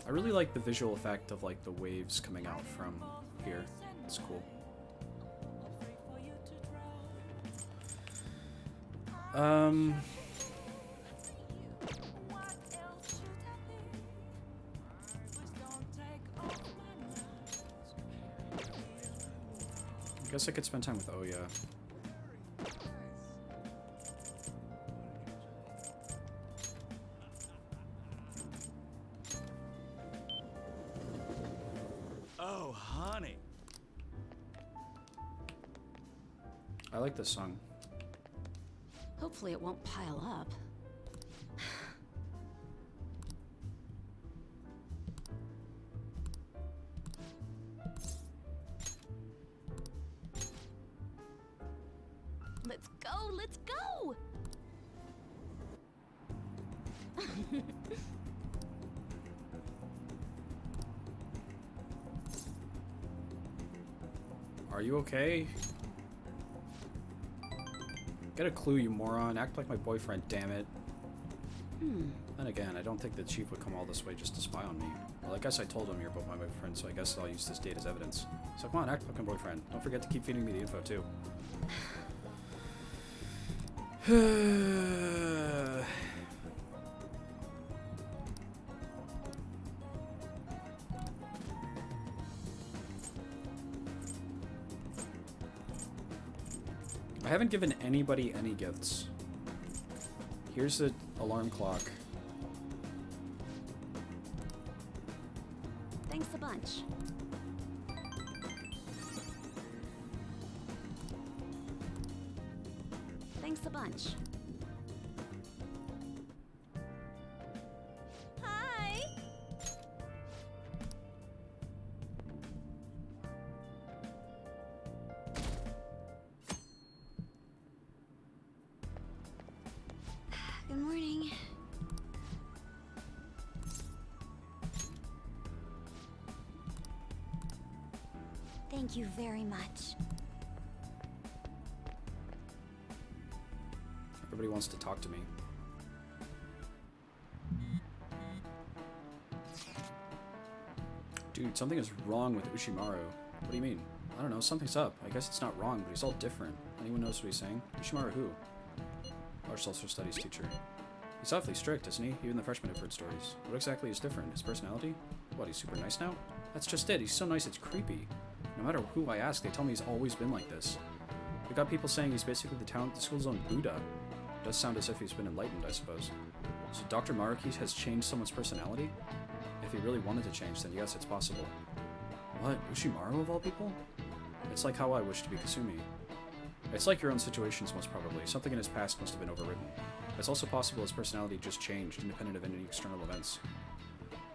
I really like the visual effect of like the waves coming out from here. It's cool. I guess I could spend time with Oya.
Oh, honey.
I like this song.
Hopefully it won't pile up.
Let's go, let's go!
Are you okay? Get a clue, you moron. Act like my boyfriend, damn it. Then again, I don't think the chief would come all this way just to spy on me. Well, I guess I told him you're both my boyfriend, so I guess I'll use this date as evidence. So come on, act like my boyfriend. Don't forget to keep feeding me the info, too. I haven't given anybody any gifts. Here's the alarm clock.
Thanks a bunch.
Thanks a bunch.
Hi!
Good morning.
Thank you very much.
Everybody wants to talk to me. Dude, something is wrong with Ushimaru. What do you mean? I don't know, something's up. I guess it's not wrong, but he's all different. Anyone knows what he's saying? Ushimaru who? Our social studies teacher. He's awfully strict, isn't he? Even the freshmen have heard stories. What exactly is different? His personality? What, he's super nice now? That's just it. He's so nice it's creepy. No matter who I ask, they tell me he's always been like this. We got people saying he's basically the school's own Buddha. It does sound as if he's been enlightened, I suppose. So Dr. Maruki has changed someone's personality? If he really wanted to change, then yes, it's possible. What? Ushimaru of all people? It's like how I wish to be Kasumi. It's like your own situations, most probably. Something in his past must have been overwritten. It's also possible his personality just changed, independent of any external events.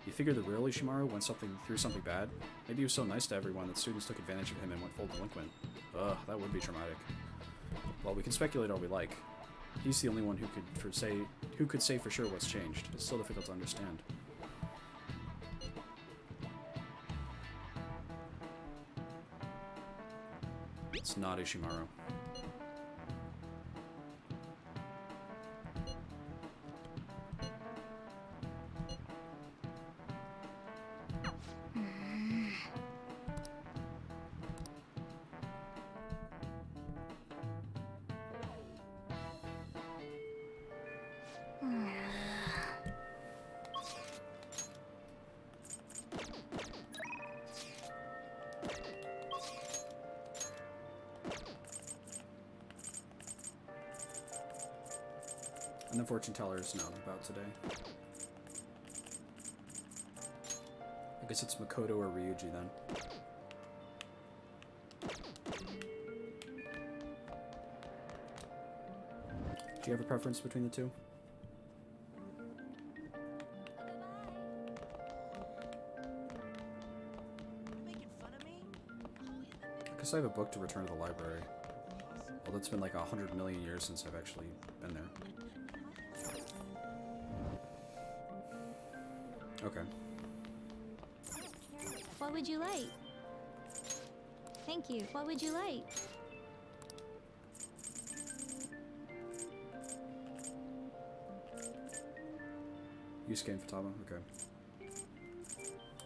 You figure the real Ishimaru went through something bad? Maybe he was so nice to everyone that students took advantage of him and went full delinquent. Ugh, that would be traumatic. Well, we can speculate all we like. He's the only one who could say for sure what's changed. It's still difficult to understand. It's not Ishimaru. And the fortune teller is not about today. I guess it's Makoto or Ryuji then. Do you have a preference between the two? I guess I have a book to return to the library. Well, it's been like 100 million years since I've actually been there. Okay.
What would you like? Thank you. What would you like?
Use scan Futaba, okay.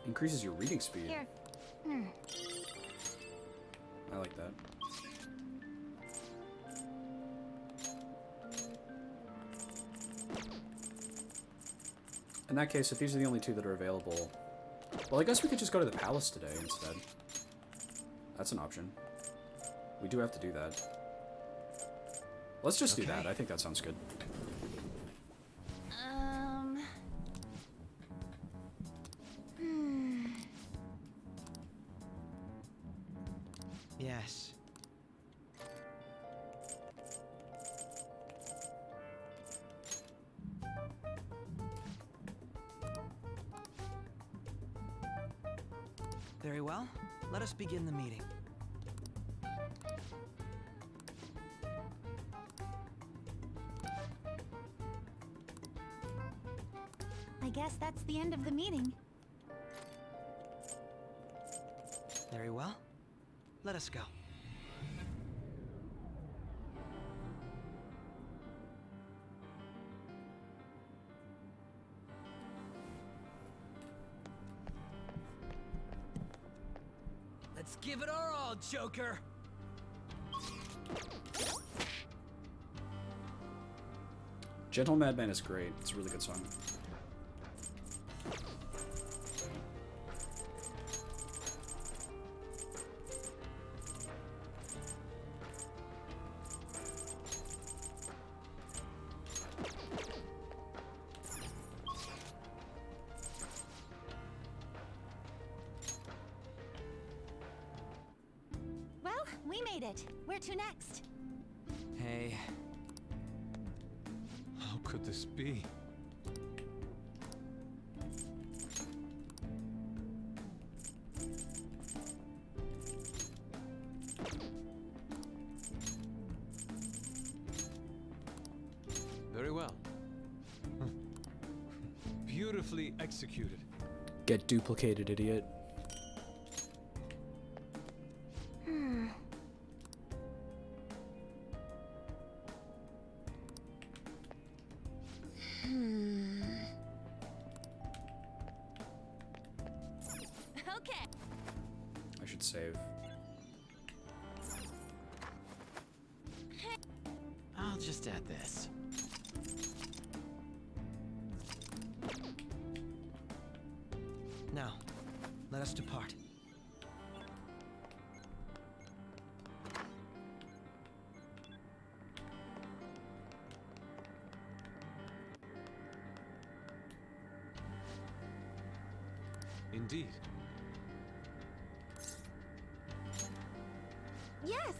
Increases your reading speed.
Here.
I like that. In that case, if these are the only two that are available, well, I guess we could just go to the palace today instead. That's an option. We do have to do that. Let's just do that. I think that sounds good.
Yes. Very well. Let us begin the meeting.
I guess that's the end of the meeting.
Very well. Let us go.
Let's give it our all, Joker!
Gentle Madman is great. It's a really good song.
Well, we made it. Where to next?
Hey,
could this be? Very well. Beautifully executed.
Get duplicated, idiot.
Okay.
I should save.
I'll just add this.
Now, let us depart.
Indeed.
Yes!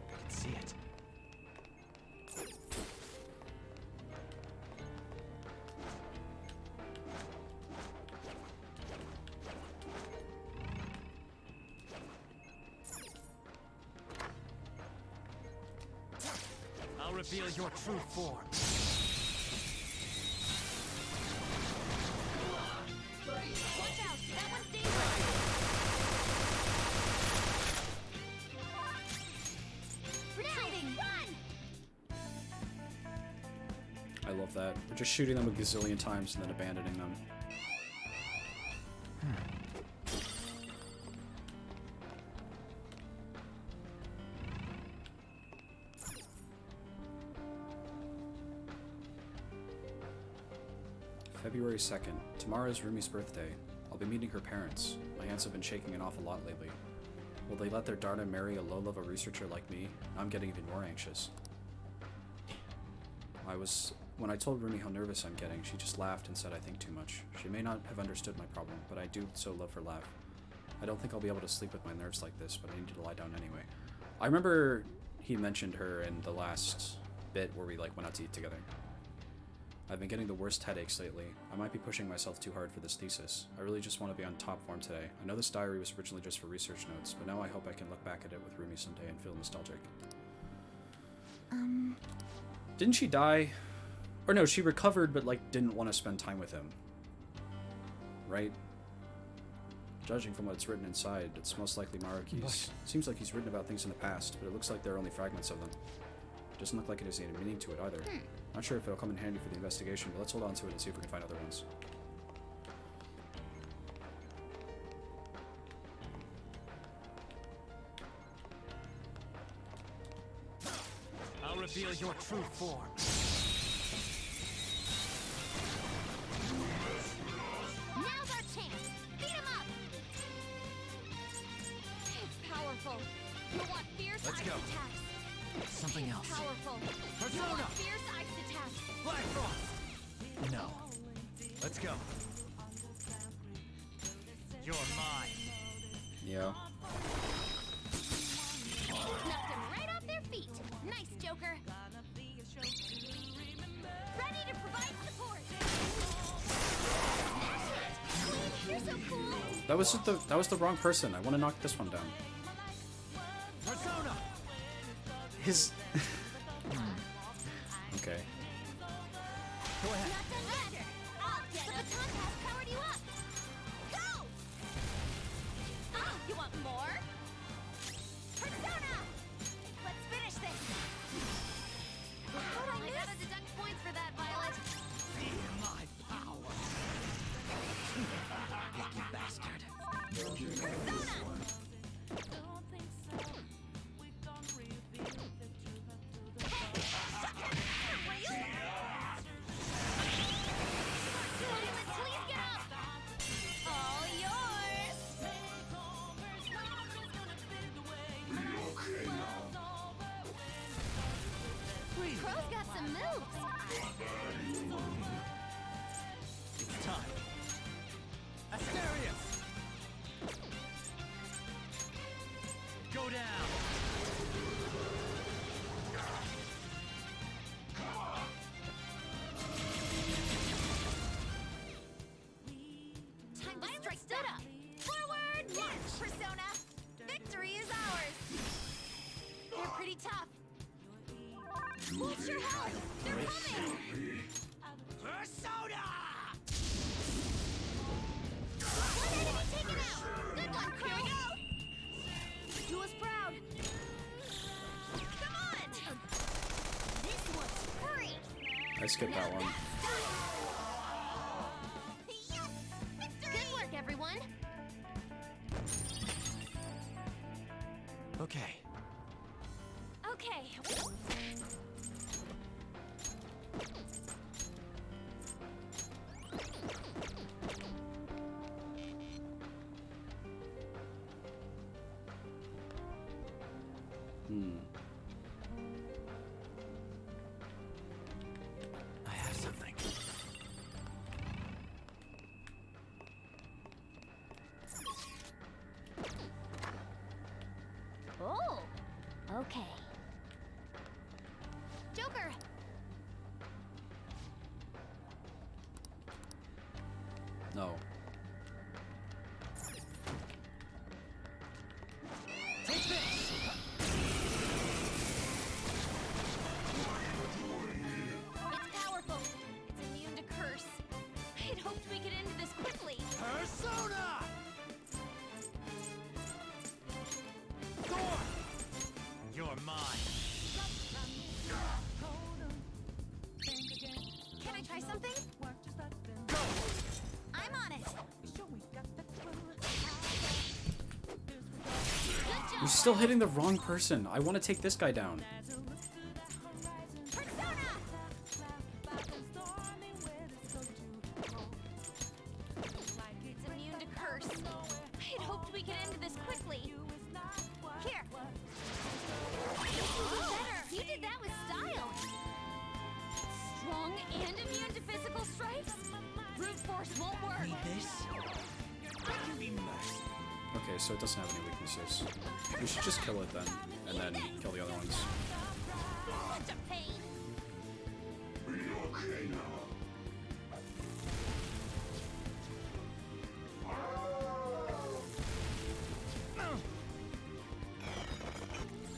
I can see it. I'll reveal your true form.
Watch out! That one's dangerous! Retreating! Run!
I love that. We're just shooting them a gazillion times and then abandoning them. February 2nd. Tomorrow is Rumi's birthday. I'll be meeting her parents. My hands have been shaking an awful lot lately. Will they let their daughter marry a low-level researcher like me? I'm getting even more anxious. When I told Rumi how nervous I'm getting, she just laughed and said I think too much. She may not have understood my problem, but I do so love her laugh. I don't think I'll be able to sleep with my nerves like this, but I need to lie down anyway. I remember he mentioned her in the last bit where we went out to eat together. I've been getting the worst headaches lately. I might be pushing myself too hard for this thesis. I really just want to be on top form today. I know this diary was originally just for research notes, but now I hope I can look back at it with Rumi someday and feel nostalgic. Didn't she die? Or no, she recovered but didn't want to spend time with him. Right? Judging from what's written inside, it's most likely Maruki's. Seems like he's written about things in the past, but it looks like there are only fragments of them. Doesn't look like it has any meaning to it either. Not sure if it'll come in handy for the investigation, but let's hold on to it and see if we can find other ones.
I'll reveal your true form.
Now's our chance! Beat him up! It's powerful. You'll want fierce
Let's
ice
go.
attacks.
Something else.
Powerful. You'll
Persona!
want fierce ice attacks.
Black Frost! No. Let's go. You're mine.
Yeah.
Knocked him right off their feet. Nice, Joker. Ready to provide support. You're so cool.
That was the wrong person. I want to knock this one down.
Persona!
His. Okay.
Go ahead.
Not done yet. The baton pass powered you up. Go! Oh, you want more? Persona! Let's finish this. How'd I miss? I gotta deduct points for that, Violet.
Feel my power. Lucky bastard.
Persona! tough. Watch your health. They're coming.
Persona!
One enemy taken out. Good one, Here we go. Do us proud. Come on. This one's free.
I skipped that one.
Yes! Victory! Good work, everyone.
Okay.
Okay.
I have something.
Oh. Okay. Joker.
No.
Take this!
It's powerful. It's immune to curse. I'd hoped we could end this quickly.
Persona! Thor! You're mine.
Can I try something? I'm on it. Good
You're
job.
still hitting the wrong person. I want to take this guy down.
Persona. It's immune to curse. I'd hoped we could end this quickly. Here. Better. You did that with style. Strong and immune to physical strikes? Brute force won't work.
Need this?
I can be merciful.
Okay, so it doesn't have any weaknesses. We should just kill it then, and then kill the other ones.
Such a pain.
Be okay now.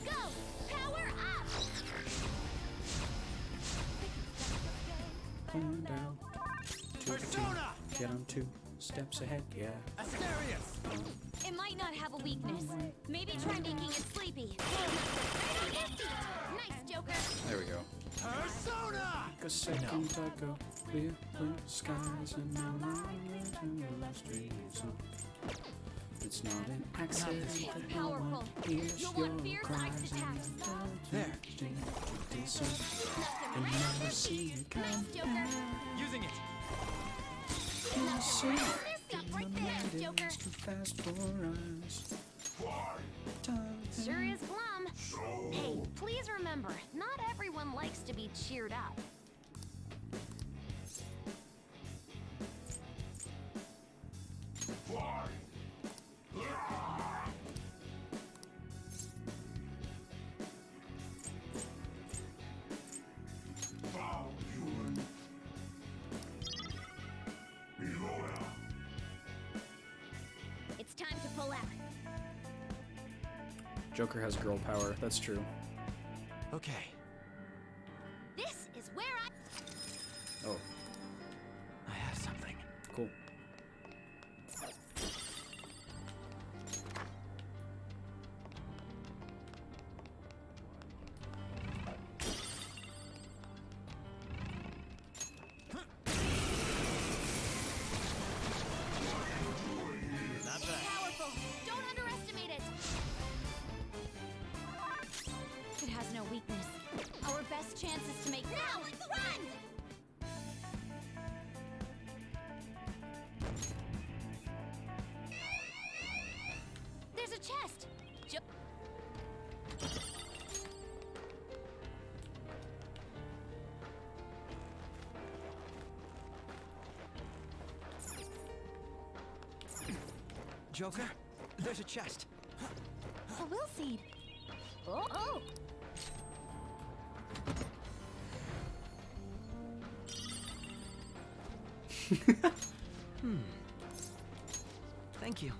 Go! Power up!
Climb down.
Persona!
Get on 2 steps ahead, yeah.
Asterius!
It might not have a weakness. Maybe try making it sleepy. Right on your feet. Nice, Joker.
There we go.
Persona!
A second ago, clear blue skies and no longer to the streets. It's not an accident that no one
Powerful.
hears
You'll
your
want fierce
cries
ice
and
attacks.
There.
and never see it come.
Nice, Joker.
Using it.
You see,
Messed up right there, Joker.
it's too fast for us. Time
Sure is glum. Hey, please remember, not everyone likes to be cheered up. It's time to pull out.
Joker has girl power, that's true.
Okay.
This is where I...
Oh,
I have something.
cool.
Not bad.
Powerful. Don't underestimate it. It has no weakness. Our best chance is to make now. Run! There's a chest.
Joker, there's a chest.
A will seed. Oh.
Thank you.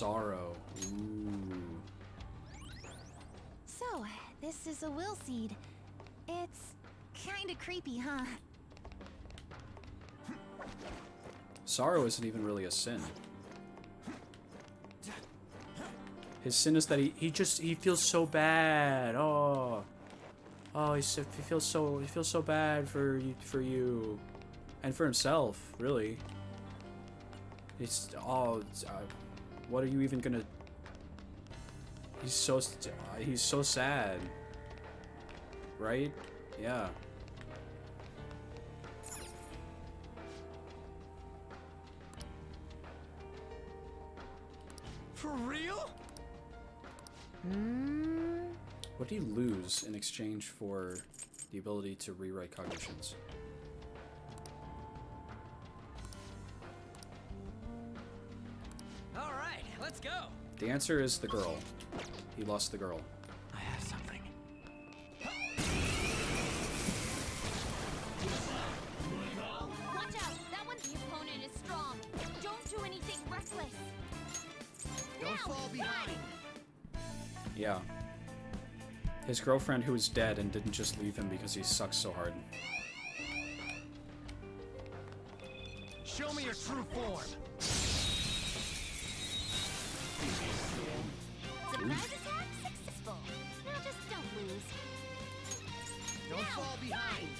Sorrow. Ooh.
So, this is a will seed. It's kinda creepy, huh?
Sorrow isn't even really a sin. His sin is that he feels so bad. Oh, he feels so bad for you, and for himself, really. What are you even gonna? He's so sad, right? Yeah.
For real?
What do you lose in exchange for the ability to rewrite cognitions?
All right, let's go.
The answer is the girl. He lost the girl.
I have something.
Watch out! That one, the opponent is strong. Don't do anything reckless.
Don't fall behind.
Yeah. His girlfriend who is dead and didn't just leave him because he sucks so hard.
Show me your true form.
Surprise attack successful. Now just don't lose.
Don't fall behind.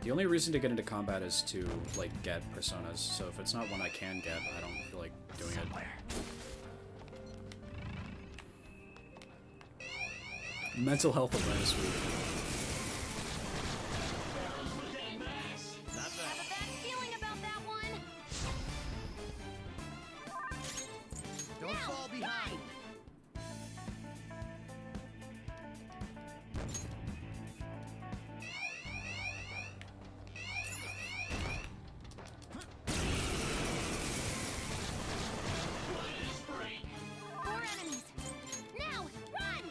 The only reason to get into combat is to, like, get personas, so if it's not one I can get, I don't feel like doing it. Mental health awareness week.
I have a bad feeling about that one.
Don't fall behind.
Four enemies. Now, run!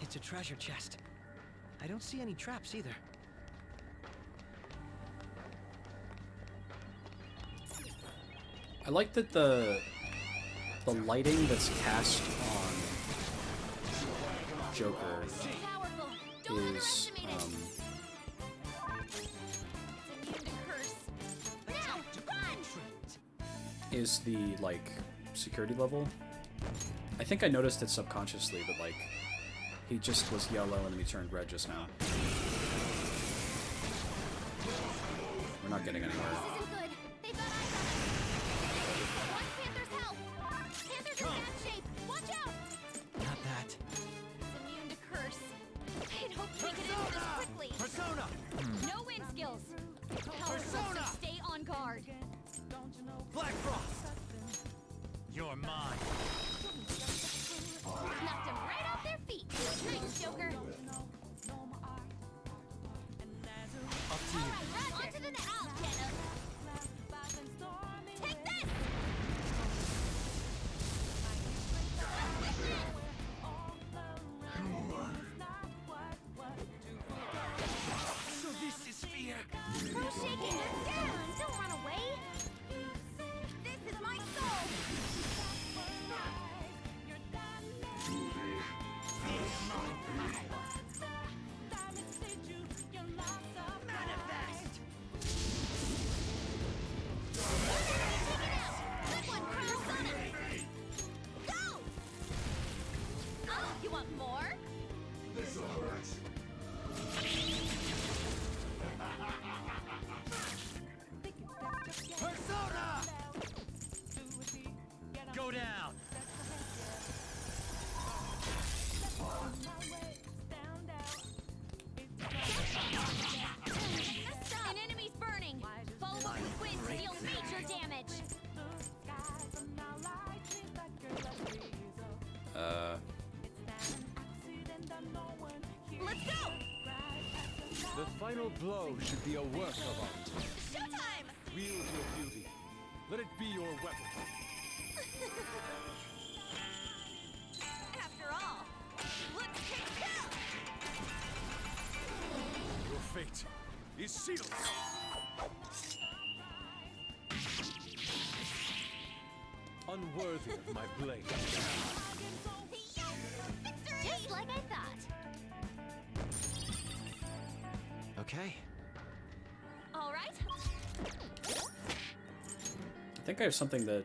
It's a treasure chest. I don't see any traps either.
I like that the lighting that's cast on Joker
Powerful. Don't
is
underestimate it. It's immune to curse. Now, run!
is the, like, security level. I think I noticed it subconsciously, but, like, he just was yellow and then he turned red just now. We're not getting anywhere.
This isn't good. They thought I got it. One Panther's help. Panther's in bad shape. Watch out!
Not that.
It's immune to curse. I'd hoped we could end this quickly.
Persona.
No wind skills. Powerful, so stay on guard.
Black Frost. You're mine.
Knocked them right off their feet. Nice, Joker.
Up to you.
Run onto the net. I'll get him. Take this!
So this is fear.
No shaking us down. Don't run away. This is my soul.
Manifest.
Take it out. Good one, Persona. Go! Oh, you want more?
This'll hurt.
Persona. Go down.
An enemy's burning. Follow up with wind to deal major damage. Let's go!
The final blow should be a work of art.
Showtime!
Wield your beauty. Let it be your weapon.
After all, let's take it out!
fate is sealed.
Unworthy of my blade.
Just like I thought.
Okay.
All right.
I think I have something that...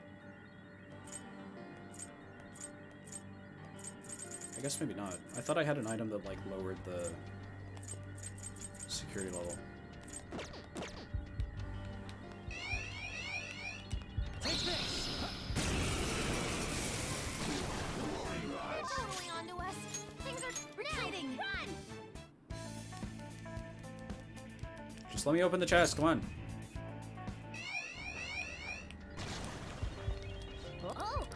I guess maybe not. I thought I had an item that, like, lowered the security level.
Take this!
They're totally onto us. Things are retreating. Run!
Just let me open the chest, come on.
Oh!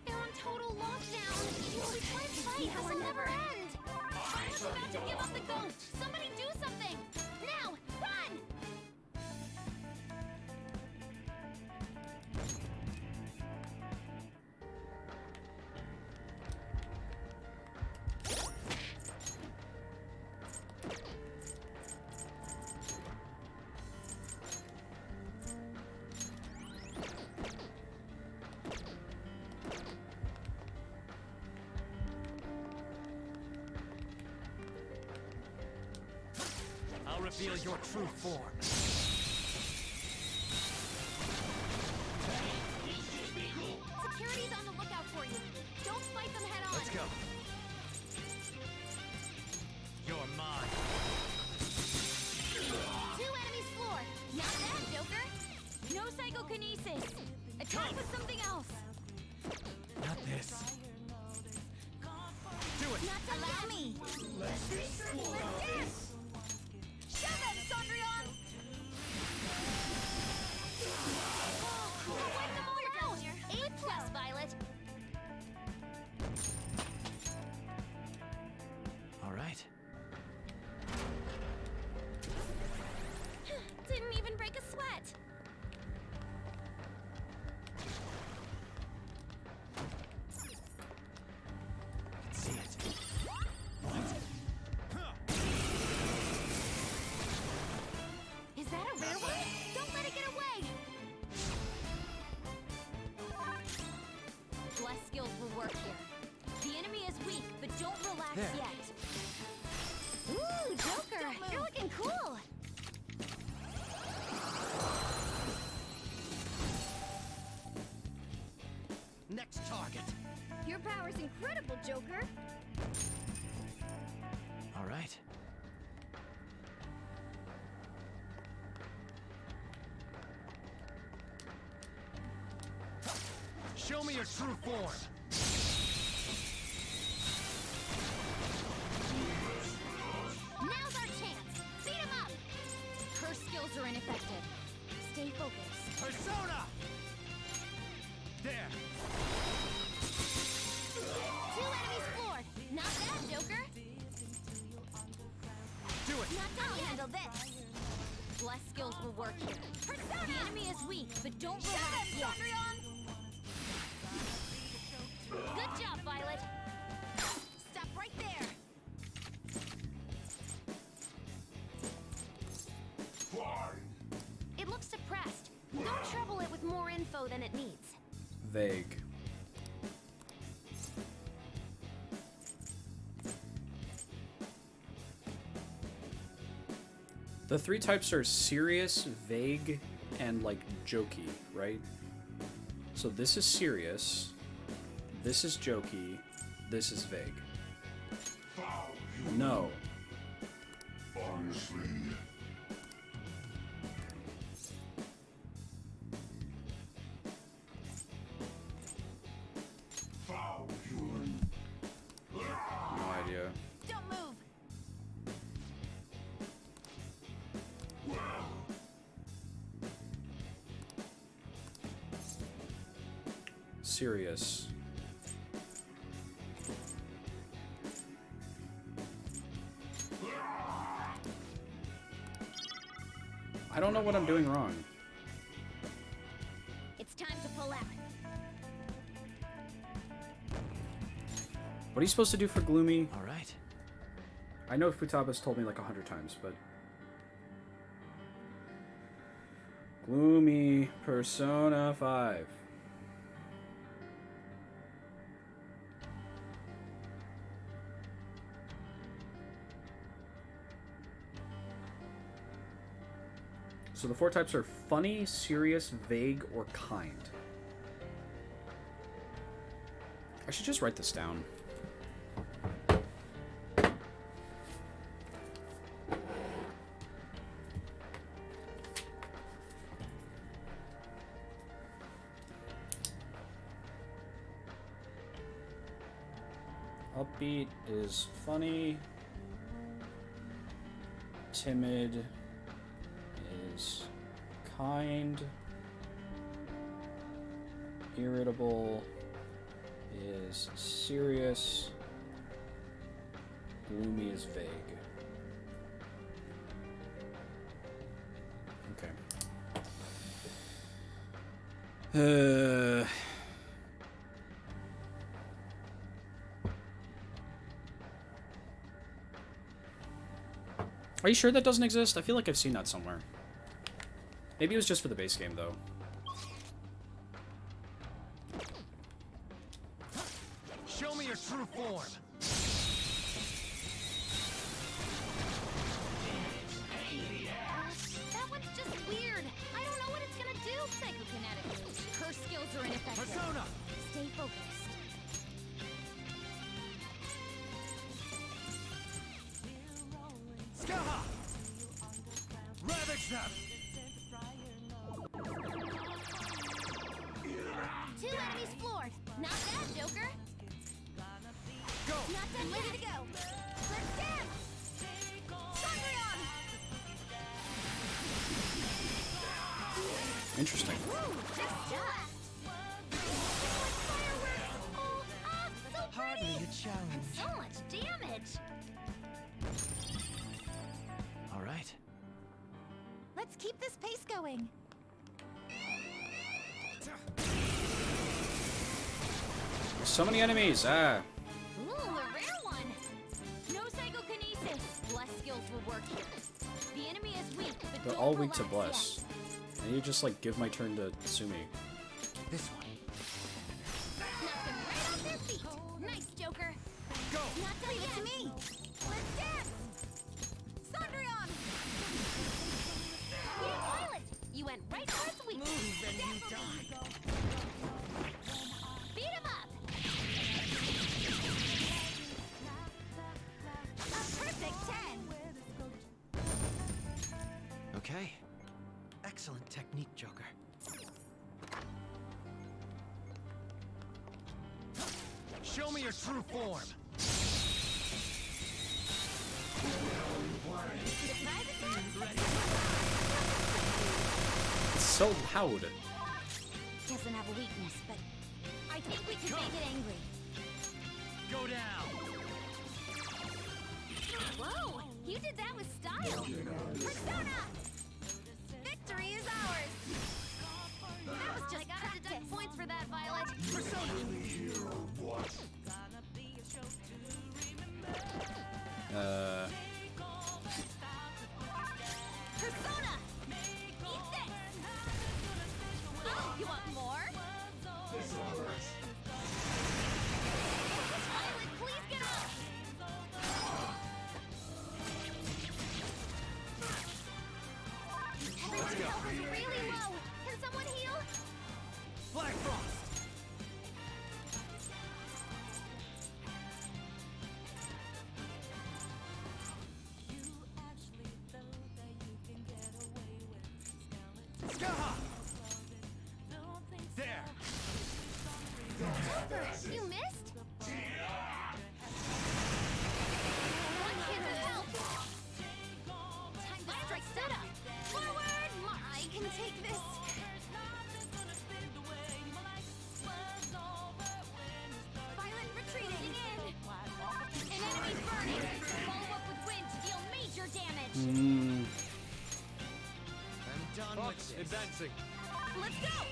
They're on total lockdown. We can't fight. This will never end. Someone's about to give up the ghost. Somebody do something. Now, run!
I'll reveal your true form.
Security's on the lookout for you. Don't fight them head on.
Let's go. You're mine.
Two enemies floored. Not bad, Joker. No psychokinesis. Attack with something else.
Not this. Do it.
Not to allow me. Let's dance. Shove them, Cendrillon. Wipe them all out. A+ Violet.
All right.
Didn't even break a sweat.
See it.
Is that a rare one? Don't let it get away. Bless skills will work here. The enemy is weak, but don't relax
There.
yet. Ooh, Joker, you're looking cool.
Next target.
Your power's incredible, Joker.
All right.
Show me your true form.
Now's our chance. Beat him up. Her skills are ineffective. Stay focused.
Persona! There.
Two enemies floored. Not bad, Joker.
Do it.
Not done yet. Handle this. Bless skills will work here. Persona! The enemy is weak, but don't relax yet. Good job, Violet. Stop right there. It looks suppressed. Don't trouble it with more info than it needs.
Vague. The three types are serious, vague, and like jokey, right? So this is serious, this is jokey, this is vague. No.
Honestly, foul human.
No idea.
Don't move.
Serious. I don't know what I'm doing wrong.
It's time to pull out.
What are you supposed to do for Gloomy?
All right.
I know Futaba's told me like 100 times, but... Gloomy Persona 5. So the 4 types are funny, serious, vague, or kind. I should just write this down. Upbeat is funny. Timid is kind. Irritable is serious. Gloomy is vague. Okay. Are you sure that doesn't exist? I feel like I've seen that somewhere. Maybe it was just for the base game, though.
Show me your true form.
That one's just weird. I don't know what it's gonna do psychokinetically. Her skills are ineffective.
Persona!
Stay focused.
Skaha! Ravage them!
2 enemies floored. Not bad, Joker.
Go!
Not done. Ready to go. Let's dance. Thundrion!
Interesting.
Woo, just that. Fireworks. Oh, so
Hardly
pretty.
a challenge.
So much damage.
All right.
Let's keep this pace going.
So many enemies. Ah.
Ooh, a rare one. No psychokinesis. Bless skills will work here. The enemy is weak, but
They're
don't
all weak to
relax
Bless. I need to just like give my turn to Sumi.
This one.
yet. Knock them right off their feet. Nice, Joker.
Go!
Not done yet. It's me. Let's dance. Thundrion. Violet, you went right for its weakness.
Move and you die.
Beat him up. A perfect 10.
Okay.
Excellent technique, Joker.
Show me your true form.
Surprise attack.
It's so loud.
Doesn't have a weakness, but I think we can make it angry.
Go down.
Whoa, you did that with style. Persona! Victory is ours. That was just I gotta deduct points for that, Violet.
Persona!
Persona! Eat this! Oh, you want more? Violet, please get up! Everyone's health is really low. Can someone heal?
Black Frost! Skaha! There!
Joker, you missed? One hit will help. Time to strike setup. Forward! I can take this. Violet retreating in. An enemy burning. Follow up with wind to deal major damage.
Mm,
And Advancing.
Let's go!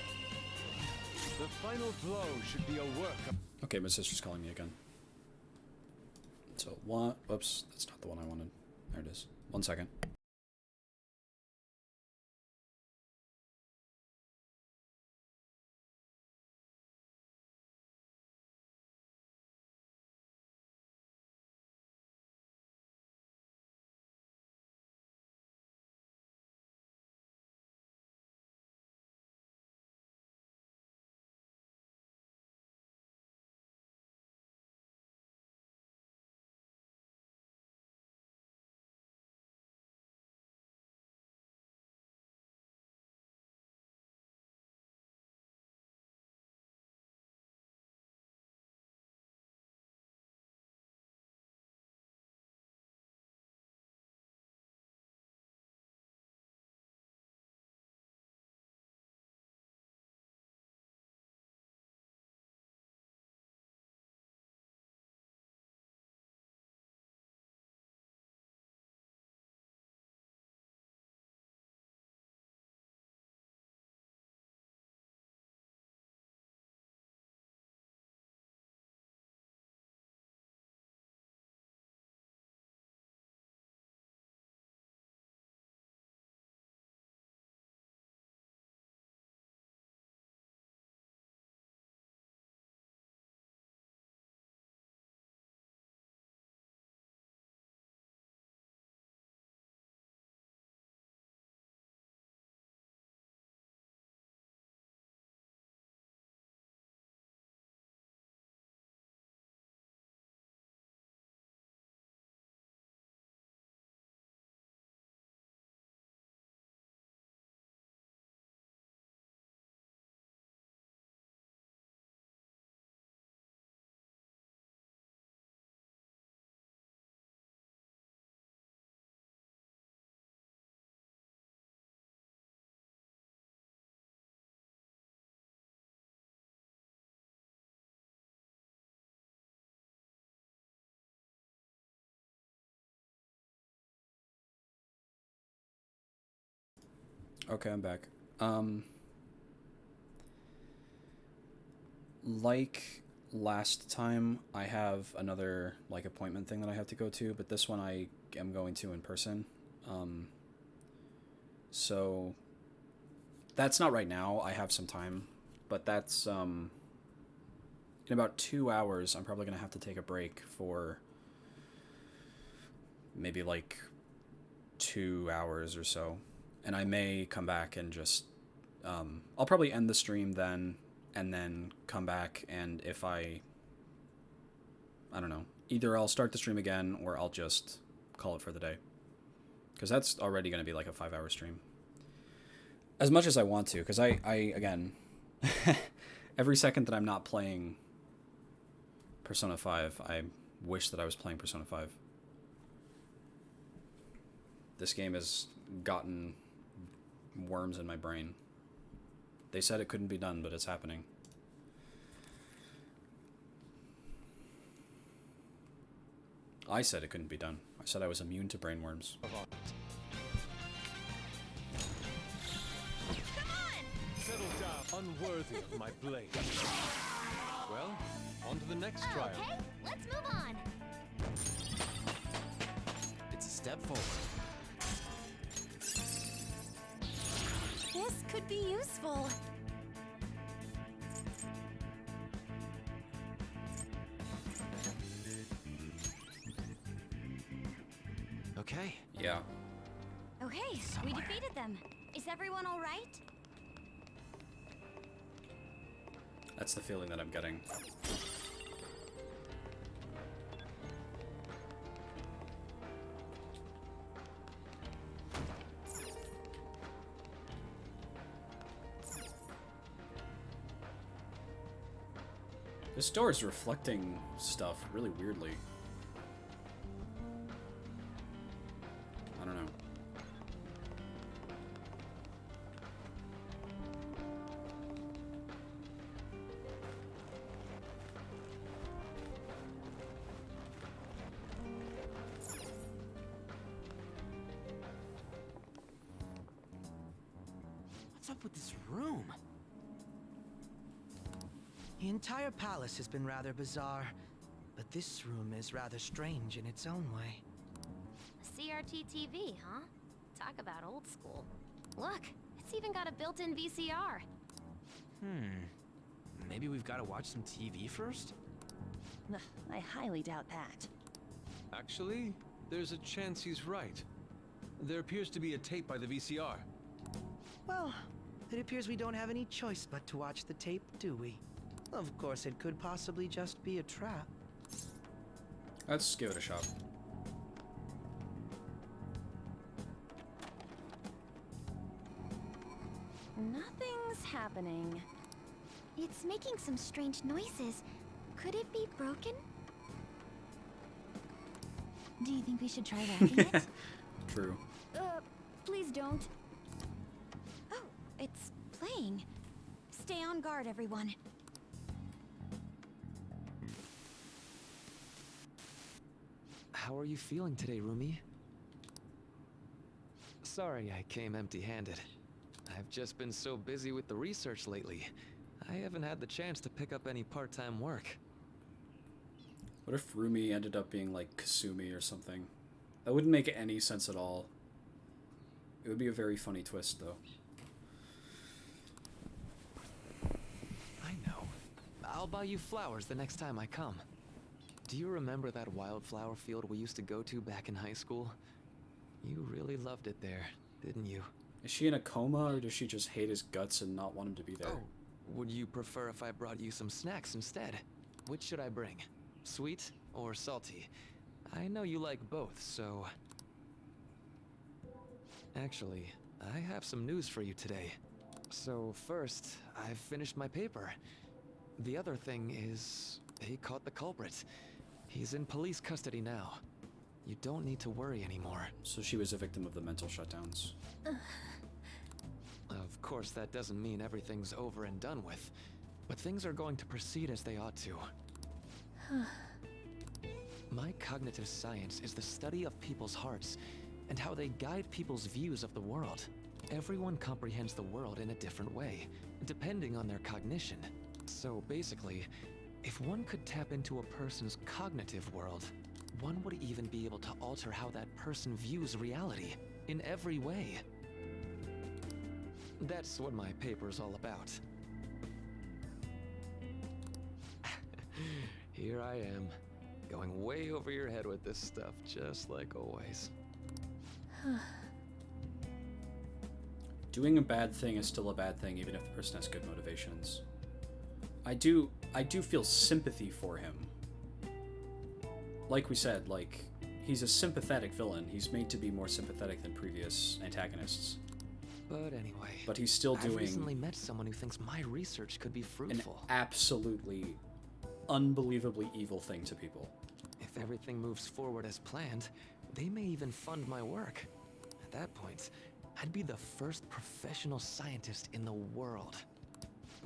The final blow should be a work of...
Okay, my sister's calling me again. So, what? Whoops, that's not the one I wanted. There it is. 1 second. Okay, I'm back. Like last time, I have another like appointment thing that I have to go to, but this one I am going to in person. So that's not right now. I have some time, but that's in about 2 hours. I'm probably gonna have to take a break for maybe like 2 hours or so, and I may come back and just I'll probably end the stream then and then come back, and if I don't know, either I'll start the stream again or I'll just call it for the day, because that's already going to be like a 5-hour stream, as much as I want to, because I again every second that I'm not playing Persona 5, I wish that I was playing Persona 5. This game has gotten worms in my brain. They said it couldn't be done, but it's happening. I said it couldn't be done. I said I was immune to brain worms.
Settle down, unworthy of my blade. Well, on to the next trial.
Okay, let's move on.
It's a step forward.
This could be useful.
Okay.
Yeah.
Okay, we defeated them. Is everyone all right?
That's the feeling that I'm getting. This door is reflecting stuff really weirdly. I don't know.
What's up with this room? The entire palace has been rather bizarre, but this room is rather strange in its own way.
CRT TV, huh? Talk about old school. Look, it's even got a built-in VCR.
Maybe we've got to watch some TV first?
I highly doubt that.
Actually, there's a chance he's right. There appears to be a tape by the VCR.
Well, it appears we don't have any choice but to watch the tape, do we? Of course, it could possibly just be a trap.
Let's give it a shot.
Nothing's happening.
It's making some strange noises. Could it be broken?
Do you think we should try racking it?
True.
Please don't. Oh, it's playing. Stay on guard, everyone.
How are you feeling today, Rumi? Sorry I came empty-handed. I've just been so busy with the research lately. I haven't had the chance to pick up any part-time work.
What if Rumi ended up being like Kasumi or something? That wouldn't make any sense at all. It would be a very funny twist, though.
I know. I'll buy you flowers the next time I come. Do you remember that wildflower field we used to go to back in high school? You really loved it there, didn't you?
Is she in a coma, or does she just hate his guts and not want him to be there?
Oh, would you prefer if I brought you some snacks instead? Which should I bring? Sweet or salty? I know you like both, so... Actually, I have some news for you today. So first, I've finished my paper. The other thing is, they caught the culprit. He's in police custody now. You don't need to worry anymore.
So she was a victim of the mental shutdowns.
Of course, that doesn't mean everything's over and done with, but things are going to proceed as they ought to. My cognitive science is the study of people's hearts and how they guide people's views of the world. Everyone comprehends the world in a different way, depending on their cognition. So basically, if one could tap into a person's cognitive world, one would even be able to alter how that person views reality in every way. That's what my paper's all about. Here I am, going way over your head with this stuff, just like always.
Doing a bad thing is still a bad thing, even if the person has good motivations. I do feel sympathy for him. Like we said, like, he's a sympathetic villain. He's made to be more sympathetic than previous antagonists.
But anyway,
but he's still doing...
I've recently met someone who thinks my research could be fruitful.
An absolutely, unbelievably evil thing to people.
If everything moves forward as planned, they may even fund my work. At that point, I'd be the first professional scientist in the world.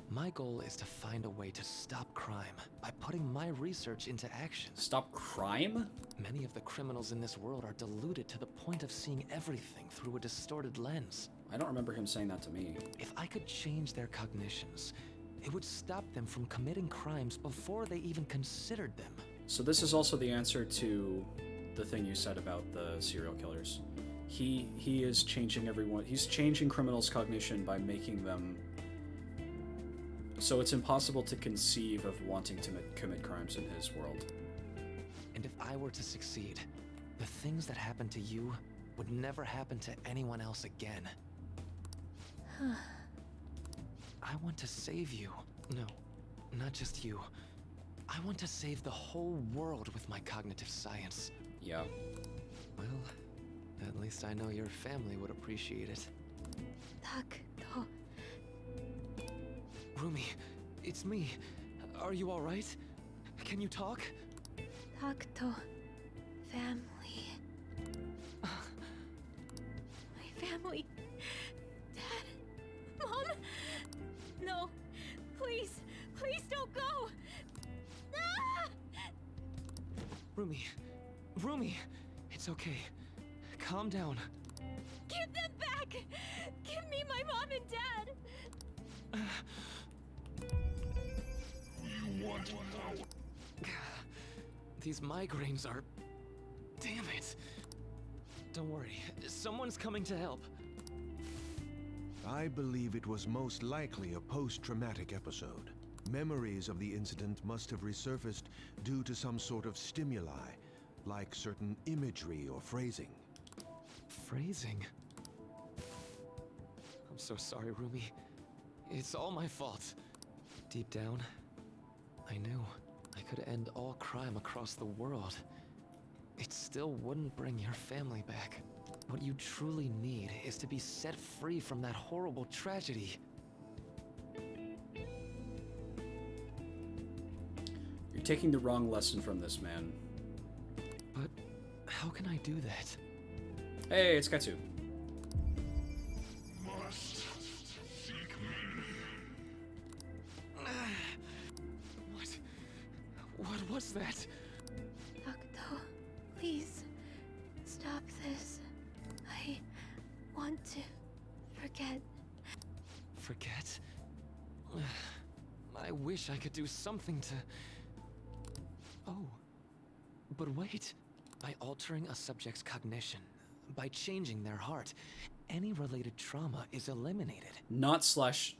My goal is to find a way to stop crime by putting my research into action.
Stop crime?
Many of the criminals in this world are deluded to the point of seeing everything through a distorted lens.
I don't remember him saying that to me.
If I could change their cognitions, it would stop them from committing crimes before they even considered them.
So this is also the answer to the thing you said about the serial killers. He is changing everyone. He's changing criminals' cognition by making them so it's impossible to conceive of wanting to commit crimes in his world.
And if I were to succeed, the things that happened to you would never happen to anyone else again. I want to save you. No, not just you. I want to save the whole world with my cognitive science.
Yeah.
Well, at least I know your family would appreciate it. Rumi, it's me. Are you all right? Can you talk?
Takuto. Family. My family. Dad. Mom. No. Please. Please don't go. Ah!
Rumi, it's okay. Calm down.
Give them back. Give me my
my mom and dad!
You want power?
These migraines are... Damn it. Don't worry, someone's coming to help.
I believe it was most likely a post-traumatic episode. Memories of the incident must have resurfaced due to some sort of stimuli, like certain imagery or phrasing.
Phrasing? I'm so sorry, Rumi. It's all my fault. Deep down, I knew I could end all crime across the world. It still wouldn't bring your family back. What you truly need is to be set free from that horrible tragedy.
You're taking the wrong lesson from this, man.
But how can I do that?
Hey, it's Katsu.
Must seek me.
What was that?
Doctor, please, stop this. I want to forget.
Forget? I wish I could do something to... Oh. But wait. By altering a subject's cognition, by changing their heart, any related trauma is eliminated.
Not slash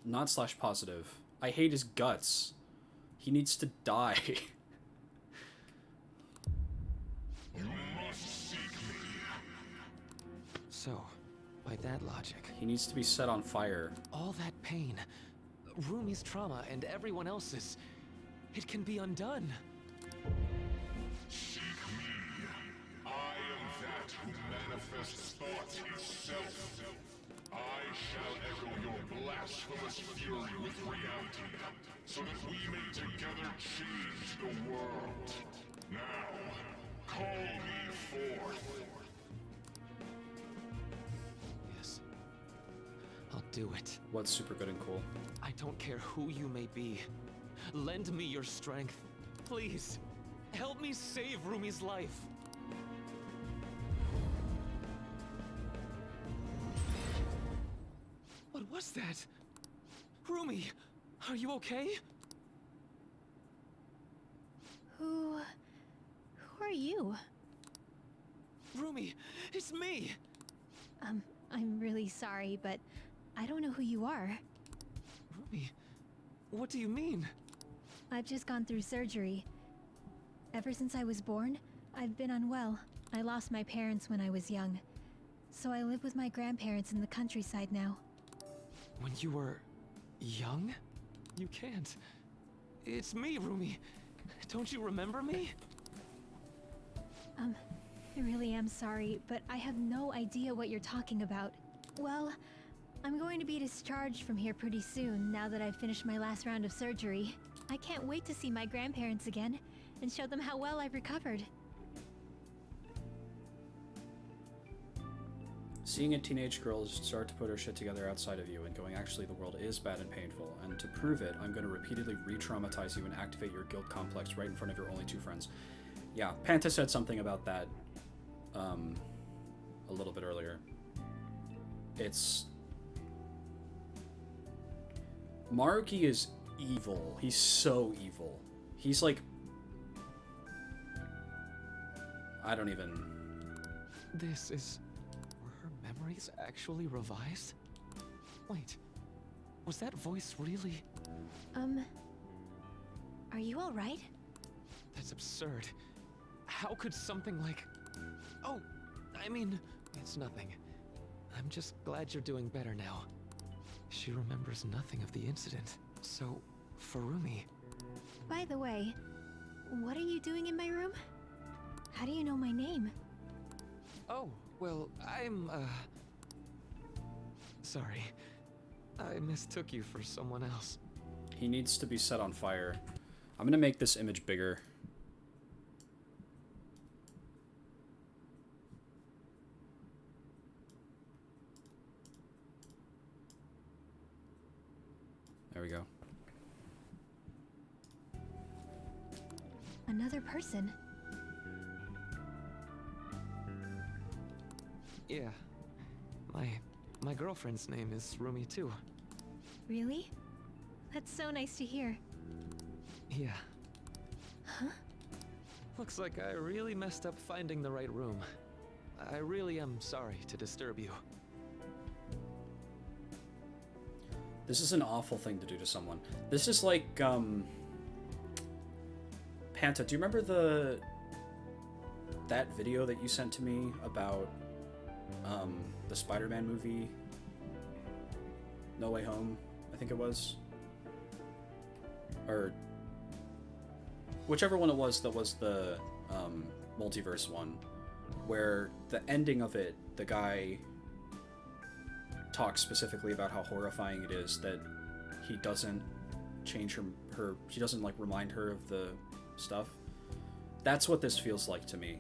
positive. I hate his guts. He needs to die.
You must seek me.
So, by that logic...
He needs to be set on fire.
All that pain, Rumi's trauma and everyone else's, it can be undone.
Seek me. I am that who manifests thought itself. I shall echo your blasphemous fury with reality, so that we may together change the world. Now, call me forth.
Yes. I'll do it.
What's super good and cool?
I don't care who you may be. Lend me your strength. Please. Help me save Rumi's life. What was that? Rumi, are you okay?
Who are you?
Rumi, it's me!
I'm really sorry, but I don't know who you are.
Rumi, what do you mean?
I've just gone through surgery. Ever since I was born, I've been unwell. I lost my parents when I was young, so I live with my grandparents in the countryside now.
When you were... young? You can't. It's me, Rumi. Don't you remember me?
I really am sorry, but I have no idea what you're talking about. Well, I'm going to be discharged from here pretty soon, now that I've finished my last round of surgery. I can't wait to see my grandparents again, and show them how well I've recovered.
Seeing a teenage girl start to put her shit together outside of you and going, actually, the world is bad and painful, and to prove it, I'm going to repeatedly re-traumatize you and activate your guilt complex right in front of your only two friends. Yeah, Panta said something about that a little bit earlier. It's... Maruki is evil. He's so evil. He's like... I don't even...
This is... Were her memories actually revised? Wait, was that voice really...
Are you alright?
That's absurd. How could something like... Oh, I mean, it's nothing. I'm just glad you're doing better now. She remembers nothing of the incident. So, for Rumi...
By the way, what are you doing in my room? How do you know my name?
Oh, well, I'm, sorry. I mistook you for someone else.
He needs to be set on fire. I'm gonna make this image bigger. There we go.
Another person?
Yeah. My girlfriend's name is Rumi too.
Really? That's so nice to hear.
Yeah.
Huh?
Looks like I really messed up finding the right room. I really am sorry to disturb you.
This is an awful thing to do to someone. This is like, Panta, do you remember that video that you sent to me about, the Spider-Man movie? No Way Home, I think it was? Or whichever one it was that was the, multiverse one, where the ending of it, the guy talks specifically about how horrifying it is that he doesn't change he doesn't like remind her of the stuff. That's what this feels like to me.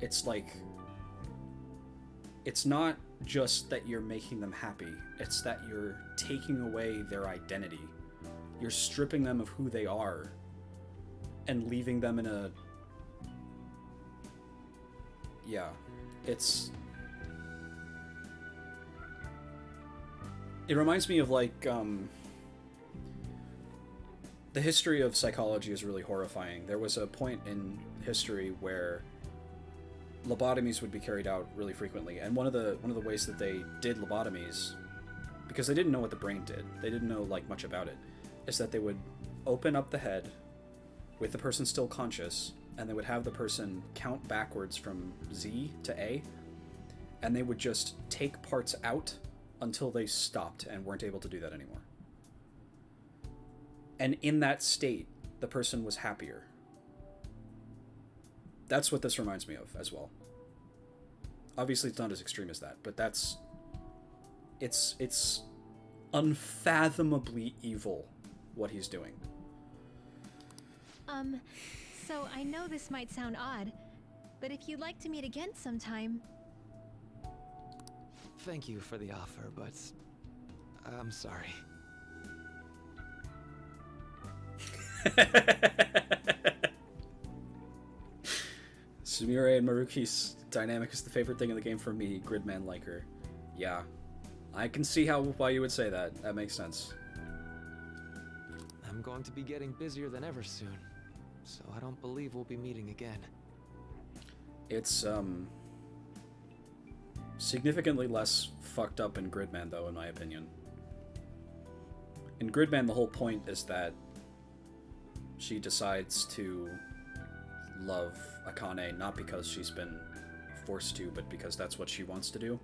It's like, it's not just that you're making them happy, it's that you're taking away their identity. You're stripping them of who they are and leaving them in a... Yeah, it reminds me of like, the history of psychology is really horrifying. There was a point in history where lobotomies would be carried out really frequently, and one of the ways that they did lobotomies, because they didn't know what the brain did, they didn't know like much about it, is that they would open up the head with the person still conscious, and they would have the person count backwards from Z to A, and they would just take parts out until they stopped and weren't able to do that anymore. And in that state, the person was happier. That's what this reminds me of as well. Obviously, it's not as extreme as that, but it's unfathomably evil what he's doing.
So I know this might sound odd, but if you'd like to meet again sometime...
Thank you for the offer, but I'm sorry.
Sumire and Maruki's dynamic is the favorite thing in the game for me. Gridman like her. Yeah. I can see why you would say that. That makes sense.
I'm going to be getting busier than ever soon, so I don't believe we'll be meeting again.
It's, significantly less fucked up in Gridman, though, in my opinion. In Gridman, the whole point is that she decides to love Akane not because she's been forced to, but because that's what she wants to do.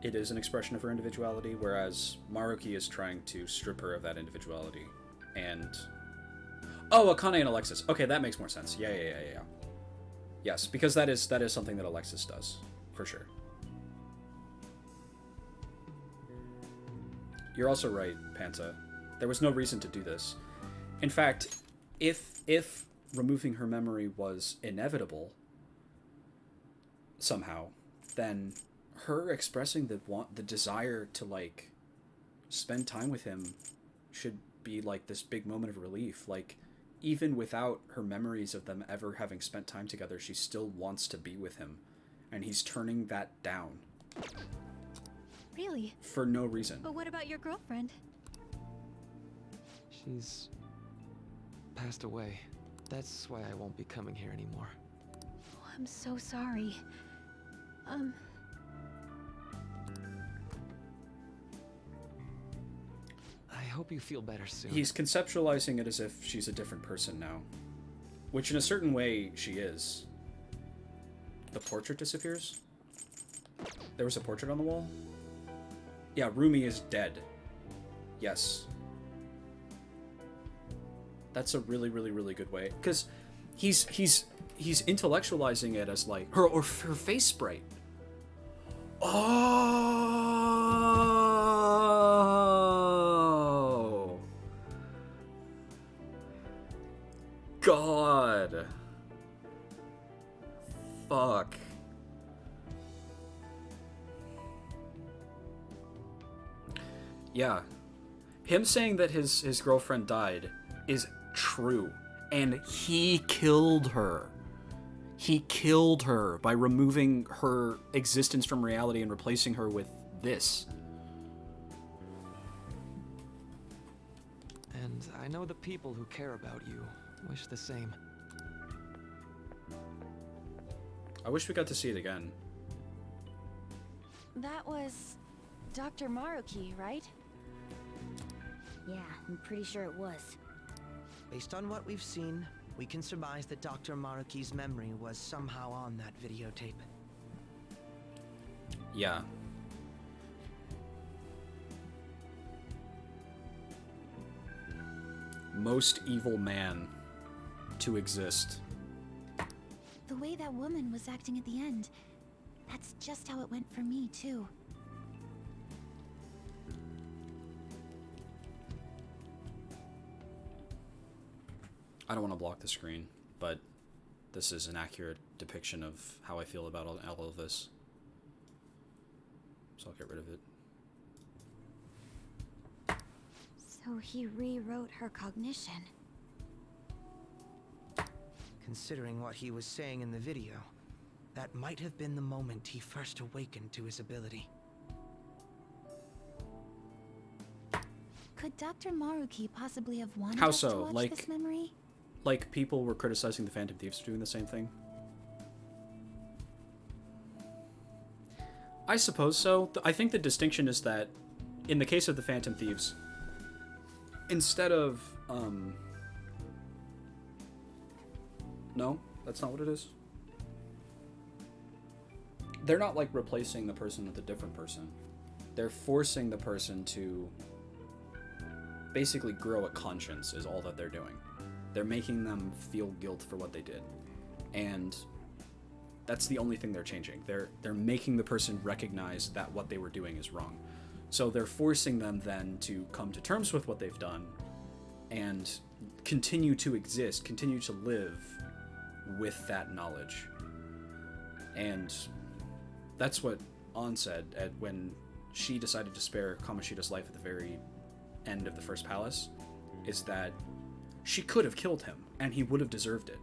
It is an expression of her individuality, whereas Maruki is trying to strip her of that individuality. And... Oh, Akane and Alexis. Okay, that makes more sense. Yeah. Yes, because that is something that Alexis does, for sure. You're also right, Panta. There was no reason to do this. In fact, if removing her memory was inevitable somehow, then her expressing the desire to like spend time with him should be like this big moment of relief. Like, even without her memories of them ever having spent time together, she still wants to be with him, and he's turning that down.
Really?
For no reason.
But what about your girlfriend?
She's passed away. That's why I won't be coming here anymore.
Oh, I'm so sorry.
I hope you feel better soon.
He's conceptualizing it as if she's a different person now. Which in a certain way, she is. The portrait disappears? There was a portrait on the wall? Yeah, Rumi is dead. Yes. That's a really, really, really good way. Because he's intellectualizing it as like her face sprite. Oh. God. Fuck. Yeah. Him saying that his girlfriend died is true. And he killed her. He killed her by removing her existence from reality and replacing her with this.
And I know the people who care about you wish the same.
I wish we got to see it again.
That was Dr. Maruki, right?
Yeah, I'm pretty sure it was.
Based on what we've seen, we can surmise that Dr. Maruki's memory was somehow on that videotape.
Yeah. Most evil man to exist.
The way that woman was acting at the end, that's just how it went for me, too.
I don't want to block the screen, but this is an accurate depiction of how I feel about all of this. So I'll get rid of it.
So he rewrote her cognition.
Considering what he was saying in the video, that might have been the moment he first awakened to his ability.
Could Dr. Maruki possibly have wanted
How
us to
so?
watch
Like-
this memory?
Like, people were criticizing the Phantom Thieves for doing the same thing? I suppose so. I think the distinction is that, in the case of the Phantom Thieves, instead of, no, that's not what it is. They're not, like, replacing the person with a different person. They're forcing the person to basically grow a conscience, is all that they're doing. They're making them feel guilt for what they did. And that's the only thing they're changing. They're making the person recognize that what they were doing is wrong. So they're forcing them then to come to terms with what they've done and continue to exist, continue to live with that knowledge. And that's what An said when she decided to spare Kamoshida's life at the very end of the first palace, is that she could have killed him, and he would have deserved it.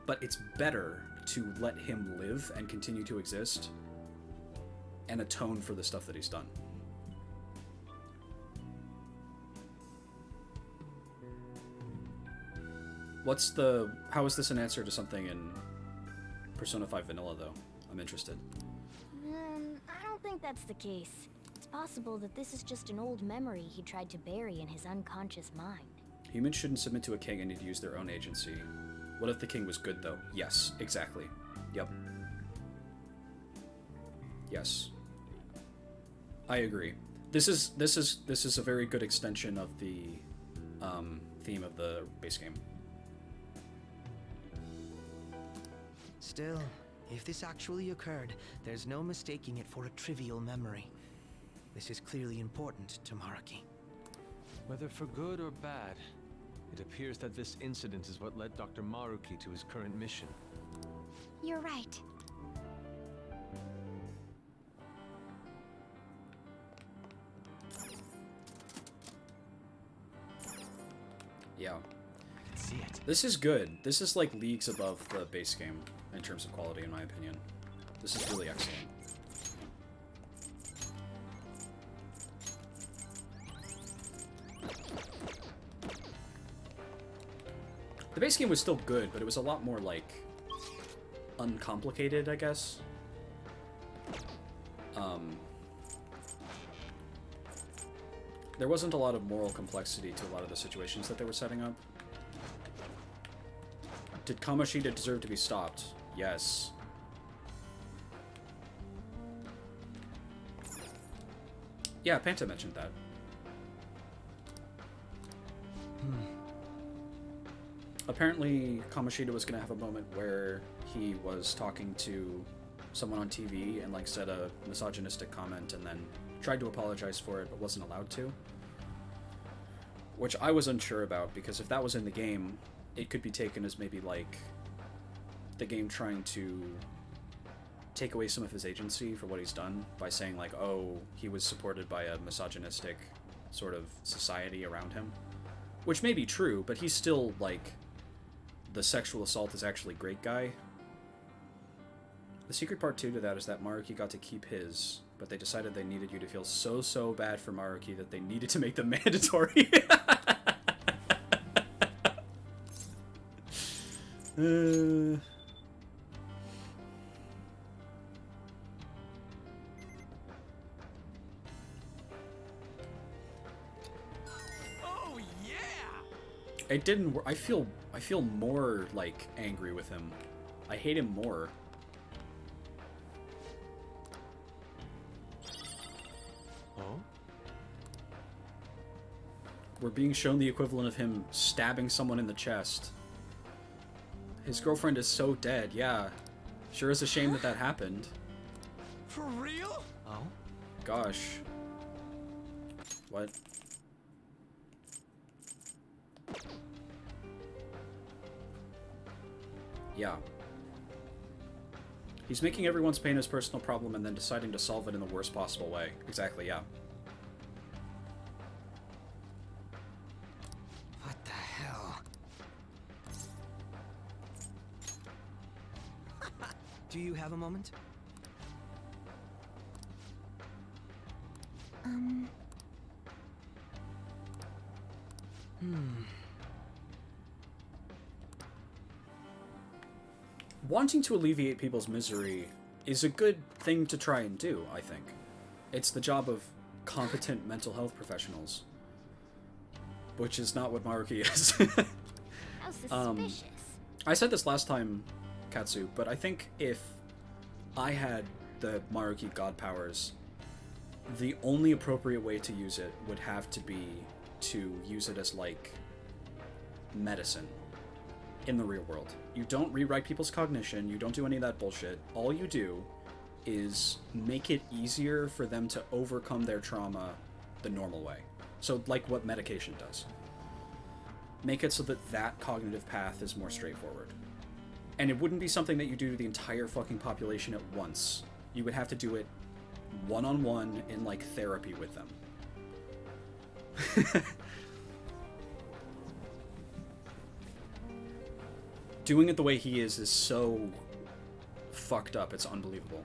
But it's better to let him live and continue to exist and atone for the stuff that he's done. How is this an answer to something in Persona 5 Vanilla, though? I'm interested.
I don't think that's the case. It's possible that this is just an old memory he tried to bury in his unconscious mind.
Humans shouldn't submit to a king and need to use their own agency. What if the king was good, though? Yes, exactly. Yep. Yes. I agree. This is a very good extension of the theme of the base game.
Still, if this actually occurred, there's no mistaking it for a trivial memory. This is clearly important to Maruki.
Whether for good or bad, it appears that this incident is what led Dr. Maruki to his current mission.
You're right.
Yeah.
I can see it.
This is good. This is like leagues above the base game in terms of quality, in my opinion. This is really excellent. The base game was still good, but it was a lot more, like, uncomplicated, I guess. There wasn't a lot of moral complexity to a lot of the situations that they were setting up. Did Kamoshida deserve to be stopped? Yes. Yeah, Panta mentioned that. Apparently, Kamoshida was going to have a moment where he was talking to someone on TV and, like, said a misogynistic comment and then tried to apologize for it but wasn't allowed to. Which I was unsure about, because if that was in the game, it could be taken as maybe, like, the game trying to take away some of his agency for what he's done by saying, like, oh, he was supported by a misogynistic sort of society around him. Which may be true, but he's still, like, the sexual assault is actually great guy. The secret part 2 to that is that Maruki got to keep his, but they decided they needed you to feel so bad for Maruki that they needed to make them mandatory.
Oh yeah!
It didn't. I feel more like angry with him. I hate him more.
Oh?
We're being shown the equivalent of him stabbing someone in the chest. His girlfriend is so dead, yeah. Sure is a shame that that happened.
For real?
Oh?
Gosh. What? Yeah. He's making everyone's pain his personal problem and then deciding to solve it in the worst possible way. Exactly, yeah.
What the hell? Do you have a moment? Wanting to alleviate people's misery is a good thing to try and do, I think. It's the job of competent mental health professionals. Which is not what Maruki is.
How suspicious.
I said this last time, Katsu, but I think if I had the Maruki god powers, the only appropriate way to use it would have to be to use it as, like, medicine in the real world. You don't rewrite people's cognition, you don't do any of that bullshit. All you do is make it easier for them to overcome their trauma the normal way. So, like what medication does. Make it so that that cognitive path is more straightforward. And it wouldn't be something that you do to the entire fucking population at once. You would have to do it one-on-one in, like, therapy with them. Doing it the way he is so fucked up, it's unbelievable.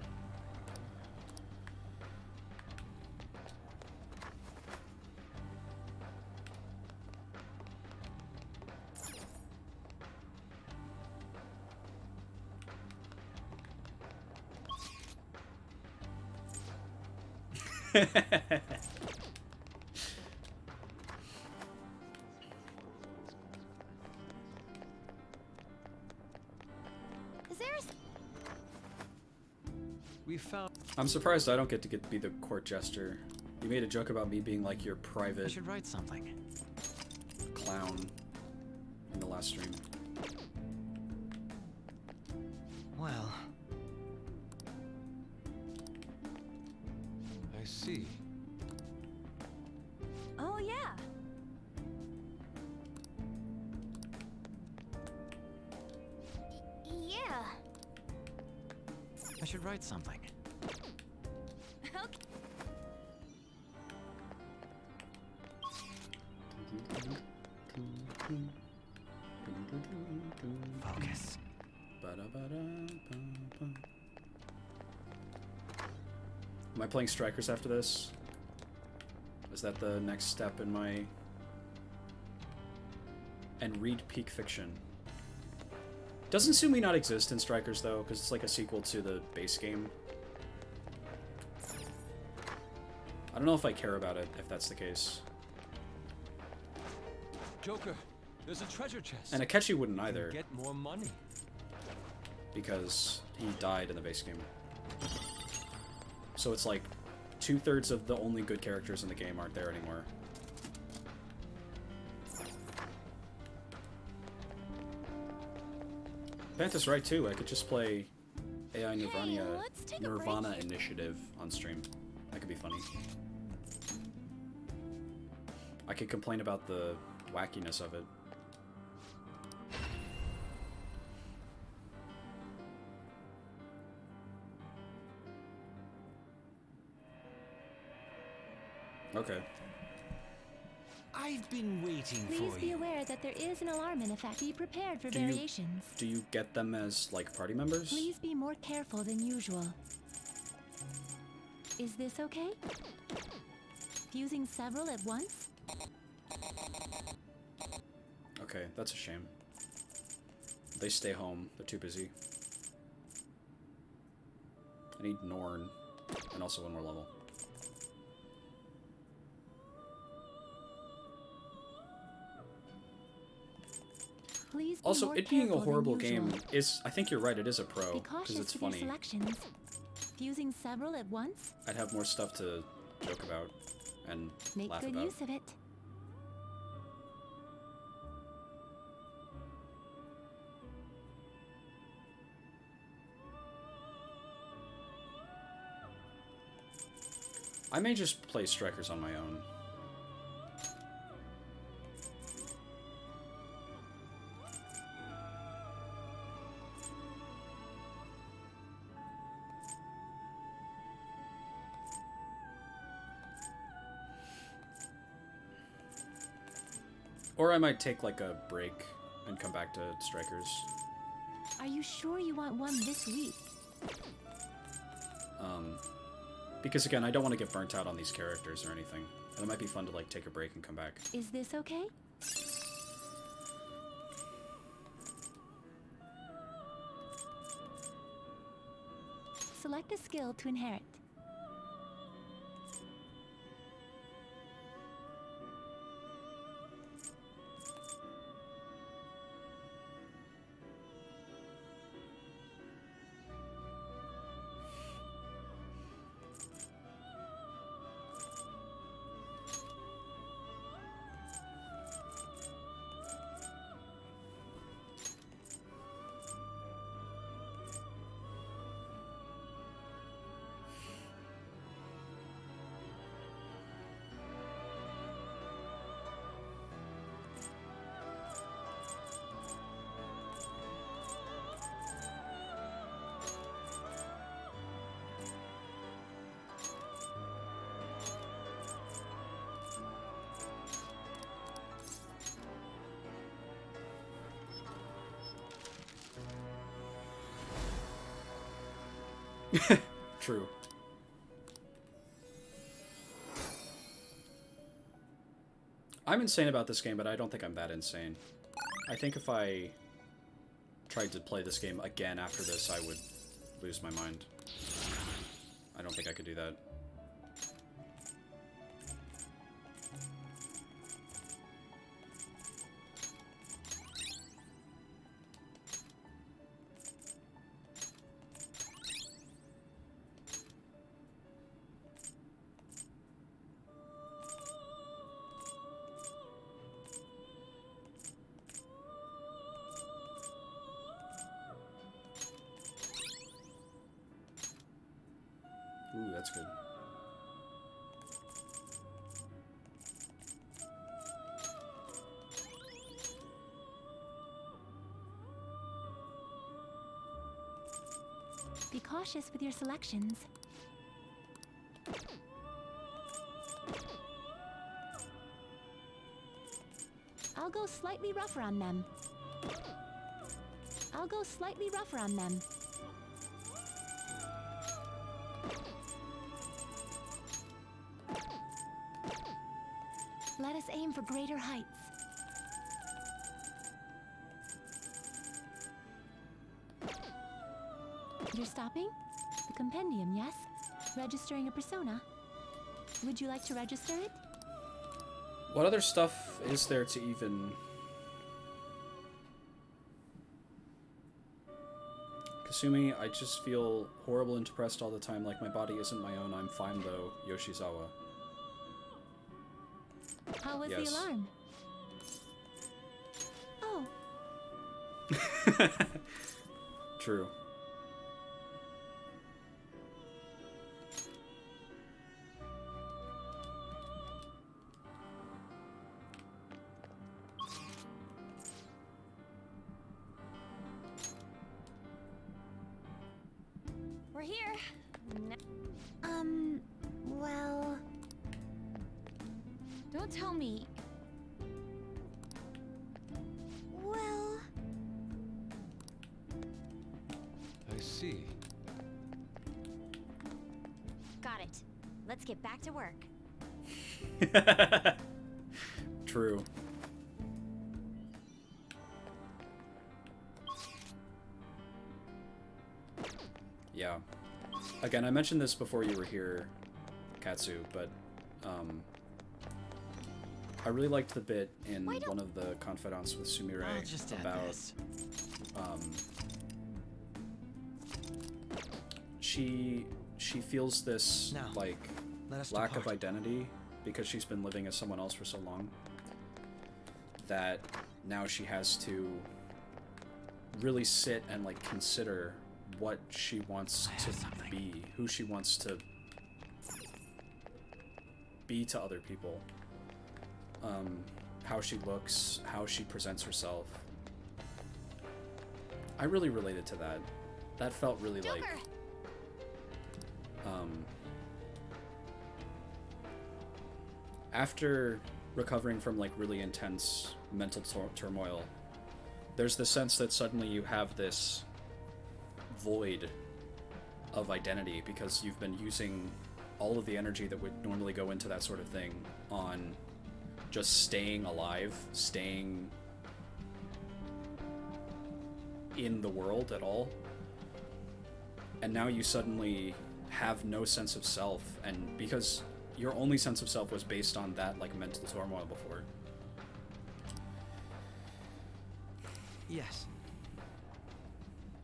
Is there a...
We found...
I'm surprised I don't get to be the court jester. You made a joke about me being like your private...
I should write something.
...clown in the last stream.
Well...
I see.
Oh, yeah.
Yeah.
I should write something.
Okay.
Focus.
Am I playing Strikers after this? Is that the next step in my... And read Peak Fiction. Doesn't Sumi not exist in Strikers, though? Because it's like a sequel to the base game. I don't know if I care about it, if that's the case.
Joker, there's a treasure chest.
And Akechi wouldn't either.
Get more money.
Because he died in the base game. So it's like 2/3 of the only good characters in the game aren't there anymore. Panther's right too, I could just play AI Nirvana Initiative on stream. That could be funny. I could complain about the wackiness of it. Okay.
I've been waiting
Please
for
be
you.
aware that there is an alarm in effect. Be prepared for
Do you-
variations.
Do you get them as, like, party members?
Please be more careful than usual. Is this okay? Fusing several at once?
Okay, that's a shame. They stay home. They're too busy. I need Norn, and also one more level.
Please be
Also,
more
it being a
careful than
horrible
usual.
game is... I think you're right, it is a pro,
Be
because
cautious
it's
with your
funny.
selections. Fusing several at once?
I'd have more stuff to joke about and
Make
laugh
good
about.
use of it.
I may just play Strikers on my own. Or I might take, like, a break and come back to Strikers.
Are you sure you want one this week?
Because, again, I don't want to get burnt out on these characters or anything. And it might be fun to, like, take a break and come back.
Is this okay? Select a skill to inherit.
True. I'm insane about this game, but I don't think I'm that insane. I think if I tried to play this game again after this, I would lose my mind. I don't think I could do that. Ooh, that's good.
Be cautious with your selections. I'll go slightly rougher on them. I'll go slightly rougher on them. Let us aim for greater heights. You're stopping? The compendium, yes? Registering a persona? Would you like to register it?
What other stuff is there to even... Kasumi, I just feel horrible and depressed all the time, like my body isn't my own. I'm fine though, Yoshizawa.
How was
Yes.
the alarm? Oh,
True.
We're here. Well... Don't tell me
Let's get back to work.
True. Yeah. Again, I mentioned this before you were here, Katsu, but I really liked the bit in one of the confidants with Sumire about she feels this like lack of identity because she's been living as someone else for so long that now she has to really sit and like consider what she wants to be, who she wants to be to other people, how she looks, how she presents herself. I really related to that. That felt really like after recovering from like really intense mental turmoil, there's the sense that suddenly you have this void of identity because you've been using all of the energy that would normally go into that sort of thing on just staying alive, staying in the world at all. And now you suddenly have no sense of self, and because your only sense of self was based on that like mental turmoil before.
Yes.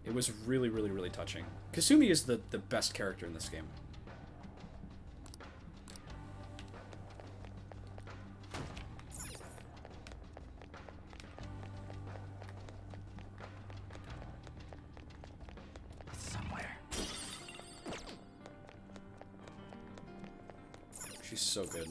It was really, really, really touching. Kasumi is the best character in this game.
It's somewhere.
She's so good.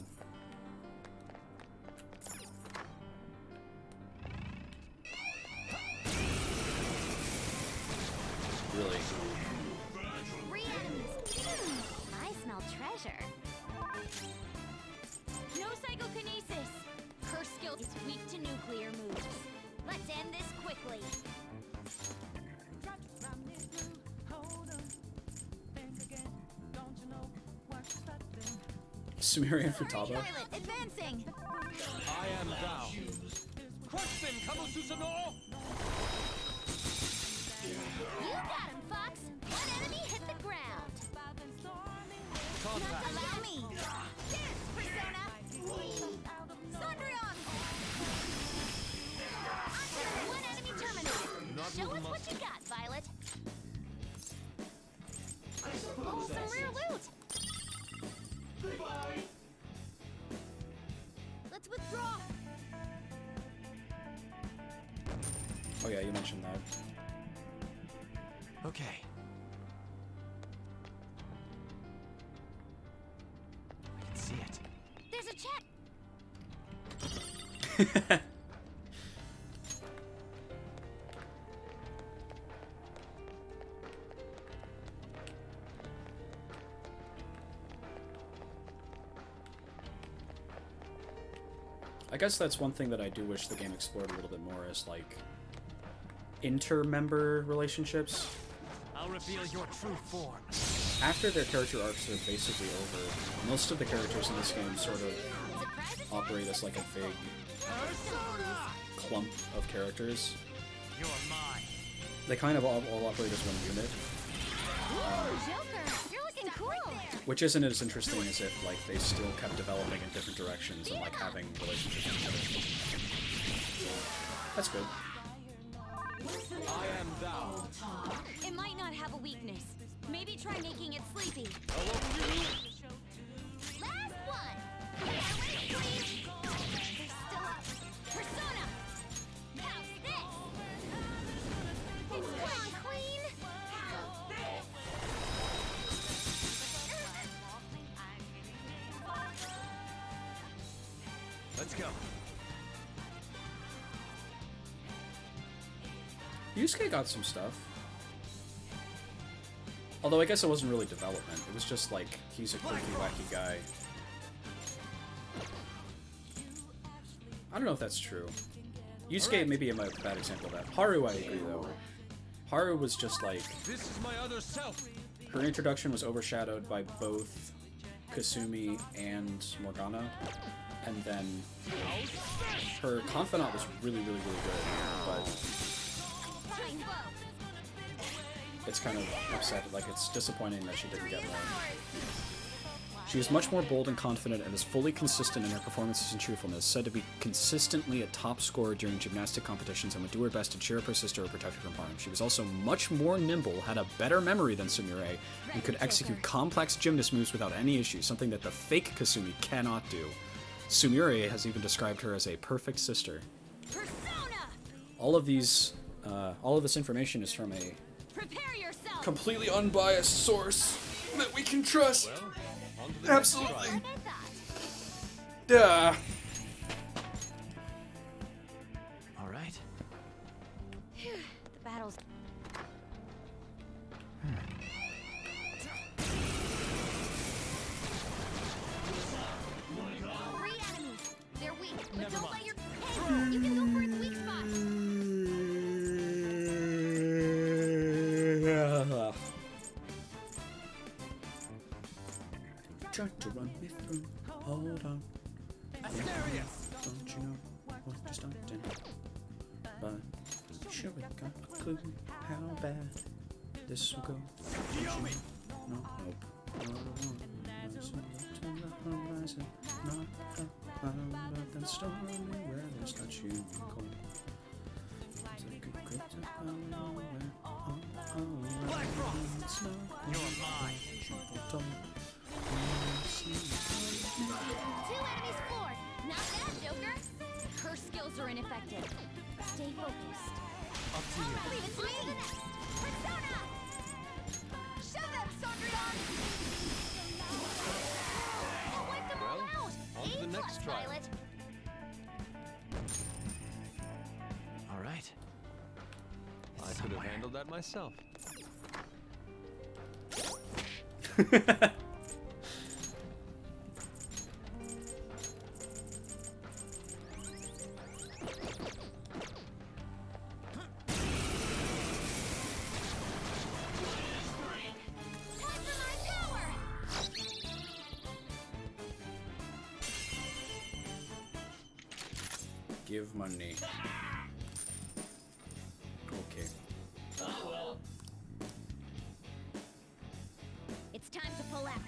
Really.
Three enemies. I smell treasure. No psychokinesis. Her skill is weak to nuclear moves. Let's end this quickly.
Sumire and Futaba.
Pilot advancing.
I am thou. Crunchman, Kamususano!
You got him, Fox. One enemy hit the ground.
Contact.
Allow me. Yes, Persona. Sondrion. One enemy terminated. Show us what you got, Violet. Oh, some rare loot. Let's withdraw.
Oh yeah, you mentioned that.
Okay. I can see it.
There's a check.
I guess that's one thing that I do wish the game explored a little bit more is like inter-member relationships.
I'll reveal your true form.
After their character arcs are basically over, most of the characters in this game sort of operate as like a big clump of characters.
You're mine.
They kind of all operate as one unit,
Joker, you're looking cool.
which isn't as interesting as if like they still kept developing in different directions and like having relationships with each other. That's good.
I am thou.
It might not have a weakness. Maybe try making it sleepy. Last one. Get ready, please. They're still up. Persona. How's this? It's on, Queen.
Let's go.
Yusuke got some stuff. Although I guess it wasn't really development. It was just like, he's a quirky, wacky guy. I don't know if that's true. Yusuke may be a bad example of that. Haru, I agree, though. Haru was just like...
This is my other self.
Her introduction was overshadowed by both Kasumi and Morgana, and then her confidant was really, really, really good, but it's kind of upset, like it's disappointing that she didn't get more. She is much more bold and confident and is fully consistent in her performances and truthfulness, said to be consistently a top scorer during gymnastic competitions and would do her best to cheer up her sister or protect her from harm. She was also much more nimble, had a better memory than Sumire, and could execute complex gymnast moves without any issue, something that the fake Kasumi cannot do. Sumire has even described her as a perfect sister. All of this information is from a completely unbiased source that we can trust. Absolutely. Duh.
All right.
The battle's... 3 enemies. They're weak, but don't let your... Hey, you can go for its weak spot.
Trying to run me through. Hold on.
Asterius!
Don't you know what you're starting? But sure we got a clue how bad this will go. No, nope. Not the stormy weather's got you cold.
Black Frost! You're mine!
2 enemies forward. Not bad, Joker. Her skills are ineffective. Stay focused.
Up to you.
Leave it to me. Persona! Shove them, Sondrion! That wiped them all out.
On to the next
A+,
trial.
Violet.
All right.
I could have handled that myself.
Give money. Okay.
It's time to pull out.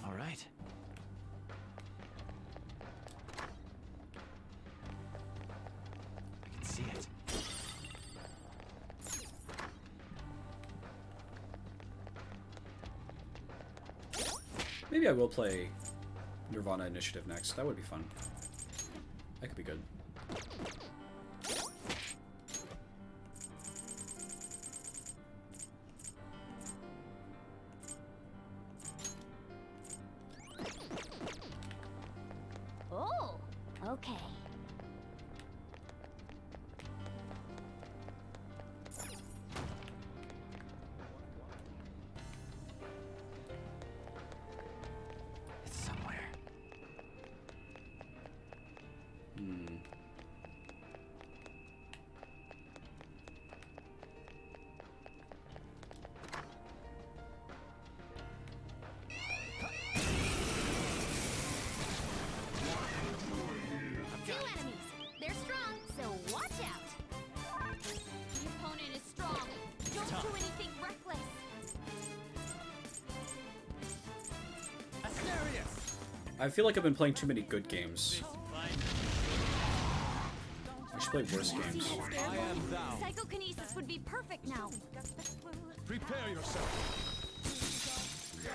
All right. I can see it.
Maybe I will play Nirvana Initiative next. That would be fun. That could be good.
Oh, okay.
It's somewhere.
Two enemies. They're strong, so watch out. The opponent is strong. Don't do anything reckless.
Asterius!
I feel like I've been playing too many good games. I should play worse games.
I am thou.
Psychokinesis would be perfect now.
Prepare yourself.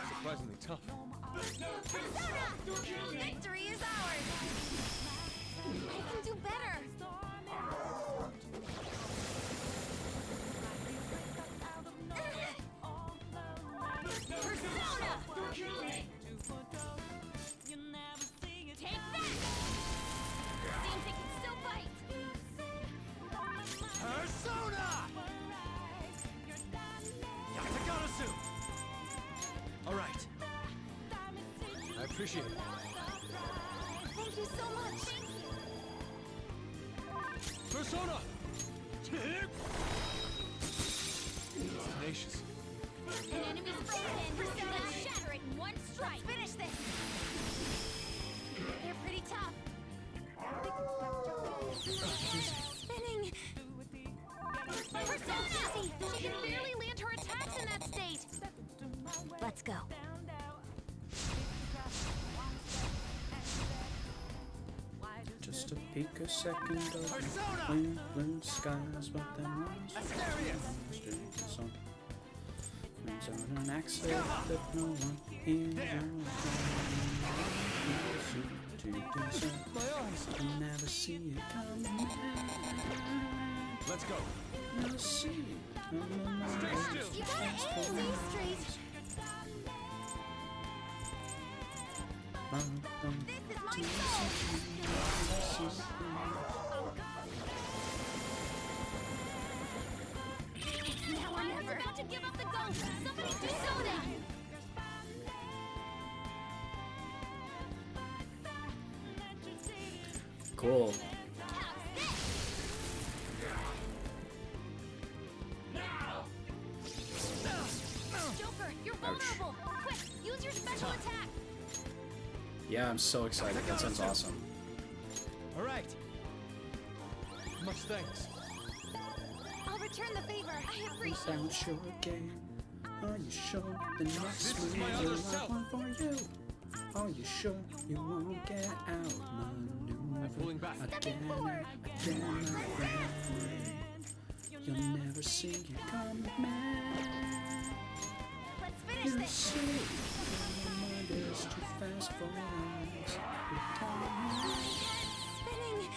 Surprisingly tough.
Victory is ours. I can do better. Persona! Take that! Seems it can still fight.
Persona! Kataga! All right.
I appreciate it.
Thank you so much.
Persona! Tenacious.
An enemy's frozen. Let's shatter it in one strike. Let's finish this. They're pretty tough. Spinning. Persona! She can barely land her attacks in that state. Let's go.
Just a peek, a second of blue skies, but then lost. Song. Comes on an accent that no one hears. I never see it coming.
Let's go.
Never see it coming.
Stay still.
You gotta aim straight. This is my soul. Now or never. About to give up the ghost. Somebody do something.
Cool.
Joker, you're vulnerable. Quick, use your special attack.
Yeah, I'm so excited. That sounds awesome.
All right. Much thanks.
I'll return the favor. I appreciate it.
About your game. Are you sure the next
This is
move
my
is
other
the right
self.
one for you? Are you sure you won't get outmaneuvered
Pulling back.
again, my friend? You'll never see you come back.
Let's finish
You
this.
see, your mind is too fast for us.
Spinning.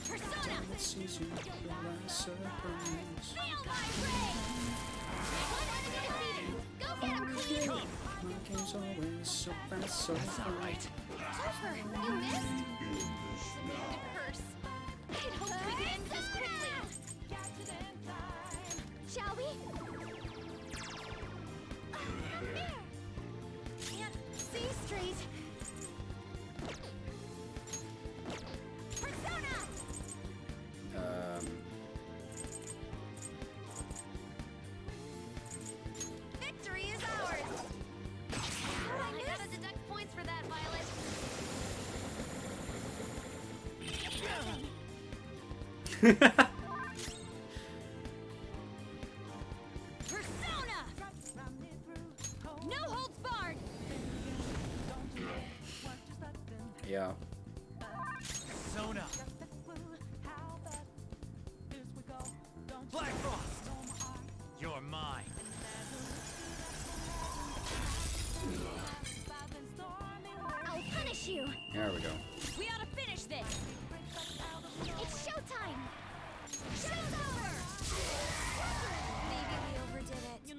Persona.
It sees you, your last surprise.
Feel my ray. One enemy defeated. Go get him, Queen.
My game's always so fast, so
That's not
fun.
right.
Joker, you missed. The curse. I had hoped we could end this quickly. Shall we? Can't see straight. Persona. Victory is ours. I gotta deduct points for that, Violet. Persona! No holds barred!
Yeah.
Persona. Black Frost. You're mine.
I'll punish you!
There we go.
We ought to finish this! It's showtime! Show's over! Maybe we overdid it.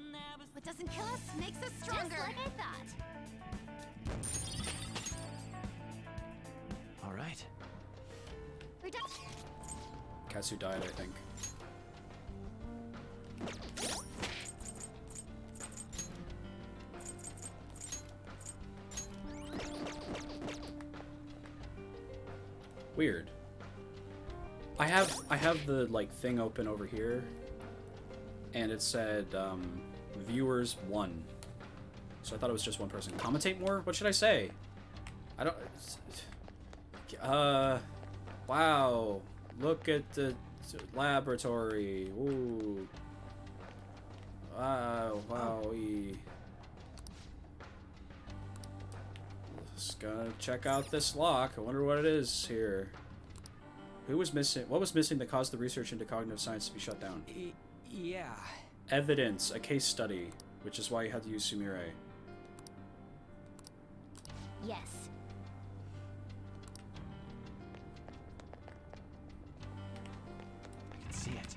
What doesn't kill us makes us stronger! Just like I thought!
All right.
We're done!
Katsu died, I think. Weird. I have the like thing open over here, and it said viewers 1. So I thought it was just one person. Commentate more? What should I say? I don't. Wow. Look at the laboratory. Ooh. Wow. Wowie. Just gonna check out this lock. I wonder what it is here. Who was missing? What was missing that caused the research into cognitive science to be shut down?
Yeah.
Evidence, a case study, which is why you had to use Sumire.
Yes.
I can see it.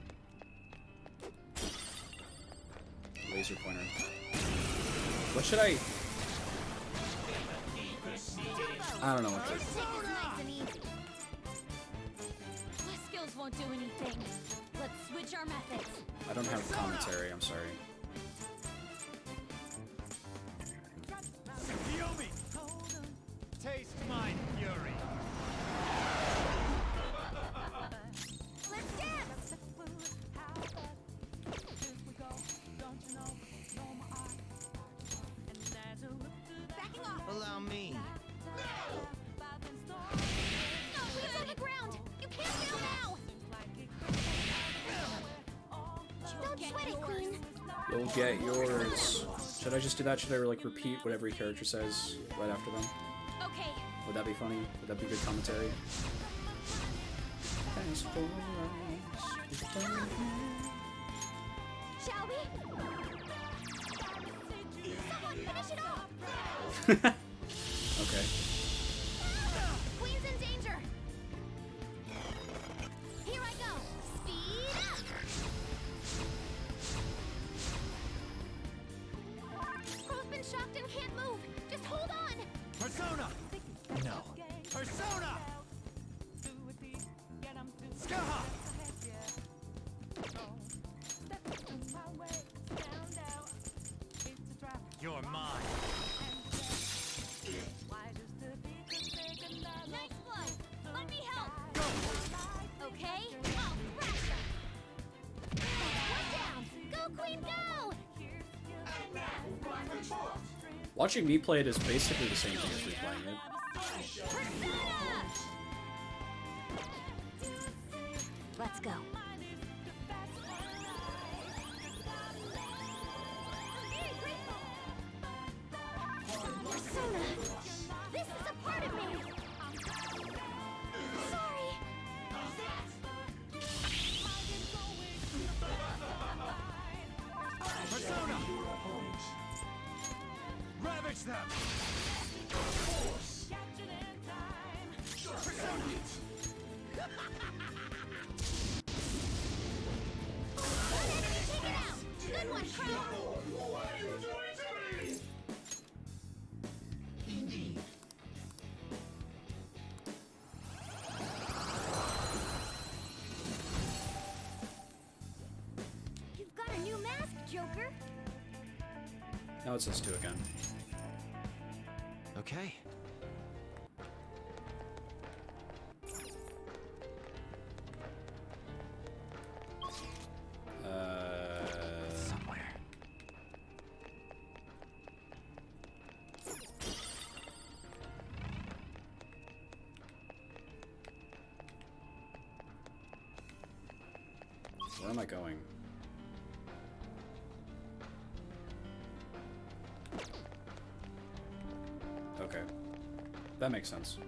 Laser pointer. What should I? I don't know what to.
Take this nice and easy. My skills won't do anything. Let's switch our methods.
I don't have commentary. I'm sorry.
Yomi! Taste my fury!
Let's dance!
Allow me.
No, he's on the ground. You can't fail now. Don't sweat it, Queen.
You'll get yours. Should I just do that? Should I like repeat what every character says right after them?
Okay.
Would that be funny? Would that be good commentary?
Shall we? Someone finish it off.
Okay.
Queen's in danger. Here I go. Speed up. Crow's been shocked and can't move. Just hold on.
Persona! No. Persona! Skaha! You're mine.
Nice blow. Let me help. Go. Okay. I'll crush her. One down. Go, Queen, go.
Watching me play it is basically the same thing as replaying it.
Persona! Let's go. Persona! This is a part of me! Sorry!
Persona! Ravage them! Persona!
One enemy taken out! Good one, Crow!
What are you doing to me?
You've got a new mask, Joker!
Now it says 2 again.
Okay. Somewhere.
Where am I going? Okay. That makes sense.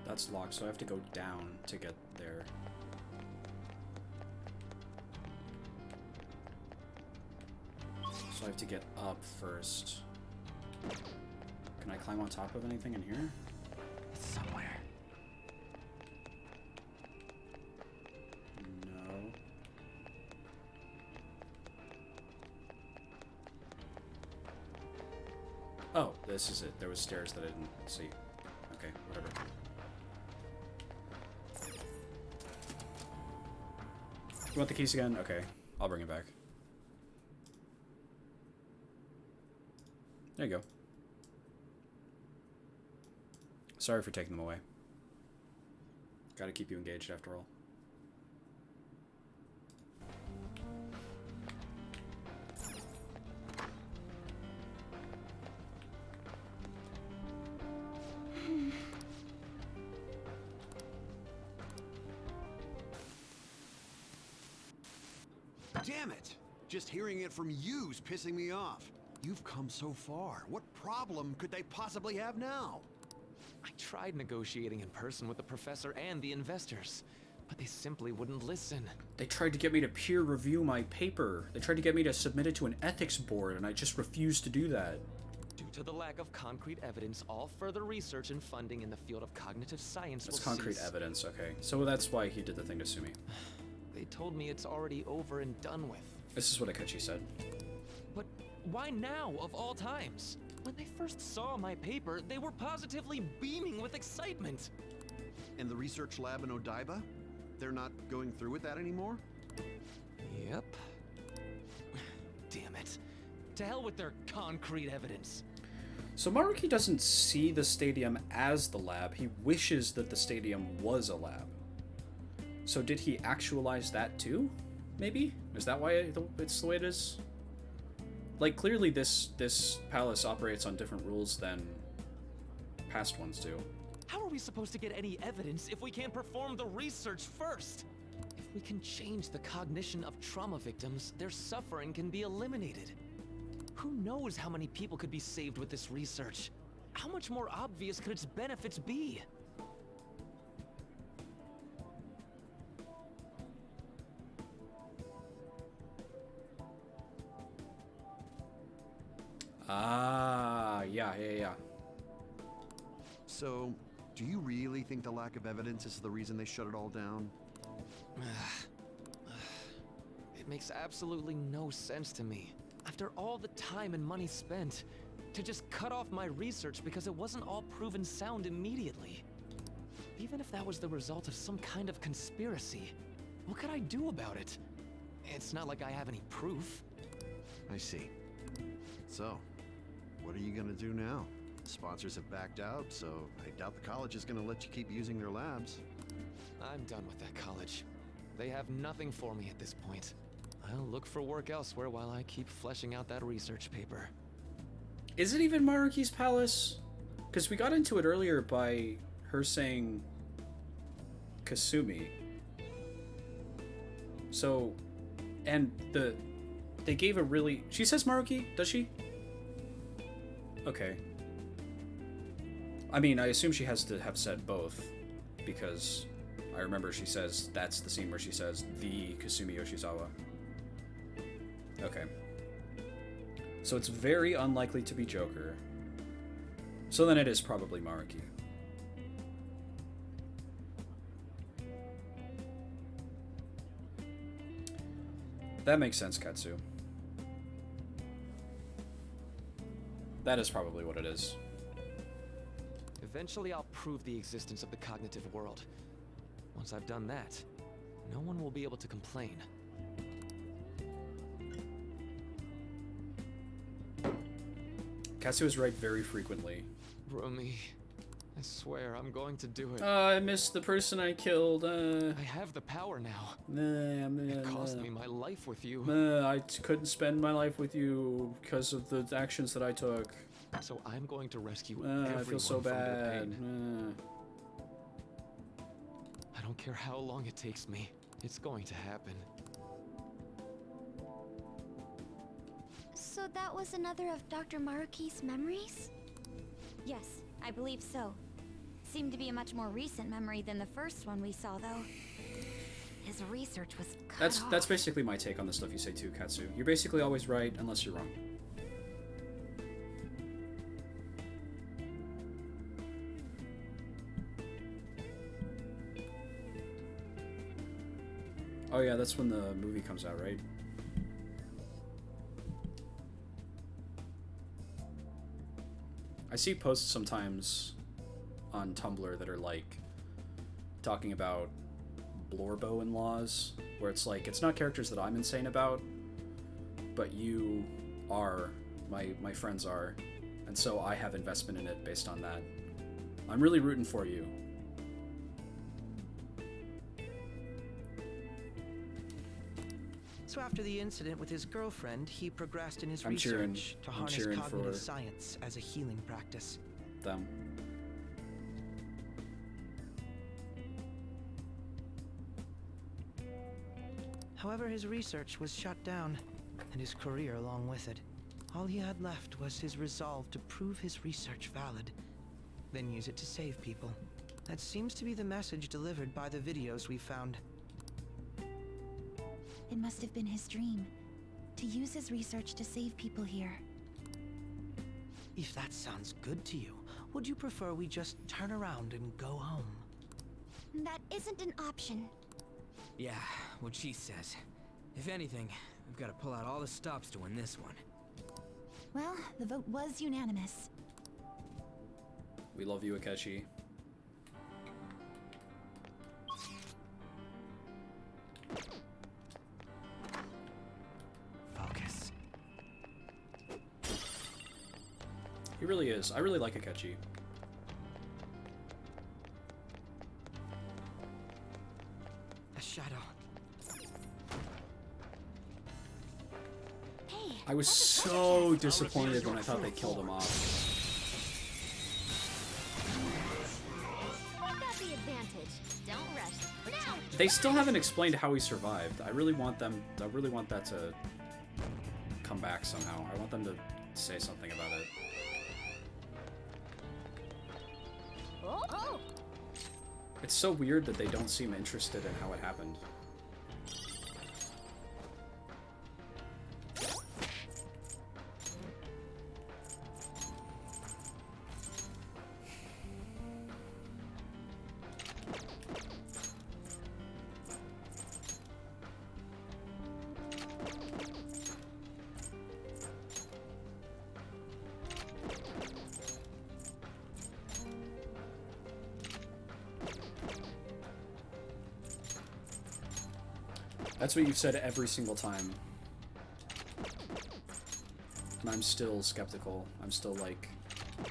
That's locked, so I have to go down to get there. So I have to get up first. Can I climb on top of anything in here?
It's somewhere.
No. Oh, this is it. There was stairs that I didn't see. Okay, whatever. You want the keys again? Okay, I'll bring it back. There you go. Sorry for taking them away. Gotta keep you engaged after all.
Damn it! Just hearing it from you's pissing me off. You've come so far. What problem could they possibly have now?
I tried negotiating in person with the professor and the investors, but they simply wouldn't listen.
They tried to get me to peer review my paper. They tried to get me to submit it to an ethics board, and I just refused to do that.
Due to the lack of concrete evidence, all further research and funding in the field of cognitive science
That's
will
concrete
cease.
evidence, okay. So that's why he did the thing to Sumi.
They told me it's already over and done with.
This is what Akechi said.
But why now, of all times? When they first saw my paper, they were positively beaming with excitement.
And the research lab in Odaiba? They're not going through with that anymore?
Yep. Damn it. To hell with their concrete evidence.
So Maruki doesn't see the stadium as the lab, he wishes that the stadium was a lab. So did he actualize that too? Maybe? Is that why it's the way it is? Like, clearly this palace operates on different rules than past ones do.
How are we supposed to get any evidence if we can't perform the research first? If we can change the cognition of trauma victims, their suffering can be eliminated. Who knows how many people could be saved with this research? How much more obvious could its benefits be?
Ah, yeah.
So, do you really think the lack of evidence is the reason they shut it all down?
It makes absolutely no sense to me. After all the time and money spent, to just cut off my research because it wasn't all proven sound immediately. Even if that was the result of some kind of conspiracy, what could I do about it? It's not like I have any proof.
I see. So, what are you gonna do now? Sponsors have backed out, so I doubt the college is gonna let you keep using their labs.
I'm done with that college. They have nothing for me at this point. I'll look for work elsewhere while I keep fleshing out that research paper.
Is it even Maruki's palace? Because we got into it earlier by her saying Kasumi. So, and they gave a really... She says Maruki, does she? Okay. I mean, I assume she has to have said both, because I remember she says, that's the scene where she says, the Kasumi Yoshizawa. Okay. So it's very unlikely to be Joker. So then it is probably Maruki. That makes sense, Katsu. That is probably what it is.
Eventually I'll prove the existence of the cognitive world. Once I've done that, no one will be able to complain.
Katsu is right very frequently.
Rumi, I swear I'm going to do it.
I missed the person I killed.
I have the power now. It cost me my life with you.
I couldn't spend my life with you because of the actions that I took.
So I'm going to rescue everyone
I feel so
from their
bad.
pain. I don't care how long it takes me. It's going to happen.
So that was another of Dr. Maruki's memories?
Yes, I believe so. Seemed to be a much more recent memory than the first one we saw, though. His research was cut off.
That's basically my take on the stuff you say too, Katsu. You're basically always right unless you're wrong. Oh yeah, that's when the movie comes out, right? I see posts sometimes on Tumblr that are like talking about Blorbo in-laws, where it's like, it's not characters that I'm insane about, but you are, my friends are, and so I have investment in it based on that. I'm really rooting for you.
So after the incident with his girlfriend, he progressed in his
I'm cheering-
research to
I'm
harness
cheering
cognitive
for
science as a healing practice.
Them.
However, his research was shut down, and his career along with it. All he had left was his resolve to prove his research valid, then use it to save people. That seems to be the message delivered by the videos we found.
It must have been his dream, to use his research to save people here.
If that sounds good to you, would you prefer we just turn around and go home?
That isn't an option.
Yeah, what she says. If anything, we've got to pull out all the stops to win this one.
Well, the vote was unanimous.
We love you, Akechi.
Focus.
He really is. I really like Akechi.
A shadow.
Hey,
I was so disappointed when I thought they killed him off.
We've got the advantage. Don't rush. Now!
They still haven't explained how he survived. I really want that to come back somehow. I want them to say something about it.
Oh!
It's so weird that they don't seem interested in how it happened. That's what you've said every single time. And I'm still skeptical. I'm still like... I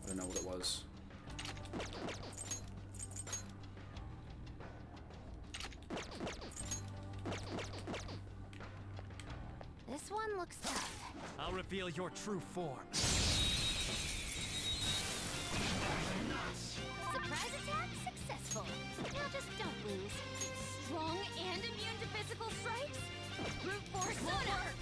don't know what it was.
This one looks tough.
I'll reveal your true form.
Surprise attack successful. Now just don't lose. Strong and immune to physical strikes? Brute force will work!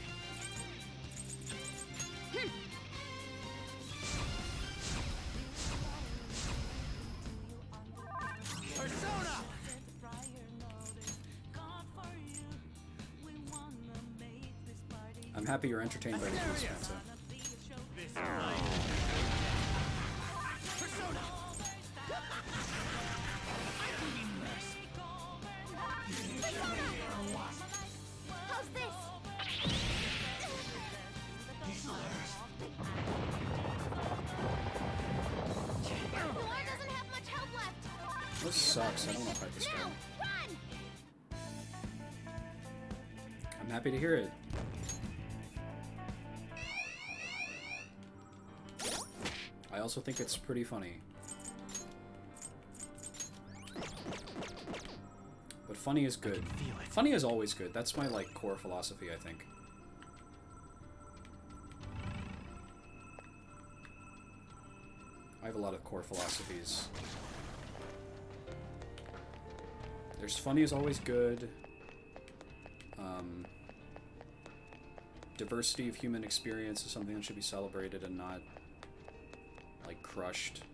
Persona!
I'm happy you're entertained by the piece, Spencer.
Persona!
How's this? Noir doesn't have much help left.
This sucks. I don't want to fight this guy.
Run!
I'm happy to hear it. I also think it's pretty funny. But funny is good. Funny is always good. That's my, like, core philosophy, I think. I have a lot of core philosophies. There's funny is always good. Diversity of human experience is something that should be celebrated and not, like, crushed.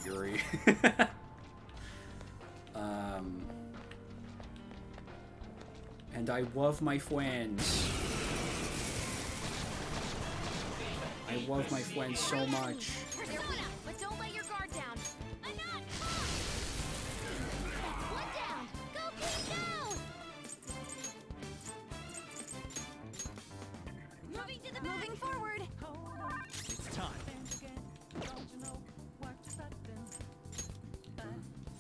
Yuri. And I love my friends. I love my friends so much.
They're one up, but don't let your guard down. One down. Go, King, go!
Moving forward.
It's time.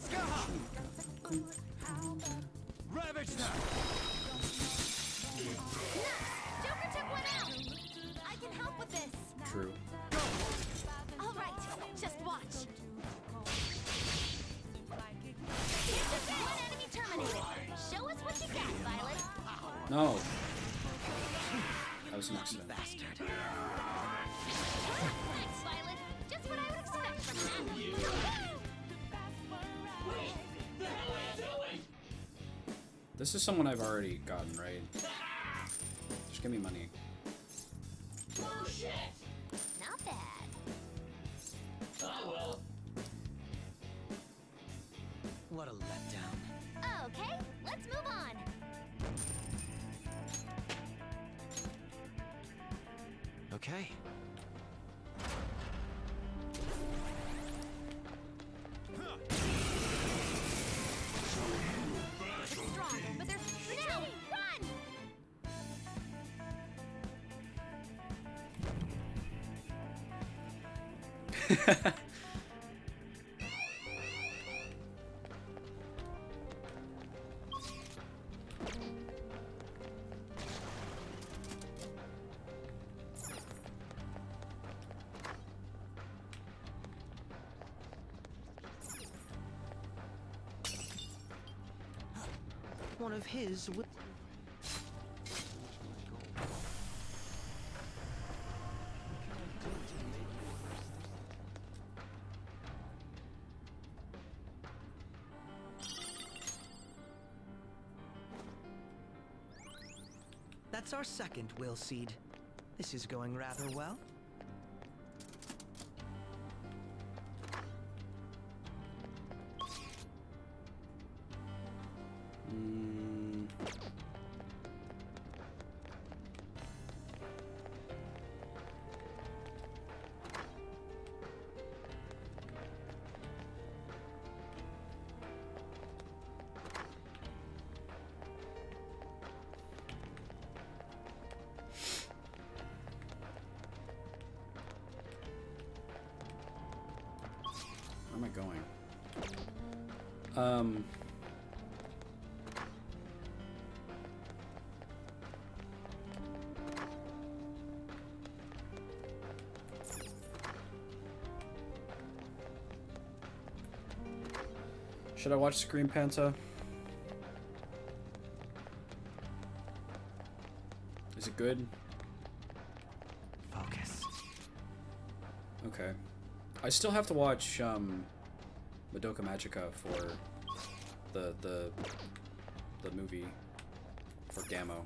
Skaha! Ravage them!
Joker took one out. I can help with this.
True.
All right, just watch. One enemy terminated. Show us what you got, Violet.
No. That was an accident.
Thanks, Violet. Just what I would expect from an enemy.
This is someone I've already gotten, right? Just give me money.
Not bad.
What a letdown.
Okay, let's move on.
Okay.
They're strong, but they're now run!
One of his would. That's our second will seed. This is going rather well.
Where am I going? Should I watch Scream Panta? Is it good?
Focus.
Okay. I still have to watch Madoka Magica for the movie for Gammo.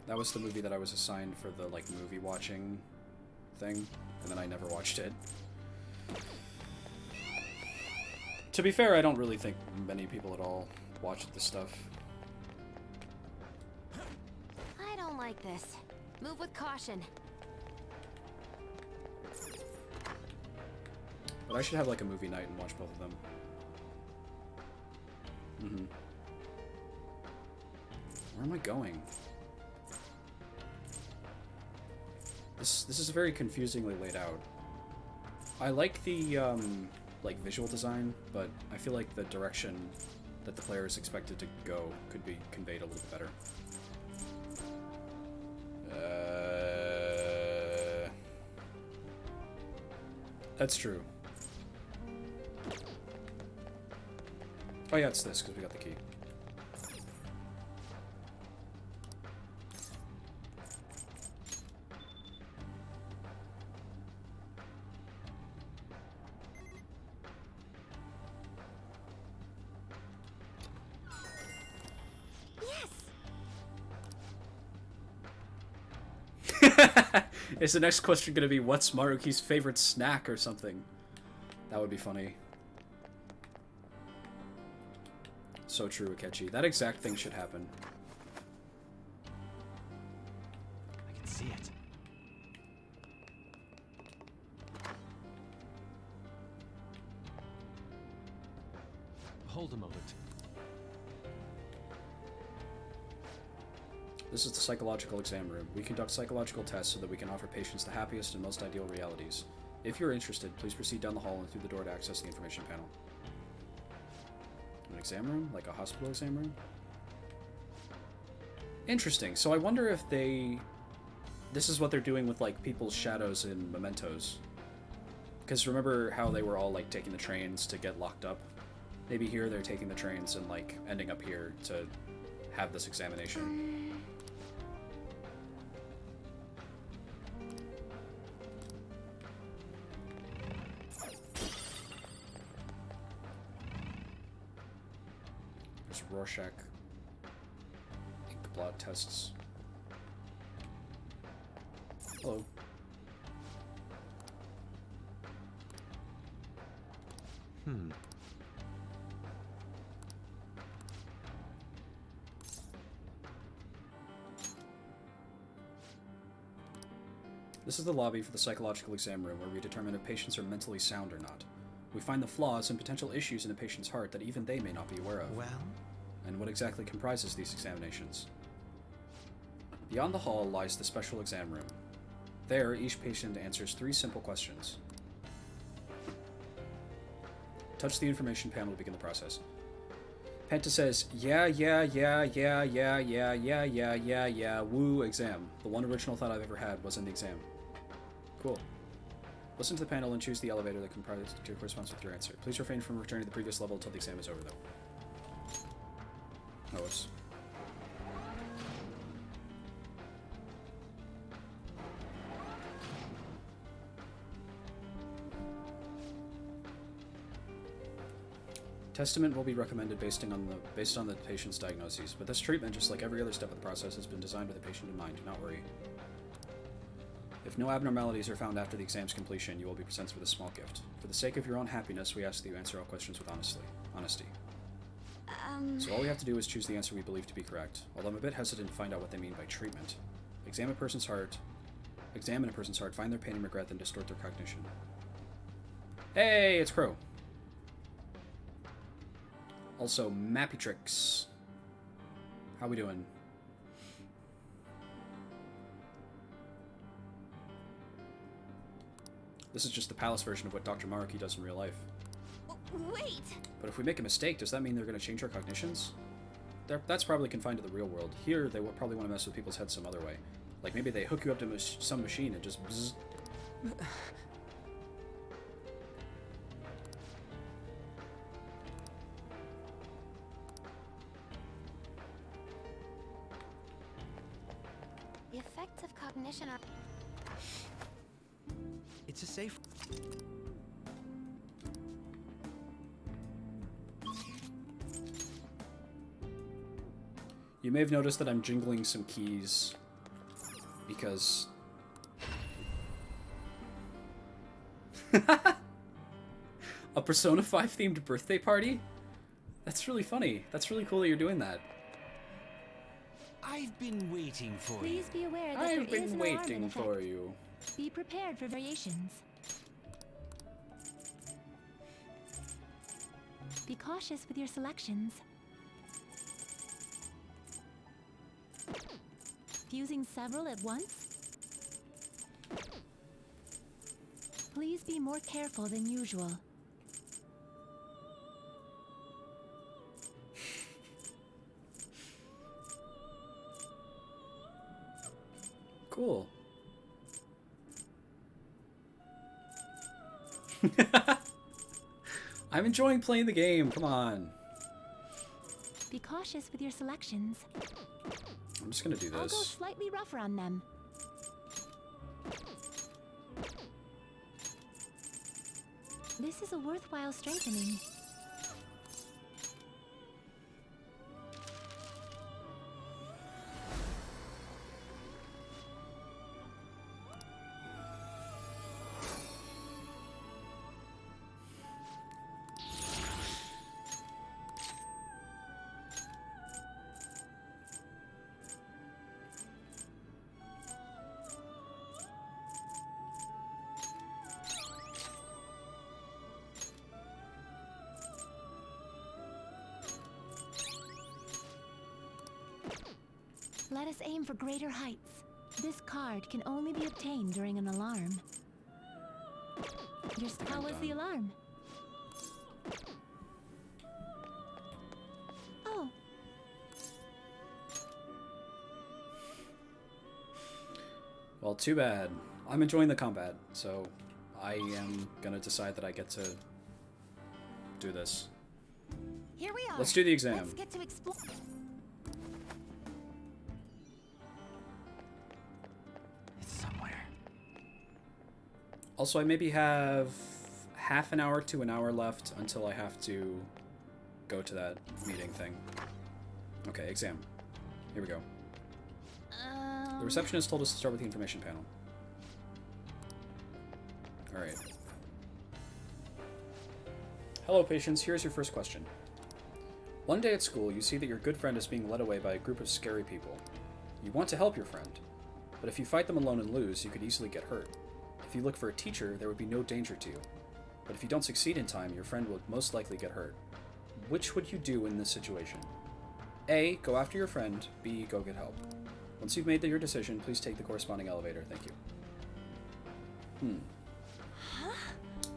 That was the movie that I was assigned for the like movie watching thing, and then I never watched it. To be fair, I don't really think many people at all watch this stuff.
I don't like this. Move with caution.
But I should have like a movie night and watch both of them. Where am I going? This is very confusingly laid out. I like the like visual design, but I feel like the direction that the player is expected to go could be conveyed a little bit better. That's true. Oh yeah, it's this, because we got the key. Is the next question gonna be, what's Maruki's favorite snack or something? That would be funny. So true, Akechi. That exact thing should happen.
I can see it. Hold a moment.
This is the psychological exam room. We conduct psychological tests so that we can offer patients the happiest and most ideal realities. If you're interested, please proceed down the hall and through the door to access the information panel. An exam room? Like a hospital exam room? Interesting. So I wonder if this is what they're doing with, like, people's shadows in Mementos. Because remember how they were all, like, taking the trains to get locked up? Maybe here they're taking the trains and, like, ending up here to have this examination. Rorschach ink blot tests. Hello. This is the lobby for the psychological exam room, where we determine if patients are mentally sound or not. We find the flaws and potential issues in a patient's heart that even they may not be aware of.
Well?
And what exactly comprises these examinations? Beyond the hall lies the special exam room. There, each patient answers 3 simple questions. Touch the information panel to begin the process. Penta says, yeah, woo, exam. The one original thought I've ever had was in the exam. Cool. Listen to the panel and choose the elevator that corresponds with your answer. Please refrain from returning to the previous level until the exam is over, though. Oh, whoops. Testament will be recommended based on the patient's diagnoses, but this treatment, just like every other step of the process, has been designed with the patient in mind. Do not worry. If no abnormalities are found after the exam's completion, you will be presented with a small gift. For the sake of your own happiness, we ask that you answer all questions with honesty. So all we have to do is choose the answer we believe to be correct, although I'm a bit hesitant to find out what they mean by treatment. Examine a person's heart, find their pain and regret, then distort their cognition. Hey, it's Crow. Also, Mappy Tricks. How we doing? This is just the palace version of what Dr. Maruki does in real life.
Wait!
But if we make a mistake, does that mean they're going to change our cognitions? That's probably confined to the real world. Here, they would probably want to mess with people's heads some other way. Like maybe they hook you up to some machine and just bzz.
The effects of cognition are...
It's a safe...
You may have noticed that I'm jingling some keys because... A Persona 5 themed birthday party? That's really funny. That's really cool that you're doing that.
I've been waiting for you.
Please be aware that
I've
there is
been
an alarm in
waiting
effect.
for you.
Be prepared for variations. Be cautious with your selections. Fusing several at once? Please be more careful than usual.
Cool. I'm enjoying playing the game, come on.
Be cautious with your selections.
I'm just gonna do
I'll go
this.
slightly rougher on them. This is a worthwhile strengthening. Let us aim for greater heights. This card can only be obtained during an alarm. How was the alarm? Oh.
Well, too bad. I'm enjoying the combat, so I am gonna decide that I get to do this.
Here we are.
Let's do the exam.
Let's get to explore.
Also, I maybe have half an hour to an hour left until I have to go to that meeting thing. Okay, exam. Here we go. The receptionist told us to start with the information panel. Alright. Hello, patients. Here's your first question. One day at school, you see that your good friend is being led away by a group of scary people. You want to help your friend, but if you fight them alone and lose, you could easily get hurt. If you look for a teacher, there would be no danger to you. But if you don't succeed in time, your friend will most likely get hurt. Which would you do in this situation? A. Go after your friend. B. Go get help. Once you've made your decision, please take the corresponding elevator. Thank you.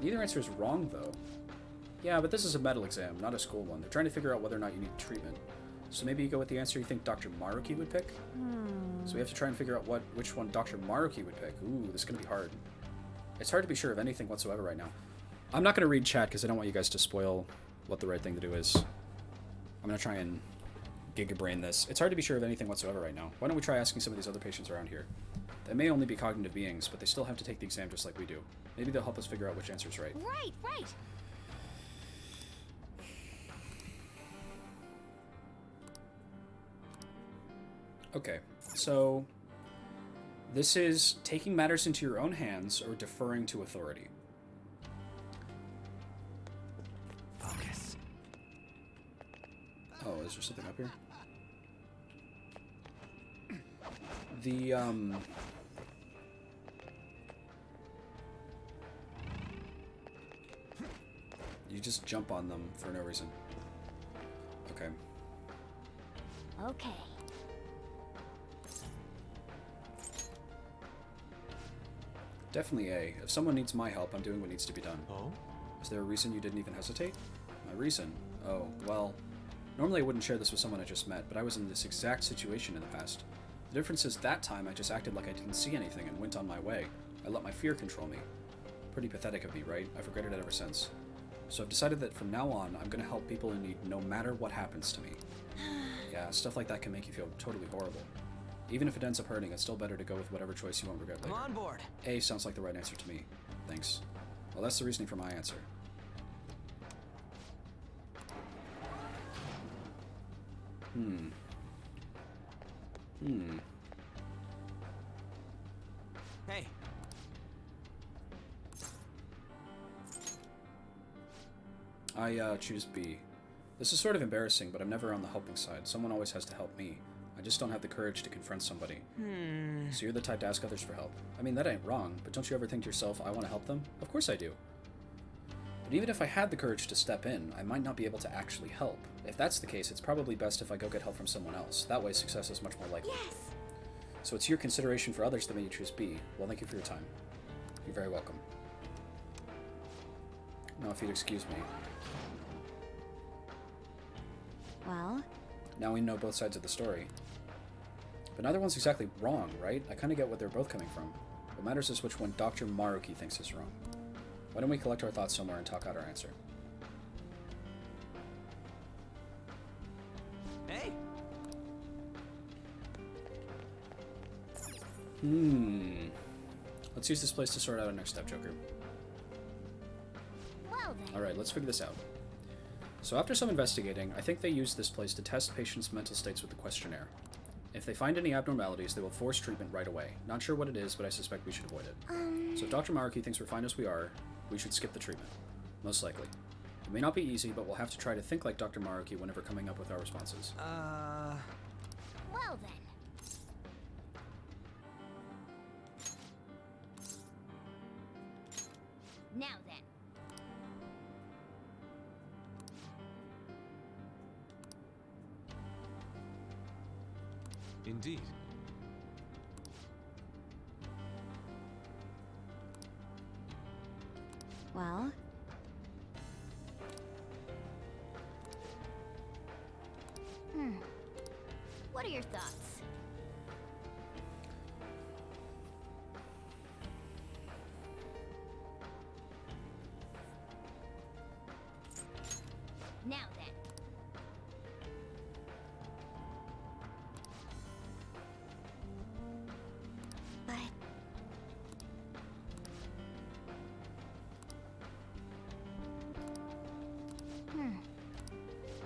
Neither answer is wrong, though. Yeah, but this is a medical exam, not a school one. They're trying to figure out whether or not you need treatment. So maybe you go with the answer you think Dr. Maruki would pick? So we have to try and figure out which one Dr. Maruki would pick. Ooh, this is going to be hard. It's hard to be sure of anything whatsoever right now. I'm not going to read chat because I don't want you guys to spoil what the right thing to do is. I'm going to try and gigabrain this. It's hard to be sure of anything whatsoever right now. Why don't we try asking some of these other patients around here? They may only be cognitive beings, but they still have to take the exam just like we do. Maybe they'll help us figure out which answer's right.
Right.
Okay, so this is taking matters into your own hands or deferring to authority.
Focus.
Oh, is there something up here? You just jump on them for no reason. Okay.
Okay.
Definitely A. If someone needs my help, I'm doing what needs to be done.
Oh?
Is there a reason you didn't even hesitate? My reason? Oh, well, normally I wouldn't share this with someone I just met, but I was in this exact situation in the past. The difference is that time I just acted like I didn't see anything and went on my way. I let my fear control me. Pretty pathetic of me, right? I've regretted it ever since. So I've decided that from now on, I'm going to help people in need no matter what happens to me. Yeah, stuff like that can make you feel totally horrible. Even if it ends up hurting, it's still better to go with whatever choice you won't regret later.
I'm on board.
A sounds like the right answer to me. Thanks. Well, that's the reasoning for my answer.
Hey.
I choose B. This is sort of embarrassing, but I'm never on the helping side. Someone always has to help me. I just don't have the courage to confront somebody. So you're the type to ask others for help. I mean, that ain't wrong, but don't you ever think to yourself, I want to help them? Of course I do. But even if I had the courage to step in, I might not be able to actually help. If that's the case, it's probably best if I go get help from someone else. That way, success is much more likely.
Yes.
So it's your consideration for others that made you choose B. Well, thank you for your time. You're very welcome. Now, if you'd excuse me.
Well?
Now we know both sides of the story. But neither one's exactly wrong, right? I kind of get what they're both coming from. What matters is which one Dr. Maruki thinks is wrong. Why don't we collect our thoughts somewhere and talk out our answer?
Hey.
Let's use this place to sort out our next step, Joker.
Well then.
Alright, let's figure this out. So after some investigating, I think they used this place to test patients' mental states with the questionnaire. If they find any abnormalities, they will force treatment right away. Not sure what it is, but I suspect we should avoid it. So if Dr. Maruki thinks we're fine as we are, we should skip the treatment. Most likely. It may not be easy, but we'll have to try to think like Dr. Maruki whenever coming up with our responses.
Well then. Now then.
Indeed.
Well? What are your thoughts? Now then. But...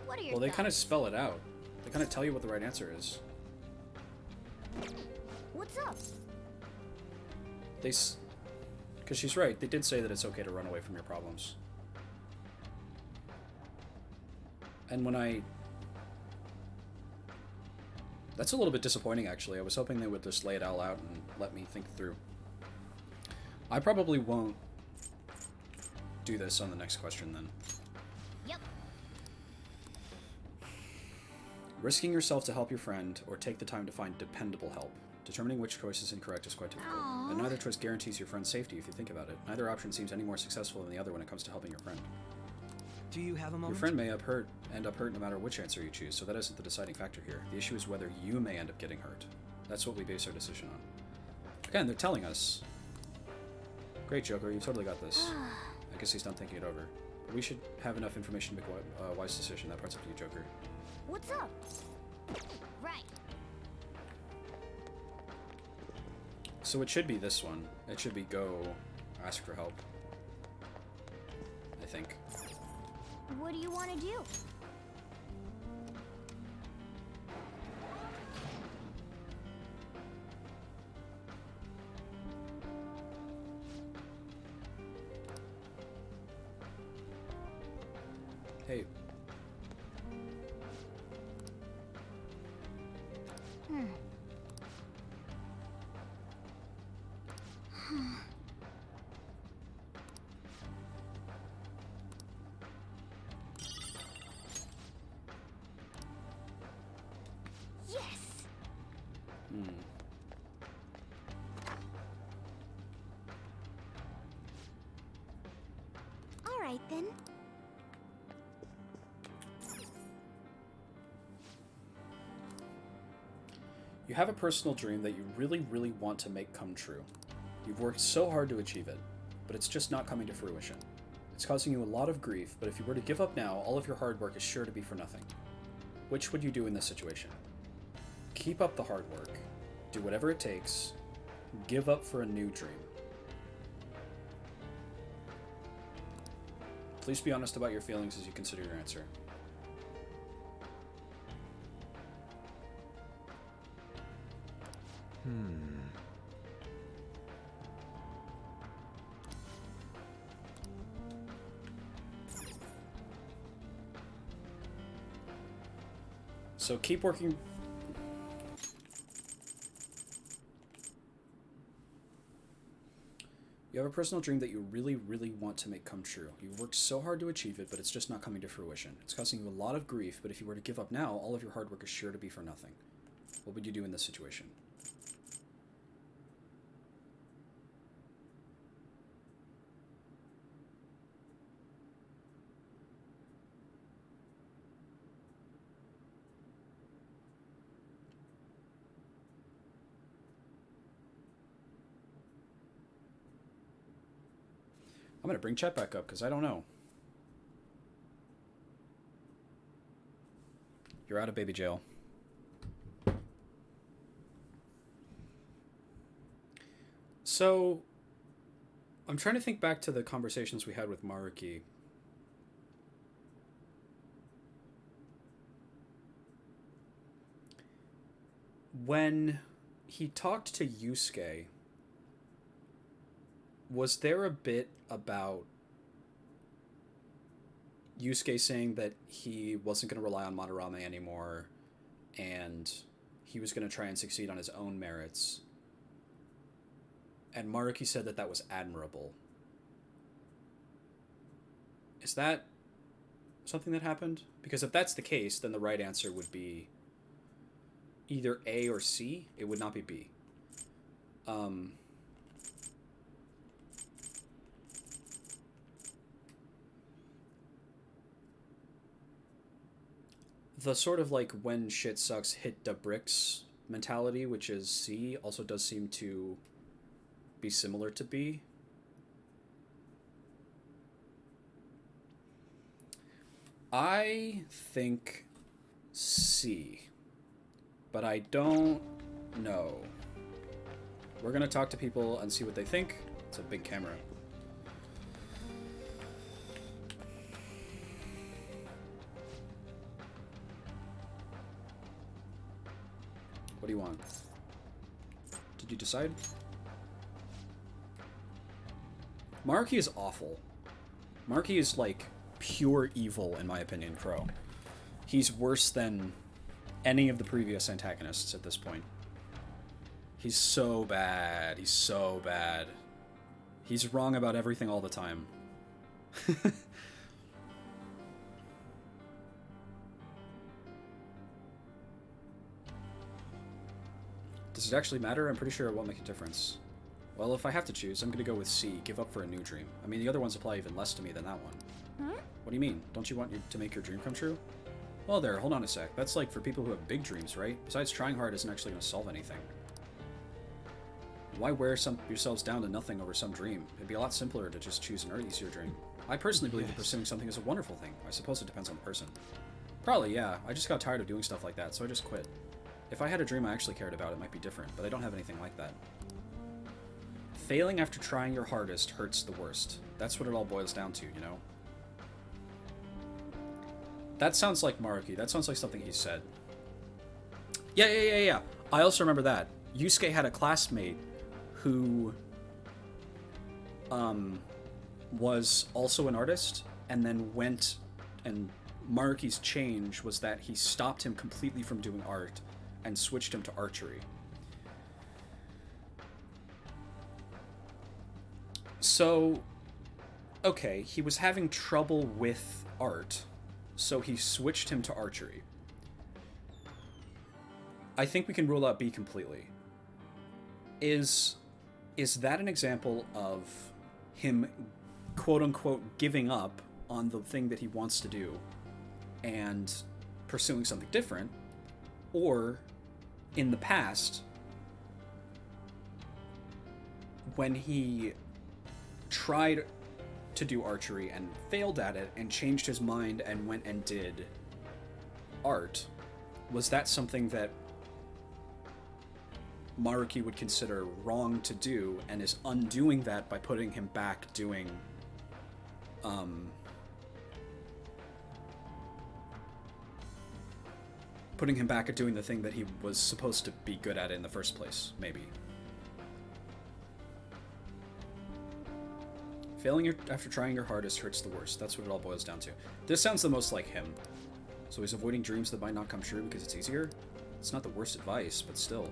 What are your
Well, they
thoughts?
kind of spell it out. They kind of tell you what the right answer is.
What's up?
Because she's right, they did say that it's okay to run away from your problems. And when I... That's a little bit disappointing, actually. I was hoping they would just lay it all out and let me think through. I probably won't do this on the next question, then.
Yep.
Risking yourself to help your friend, or take the time to find dependable help. Determining which choice is incorrect is quite difficult. And neither choice guarantees your friend's safety if you think about it. Neither option seems any more successful than the other when it comes to helping your friend.
Do you have a moment?
Your friend may end up hurt no matter which answer you choose, so that isn't the deciding factor here. The issue is whether you may end up getting hurt. That's what we base our decision on. Again, they're telling us. Great, Joker, you totally got this. I guess he's done thinking it over. But we should have enough information to make a wise decision. That part's up to you, Joker.
What's up? Right.
So it should be this one. It should be go ask for help. I think.
What do you want to do?
Hey.
Yes. All right then.
You have a personal dream that you really, really want to make come true. You've worked so hard to achieve it, but it's just not coming to fruition. It's causing you a lot of grief, but if you were to give up now, all of your hard work is sure to be for nothing. Which would you do in this situation? Keep up the hard work, do whatever it takes, give up for a new dream. Please be honest about your feelings as you consider your answer. So keep working. You have a personal dream that you really, really want to make come true. You've worked so hard to achieve it, but it's just not coming to fruition. It's causing you a lot of grief, but if you were to give up now, all of your hard work is sure to be for nothing. What would you do in this situation? I'm going to bring chat back up because I don't know. You're out of baby jail. So, I'm trying to think back to the conversations we had with Maruki. When he talked to Yusuke, was there a bit about Yusuke saying that he wasn't going to rely on Madarame anymore and he was going to try and succeed on his own merits? And Maruki said that that was admirable. Is that something that happened? Because if that's the case, then the right answer would be either A or C. It would not be B. The sort of like when shit sucks, hit the bricks mentality, which is C, also does seem to be similar to B. I think C, but I don't know. We're gonna talk to people and see what they think. It's a big camera. What do you want? Did you decide? Maruki is awful. Maruki is like pure evil, in my opinion, Crow. He's worse than any of the previous antagonists at this point. He's so bad. He's so bad. He's wrong about everything all the time. Does it actually matter? I'm pretty sure it won't make a difference. Well, if I have to choose, I'm gonna go with C, give up for a new dream. I mean, the other ones apply even less to me than that one.
Huh?
What do you mean? Don't you want to make your dream come true? Well there, hold on a sec. That's like for people who have big dreams, right? Besides, trying hard isn't actually gonna solve anything. Why wear yourselves down to nothing over some dream? It'd be a lot simpler to just choose an easier dream. I personally believe that pursuing something is a wonderful thing. I suppose it depends on the person. Probably, yeah. I just got tired of doing stuff like that, so I just quit. If I had a dream I actually cared about, it might be different, but I don't have anything like that. Failing after trying your hardest hurts the worst. That's what it all boils down to, you know? That sounds like Maruki. That sounds like something he said. Yeah. I also remember that. Yusuke had a classmate who was also an artist, and then went, and Maruki's change was that he stopped him completely from doing art and switched him to archery. So, okay, he was having trouble with art, so he switched him to archery. I think we can rule out B completely. Is that an example of him, quote-unquote, giving up on the thing that he wants to do and pursuing something different? Or, in the past, when he tried to do archery and failed at it and changed his mind and went and did art, was that something that Maruki would consider wrong to do, and is undoing that by putting him back doing putting him back at doing the thing that he was supposed to be good at in the first place, maybe. Failing after trying your hardest hurts the worst. That's what it all boils down to. This sounds the most like him. So he's avoiding dreams that might not come true because it's easier? It's not the worst advice, but still.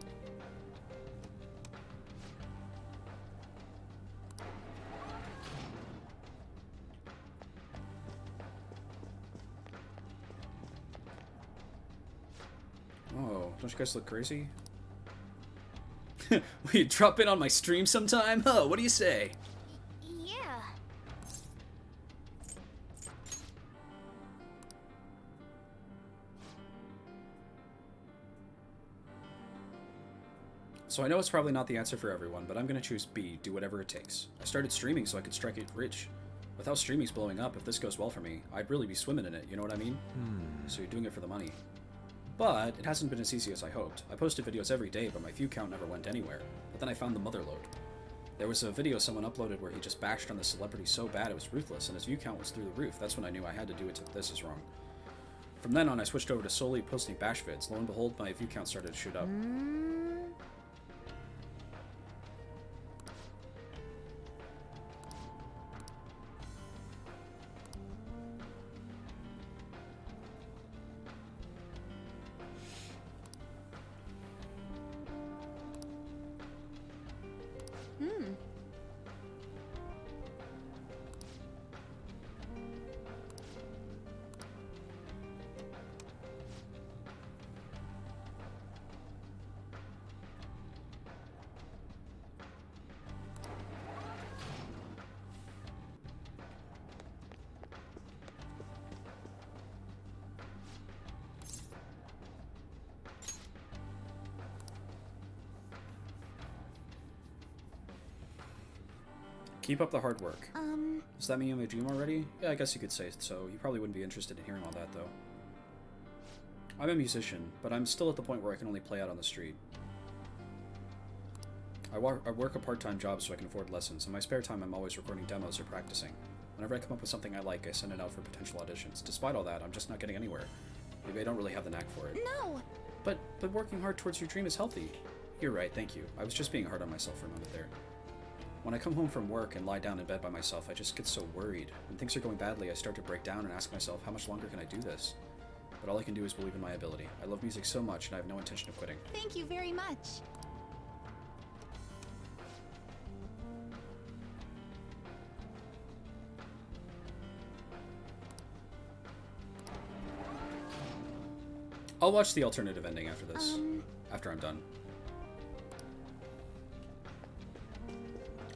Oh, don't you guys look crazy? Will you drop in on my stream sometime? Huh, what do you say?
Yeah.
So I know it's probably not the answer for everyone, but I'm gonna choose B, do whatever it takes. I started streaming so I could strike it rich. With how streaming's blowing up, if this goes well for me, I'd really be swimming in it, you know what I mean? So you're doing it for the money. But it hasn't been as easy as I hoped. I posted videos every day, but my view count never went anywhere. But then I found the motherlode. There was a video someone uploaded where he just bashed on the celebrity so bad it was ruthless, and his view count was through the roof. That's when I knew I had to do it to This Is Wrong. From then on, I switched over to solely posting bash vids. Lo and behold, my view count started to shoot up. Keep up the hard work. Does that mean you have a dream already? Yeah, I guess you could say so. You probably wouldn't be interested in hearing all that, though. I'm a musician, but I'm still at the point where I can only play out on the street. I work a part-time job so I can afford lessons. In my spare time, I'm always recording demos or practicing. Whenever I come up with something I like, I send it out for potential auditions. Despite all that, I'm just not getting anywhere. Maybe I don't really have the knack for it.
No!
But working hard towards your dream is healthy. You're right, thank you. I was just being hard on myself for a moment there. When I come home from work and lie down in bed by myself, I just get so worried. When things are going badly, I start to break down and ask myself, how much longer can I do this? but all I can do is believe in my ability. I love music so much, and I have no intention of quitting.
Thank you very much.
I'll watch the alternative ending after this. After I'm done.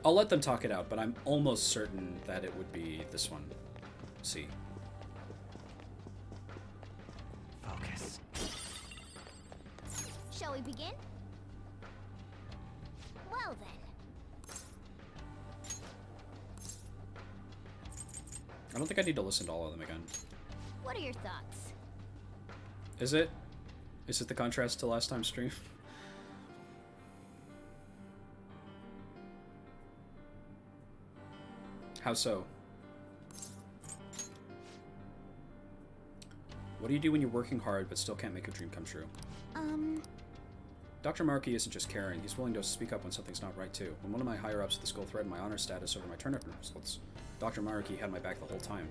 I'll let them talk it out, but I'm almost certain that it would be this one. C.
Focus.
Shall we begin? Well then.
I don't think I need to listen to all of them again.
What are your thoughts?
Is it? Is it the contrast to last time's stream? How so? What do you do when you're working hard but still can't make a dream come true? Dr. Maruki isn't just caring, he's willing to speak up when something's not right too. When one of my higher-ups at the school threatened my honor status over my turnip results, Dr. Maruki had my back the whole time.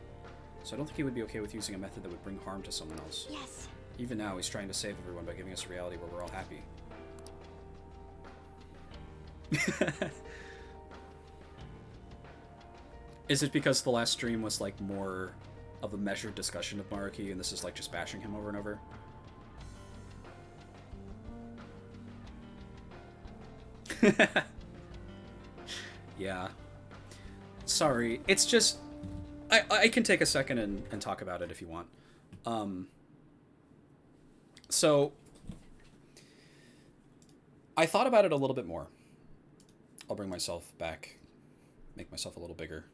So I don't think he would be okay with using a method that would bring harm to someone else.
Yes.
Even now, he's trying to save everyone by giving us a reality where we're all happy. Is it because the last stream was like more of a measured discussion of Maruki and this is like just bashing him over and over? Yeah. Sorry, it's just... I can take a second and talk about it if you want. So, I thought about it a little bit more. I'll bring myself back, make myself a little bigger.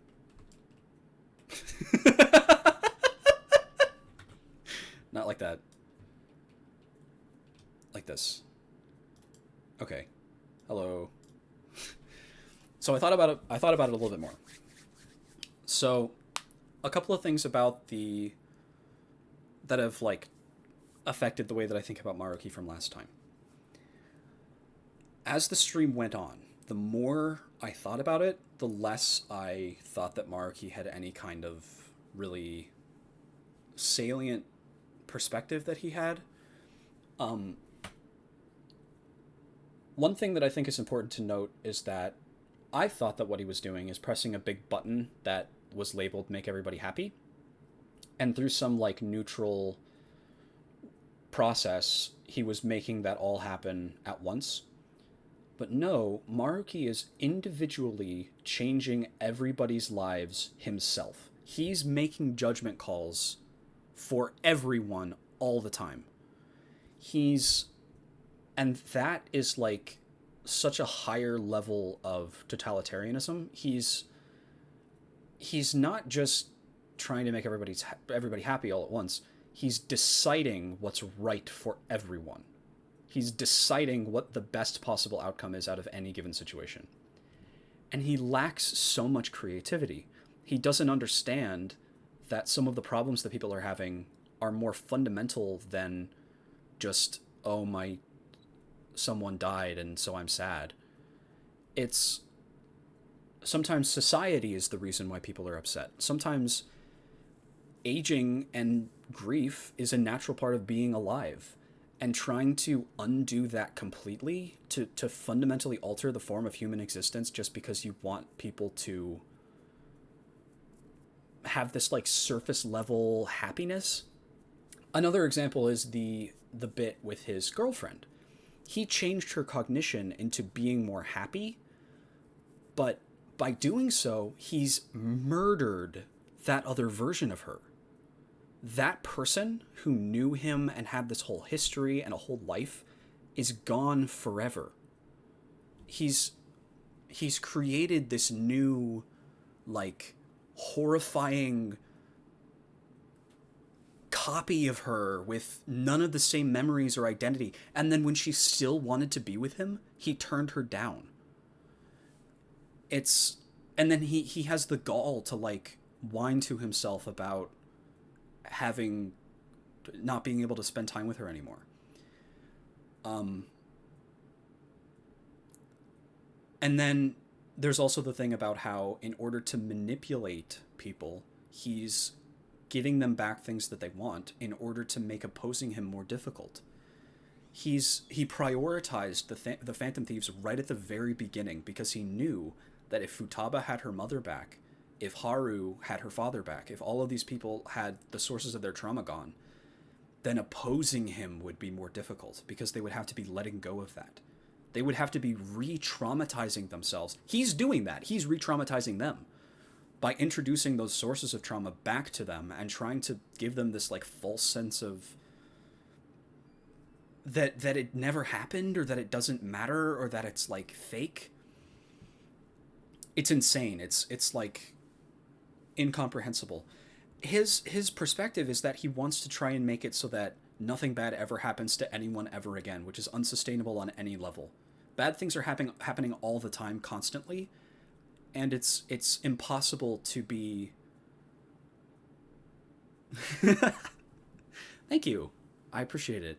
Not like that. Like this. Okay. Hello. So I thought about it a little bit more. So, a couple of things about that have like affected the way that I think about Maruki from last time. As the stream went on, the more I thought about it, the less I thought that Maruki had any kind of really salient perspective that he had. One thing that I think is important to note is that I thought that what he was doing is pressing a big button that was labeled make everybody happy. And through some like neutral process, he was making that all happen at once. But no, Maruki is individually changing everybody's lives himself. He's making judgment calls for everyone all the time. And that is like such a higher level of totalitarianism. He's not just trying to make everybody happy all at once. He's deciding what's right for everyone. He's deciding what the best possible outcome is out of any given situation. And he lacks so much creativity. He doesn't understand that some of the problems that people are having are more fundamental than just, oh, someone died and so I'm sad. It's sometimes society is the reason why people are upset. Sometimes aging and grief is a natural part of being alive. And trying to undo that completely, to fundamentally alter the form of human existence just because you want people to have this like surface level happiness. Another example is the bit with his girlfriend. He changed her cognition into being more happy, but by doing so, he's murdered that other version of her. That person who knew him and had this whole history and a whole life is gone forever. He's created this new, like, horrifying copy of her with none of the same memories or identity. And then when she still wanted to be with him, he turned her down. And then he has the gall to, like, whine to himself about not being able to spend time with her anymore. And then there's also the thing about how in order to manipulate people, he's giving them back things that they want in order to make opposing him more difficult. He prioritized the Phantom Thieves right at the very beginning because he knew that if Futaba had her mother back, if Haru had her father back, if all of these people had the sources of their trauma gone, then opposing him would be more difficult because they would have to be letting go of that. They would have to be re-traumatizing themselves. He's doing that. He's re-traumatizing them by introducing those sources of trauma back to them and trying to give them this like false sense of that it never happened, or that it doesn't matter, or that it's like fake. It's insane. It's like incomprehensible. His perspective is that he wants to try and make it so that nothing bad ever happens to anyone ever again, which is unsustainable on any level. Bad things are happening all the time, constantly, and it's impossible to be... Thank you. I appreciate it.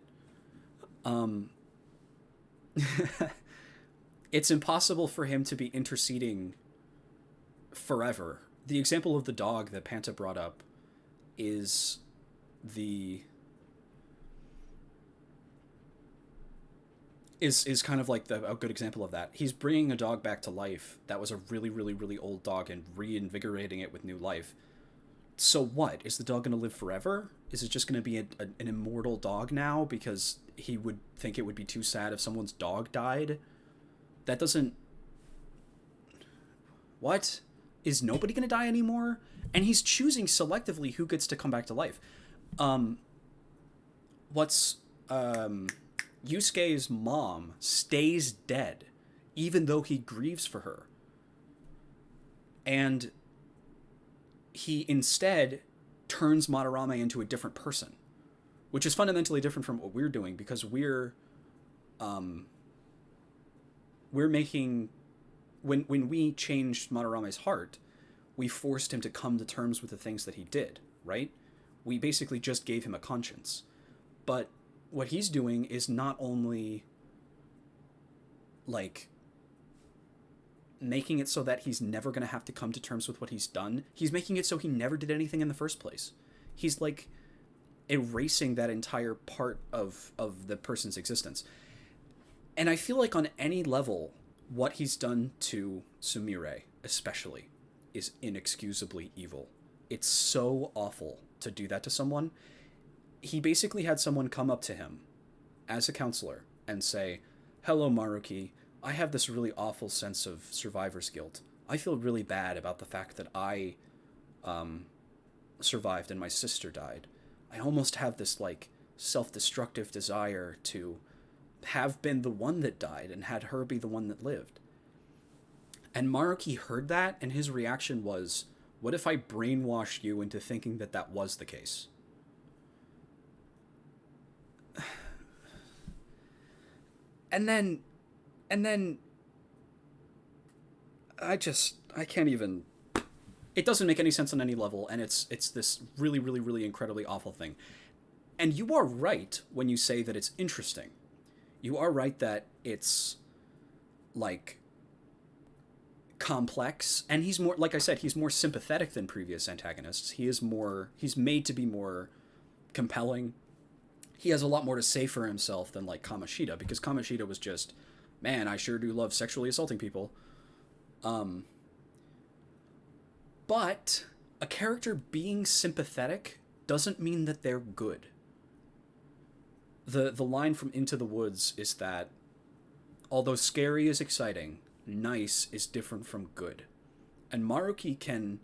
It's impossible for him to be interceding forever. The example of the dog that Panta brought up is kind of like a good example of that. He's bringing a dog back to life that was a really, really, really old dog and reinvigorating it with new life. So what? Is the dog going to live forever? Is it just going to be an immortal dog now because he would think it would be too sad if someone's dog died? That doesn't... What? Is nobody going to die anymore? And he's choosing selectively who gets to come back to life. Yusuke's mom stays dead, even though he grieves for her. And he instead turns Madarame into a different person, which is fundamentally different from what we're doing, because we're making... When we changed Madarame's heart, we forced him to come to terms with the things that he did, right? We basically just gave him a conscience. But what he's doing is not only, like, making it so that he's never going to have to come to terms with what he's done, he's making it so he never did anything in the first place. He's, like, erasing that entire part of the person's existence. And I feel like on any level, what he's done to Sumire, especially, is inexcusably evil. It's so awful to do that to someone. He basically had someone come up to him as a counselor and say, "Hello, Maruki. I have this really awful sense of survivor's guilt. I feel really bad about the fact that I survived and my sister died. I almost have this, like, self-destructive desire to have been the one that died and had her be the one that lived." And Maruki heard that, and his reaction was, what if I brainwashed you into thinking that that was the case? And then I can't even... It doesn't make any sense on any level, and it's this really, really, really incredibly awful thing. And you are right when you say that it's interesting. You are right that it's, like, complex, and he's more, like I said, he's more sympathetic than previous antagonists. He's made to be more compelling. He has a lot more to say for himself than, like, Kamoshida, because Kamoshida was just, man, I sure do love sexually assaulting people. But a character being sympathetic doesn't mean that they're good. The line from Into the Woods is that, although scary is exciting, nice is different from good. And Maruki can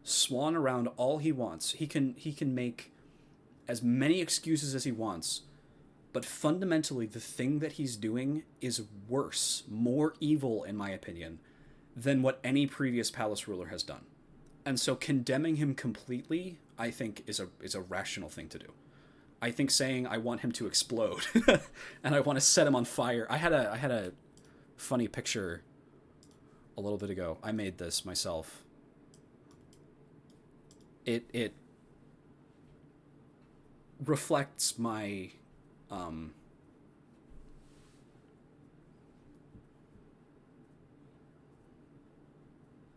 swan around all he wants. He can make as many excuses as he wants, but fundamentally the thing that he's doing is worse, more evil, in my opinion, than what any previous palace ruler has done. And so condemning him completely, I think, is a rational thing to do. I think saying I want him to explode and I want to set him on fire. I had a funny picture a little bit ago. I made this myself. It reflects my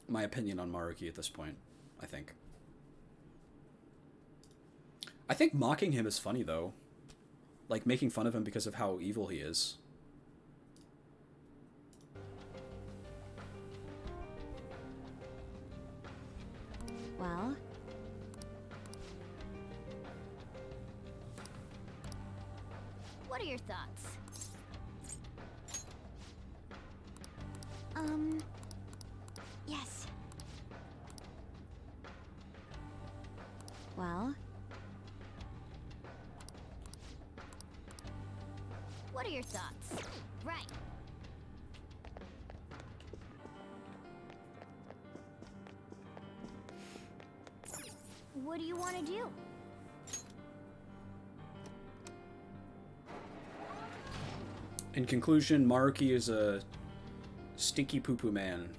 my opinion on Maruki at this point, I think.
I think mocking him is funny, though. Like, making fun of him because of how evil he is.
Well? What are your thoughts?
Yes.
Well? What are your thoughts? Right. What do you want to do?
In conclusion, Maruki is a stinky poo-poo man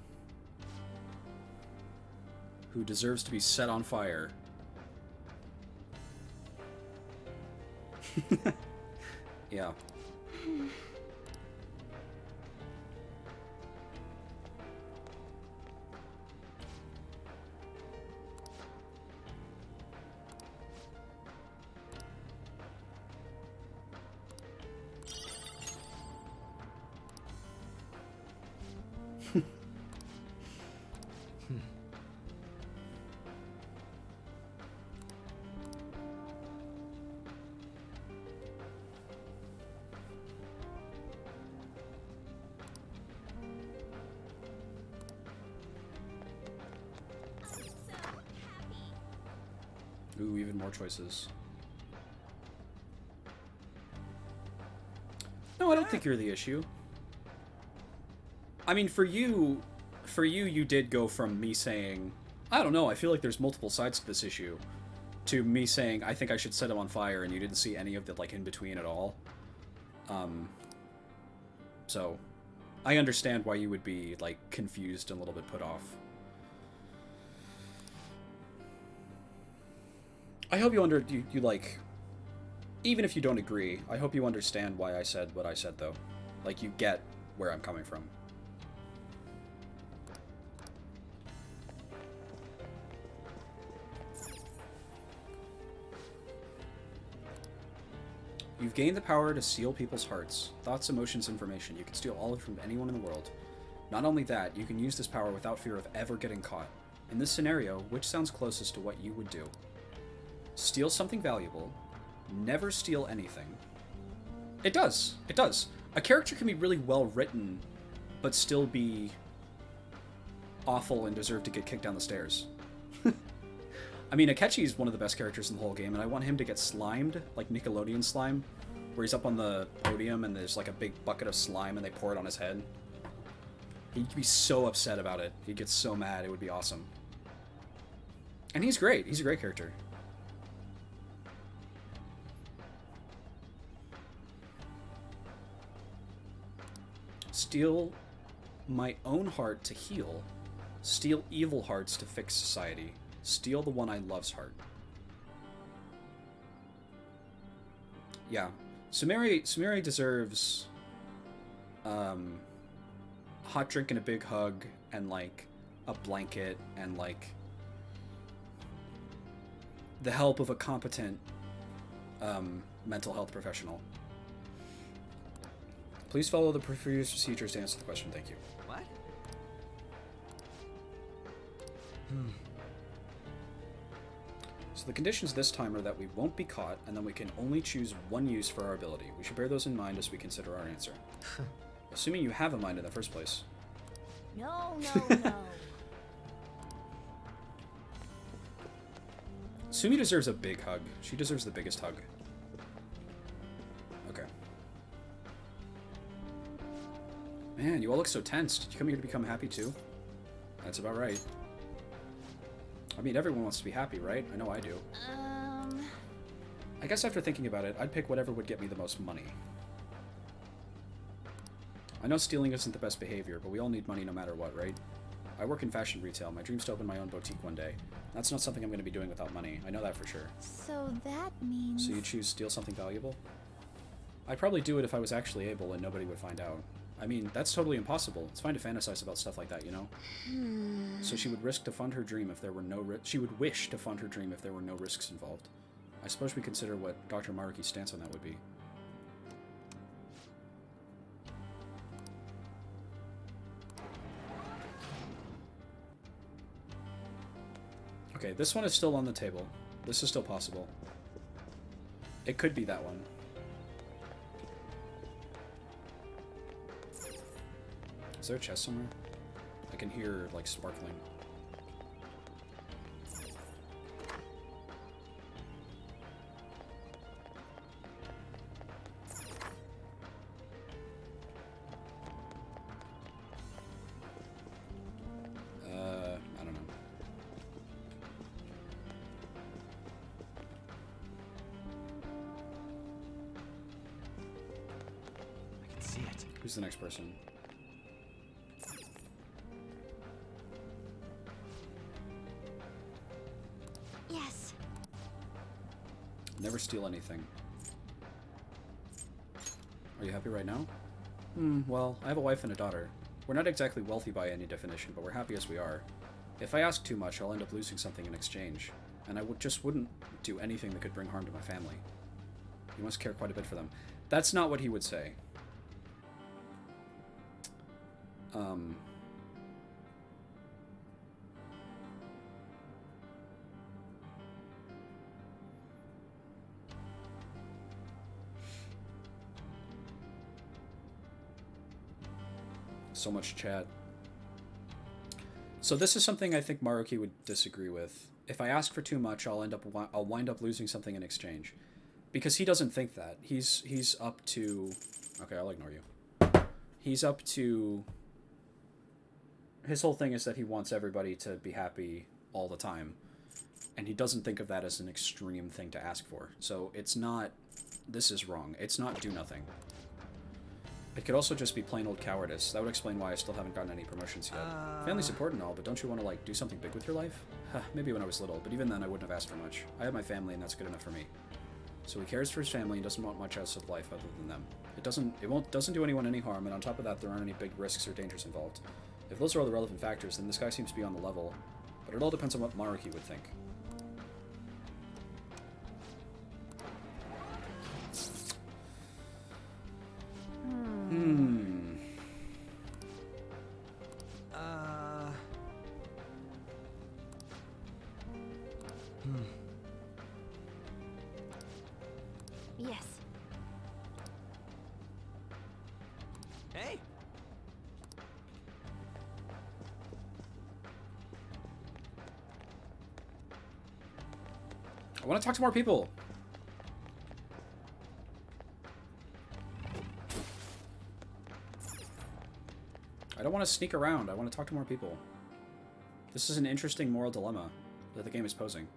who deserves to be set on fire. Yeah. Ooh, even more choices. No, I don't think you're the issue. I mean, for you, you did go from me saying, I don't know, I feel like there's multiple sides to this issue, to me saying, I think I should set him on fire, and you didn't see any of the, like, in-between at all. So, I understand why you would be, like, confused and a little bit put off. I hope you like, even if you don't agree, I hope you understand why I said what I said, though. Like, you get where I'm coming from. You've gained the power to steal people's hearts, thoughts, emotions, information. You can steal all of it from anyone in the world. Not only that, you can use this power without fear of ever getting caught. In this scenario, which sounds closest to what you would do? Steal something valuable, never steal anything. It does. It does. A character can be really well written, but still be awful and deserve to get kicked down the stairs. I mean, Akechi is one of the best characters in the whole game, and I want him to get slimed, like Nickelodeon slime, where he's up on the podium and there's like a big bucket of slime and they pour it on his head. He'd be so upset about it. He'd get so mad. It would be awesome. And he's great. He's a great character. Steal my own heart to heal. Steal evil hearts to fix society. Steal the one I love's heart. Yeah. Sumeri deserves hot drink and a big hug and like a blanket and like the help of a competent mental health professional. Please follow the previous procedures to answer the question. Thank you.
What?
So the conditions this time are that we won't be caught, and then we can only choose one use for our ability. We should bear those in mind as we consider our answer. Assuming you have a mind in the first place.
No, no.
Sumi deserves a big hug. She deserves the biggest hug. Okay. Man, you all look so tense. Did you come here to become happy too? That's about right. I mean, everyone wants to be happy, right? I know I do. I guess after thinking about it, I'd pick whatever would get me the most money. I know stealing isn't the best behavior, but we all need money no matter what, right? I work in fashion retail. My dream's to open my own boutique one day. That's not something I'm going to be doing without money. I know that for sure.
So that means...
So you choose steal something valuable? I'd probably do it if I was actually able and nobody would find out. I mean, that's totally impossible. It's fine to fantasize about stuff like that, you know? So she would risk to fund her dream if there were no she would wish to fund her dream if there were no risks involved.
I suppose we consider what Dr. Maruki's stance on that would be. Okay, this one is still on the table. This is still possible. It could be that one. Is there a chest somewhere? I can hear, like, sparkling. I don't know.
I can see it.
Who's the next person?
Yes.
Never steal anything. Are you happy right now? Well, I have a wife and a daughter. We're not exactly wealthy by any definition, but we're happy as we are. If I ask too much, I'll end up losing something in exchange, and I just wouldn't do anything that could bring harm to my family. You must care quite a bit for them. That's not what he would say. So much chat. So this is something I think Maruki would disagree with. If I ask for too much, I'll wind up losing something in exchange, because he doesn't think that. He's up to. Okay, I'll ignore you. He's up to. His whole thing is that he wants everybody to be happy all the time, and he doesn't think of that as an extreme thing to ask for. So it's not. This is wrong. It's not do nothing. It could also just be plain old cowardice. That would explain why I still haven't gotten any promotions yet. Family's important and all, but don't you want to, like, do something big with your life? Maybe when I was little, but even then I wouldn't have asked for much. I have my family and that's good enough for me. So he cares for his family and doesn't want much else of life other than them. It doesn't do anyone any harm, and on top of that there aren't any big risks or dangers involved. If those are all the relevant factors, then this guy seems to be on the level, but it all depends on what Maruki would think.
Yes.
Hey!
I want to talk to more people! I don't want to sneak around. I want to talk to more people. This is an interesting moral dilemma that the game is posing.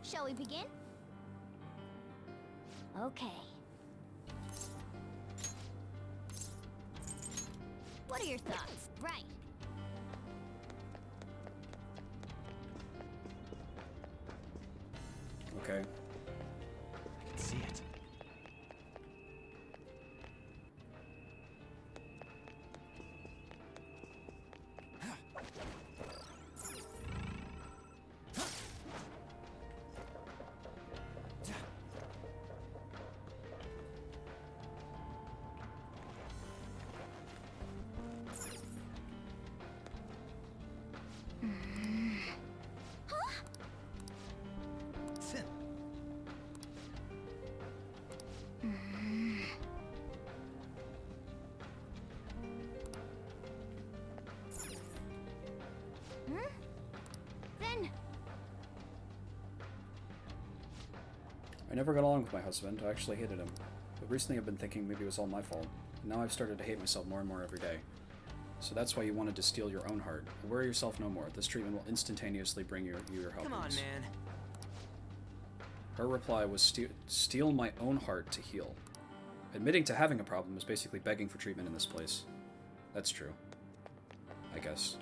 Shall we begin? Okay. What are your thoughts? Right.
Okay.
I can see it.
Then
I never got along with my husband. I actually hated him. But recently I've been thinking maybe it was all my fault. And now I've started to hate myself more and more every day. So that's why you wanted to steal your own heart. Worry yourself no more. This treatment will instantaneously bring you your help.
Come on, man.
Her reply was steal my own heart to heal. Admitting to having a problem was basically begging for treatment in this place. That's true. I guess.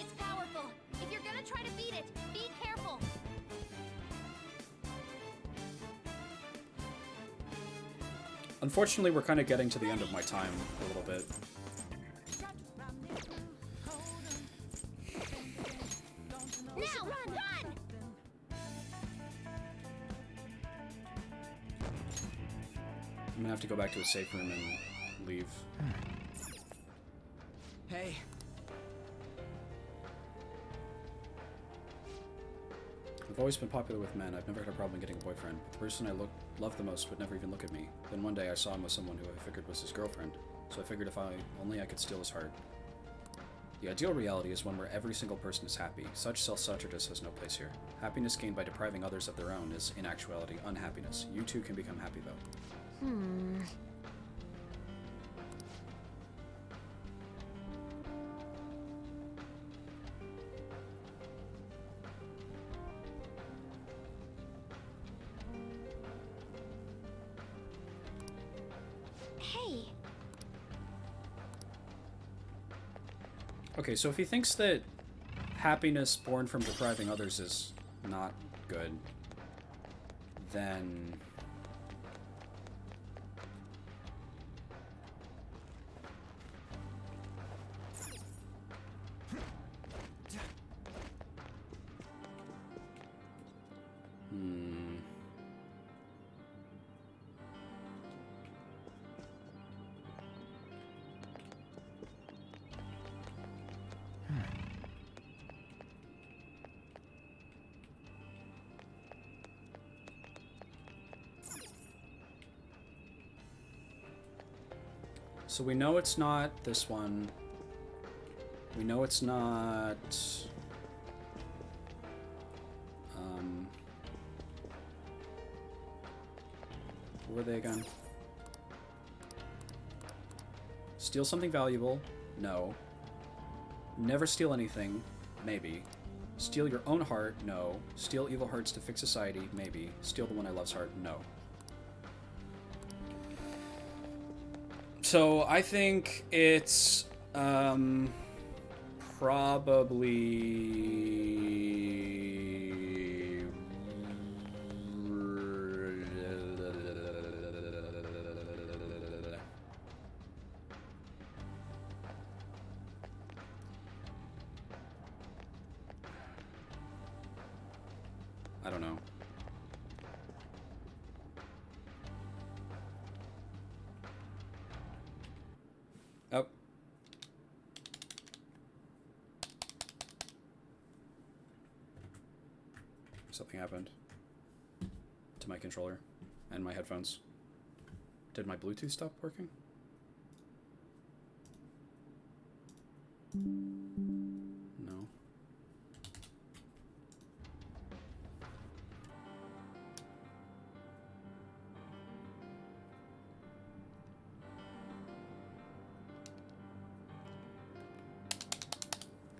it's powerful. If you're gonna try to beat it, be careful.
Unfortunately, we're kind of getting to the end of my time a little bit.
Now, run!
I'm gonna have to go back to a safe room and leave.
Hey.
I've always been popular with men. I've never had a problem getting a boyfriend. But the person I loved the most would never even look at me. Then one day I saw him with someone who I figured was his girlfriend. So I figured if only I could steal his heart. The ideal reality is one where every single person is happy. Such self-centeredness has no place here. Happiness gained by depriving others of their own is, in actuality, unhappiness. You too can become happy, though.
Hey.
Okay, so if he thinks that happiness born from depriving others is not good, then... So we know it's not this one. We know it's not... What were they again? Steal something valuable? No. Never steal anything? Maybe. Steal your own heart? No. Steal evil hearts to fix society? Maybe. Steal the one I love's heart? No. So I think it's probably I don't know. Oh. Something happened to my controller and my headphones. Did my Bluetooth stop working? No.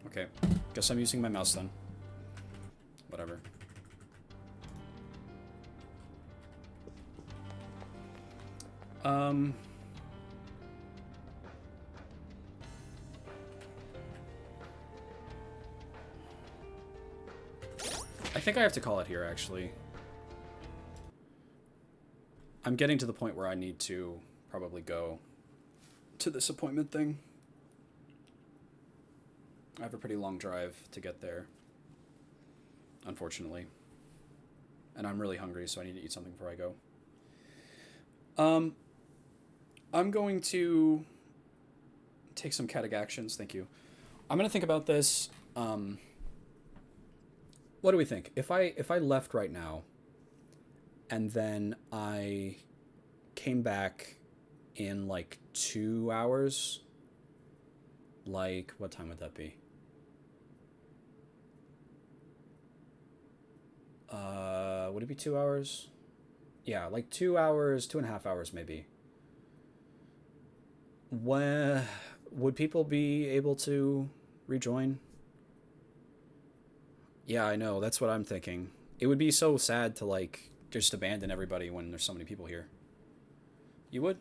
Okay, guess I'm using my mouse then. Whatever. I think I have to call it here, actually. I'm getting to the point where I need to probably go to this appointment thing. I have a pretty long drive to get there, unfortunately. And I'm really hungry, so I need to eat something before I go. I'm going to take some Kataga actions, thank you. I'm going to think about this. What do we think? If I left right now, and then I came back in like 2 hours, like, what time would that be? Would it be 2 hours? Yeah, like 2 hours, 2.5 hours maybe. When would people be able to rejoin? Yeah, I know. That's what I'm thinking. It would be so sad to, like, just abandon everybody when there's so many people here. You would?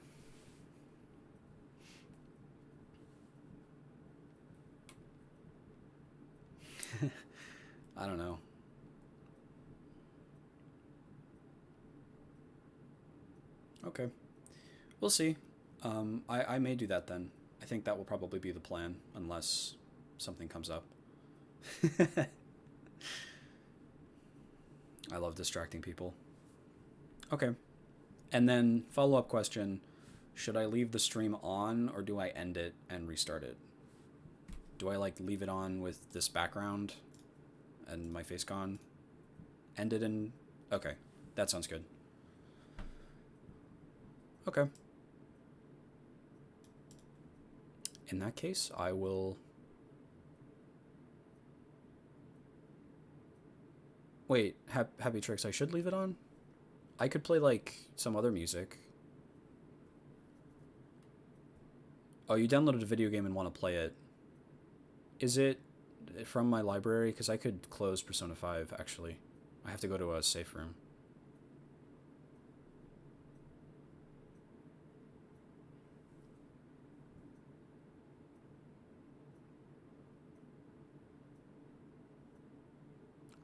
I don't know. Okay.
We'll see. I may do that then. I think that will probably be the plan, unless something comes up. I love distracting people. Okay. And then, follow-up question. Should I leave the stream on, or do I end it and restart it? Do I, like, leave it on with this background and my face gone? End it and... Okay. That sounds good. Okay. In that case, I will... Wait, Happy Tricks, I should leave it on? I could play, like, some other music. Oh, you downloaded a video game and want to play it. Is it from my library? Because I could close Persona 5, actually. I have to go to a safe room.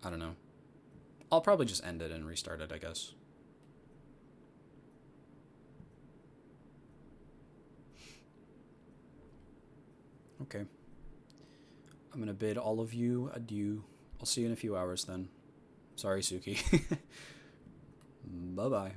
I don't know. I'll probably just end it and restart it, I guess. Okay. I'm gonna bid all of you adieu. I'll see you in a few hours then. Sorry, Suki. Bye-bye.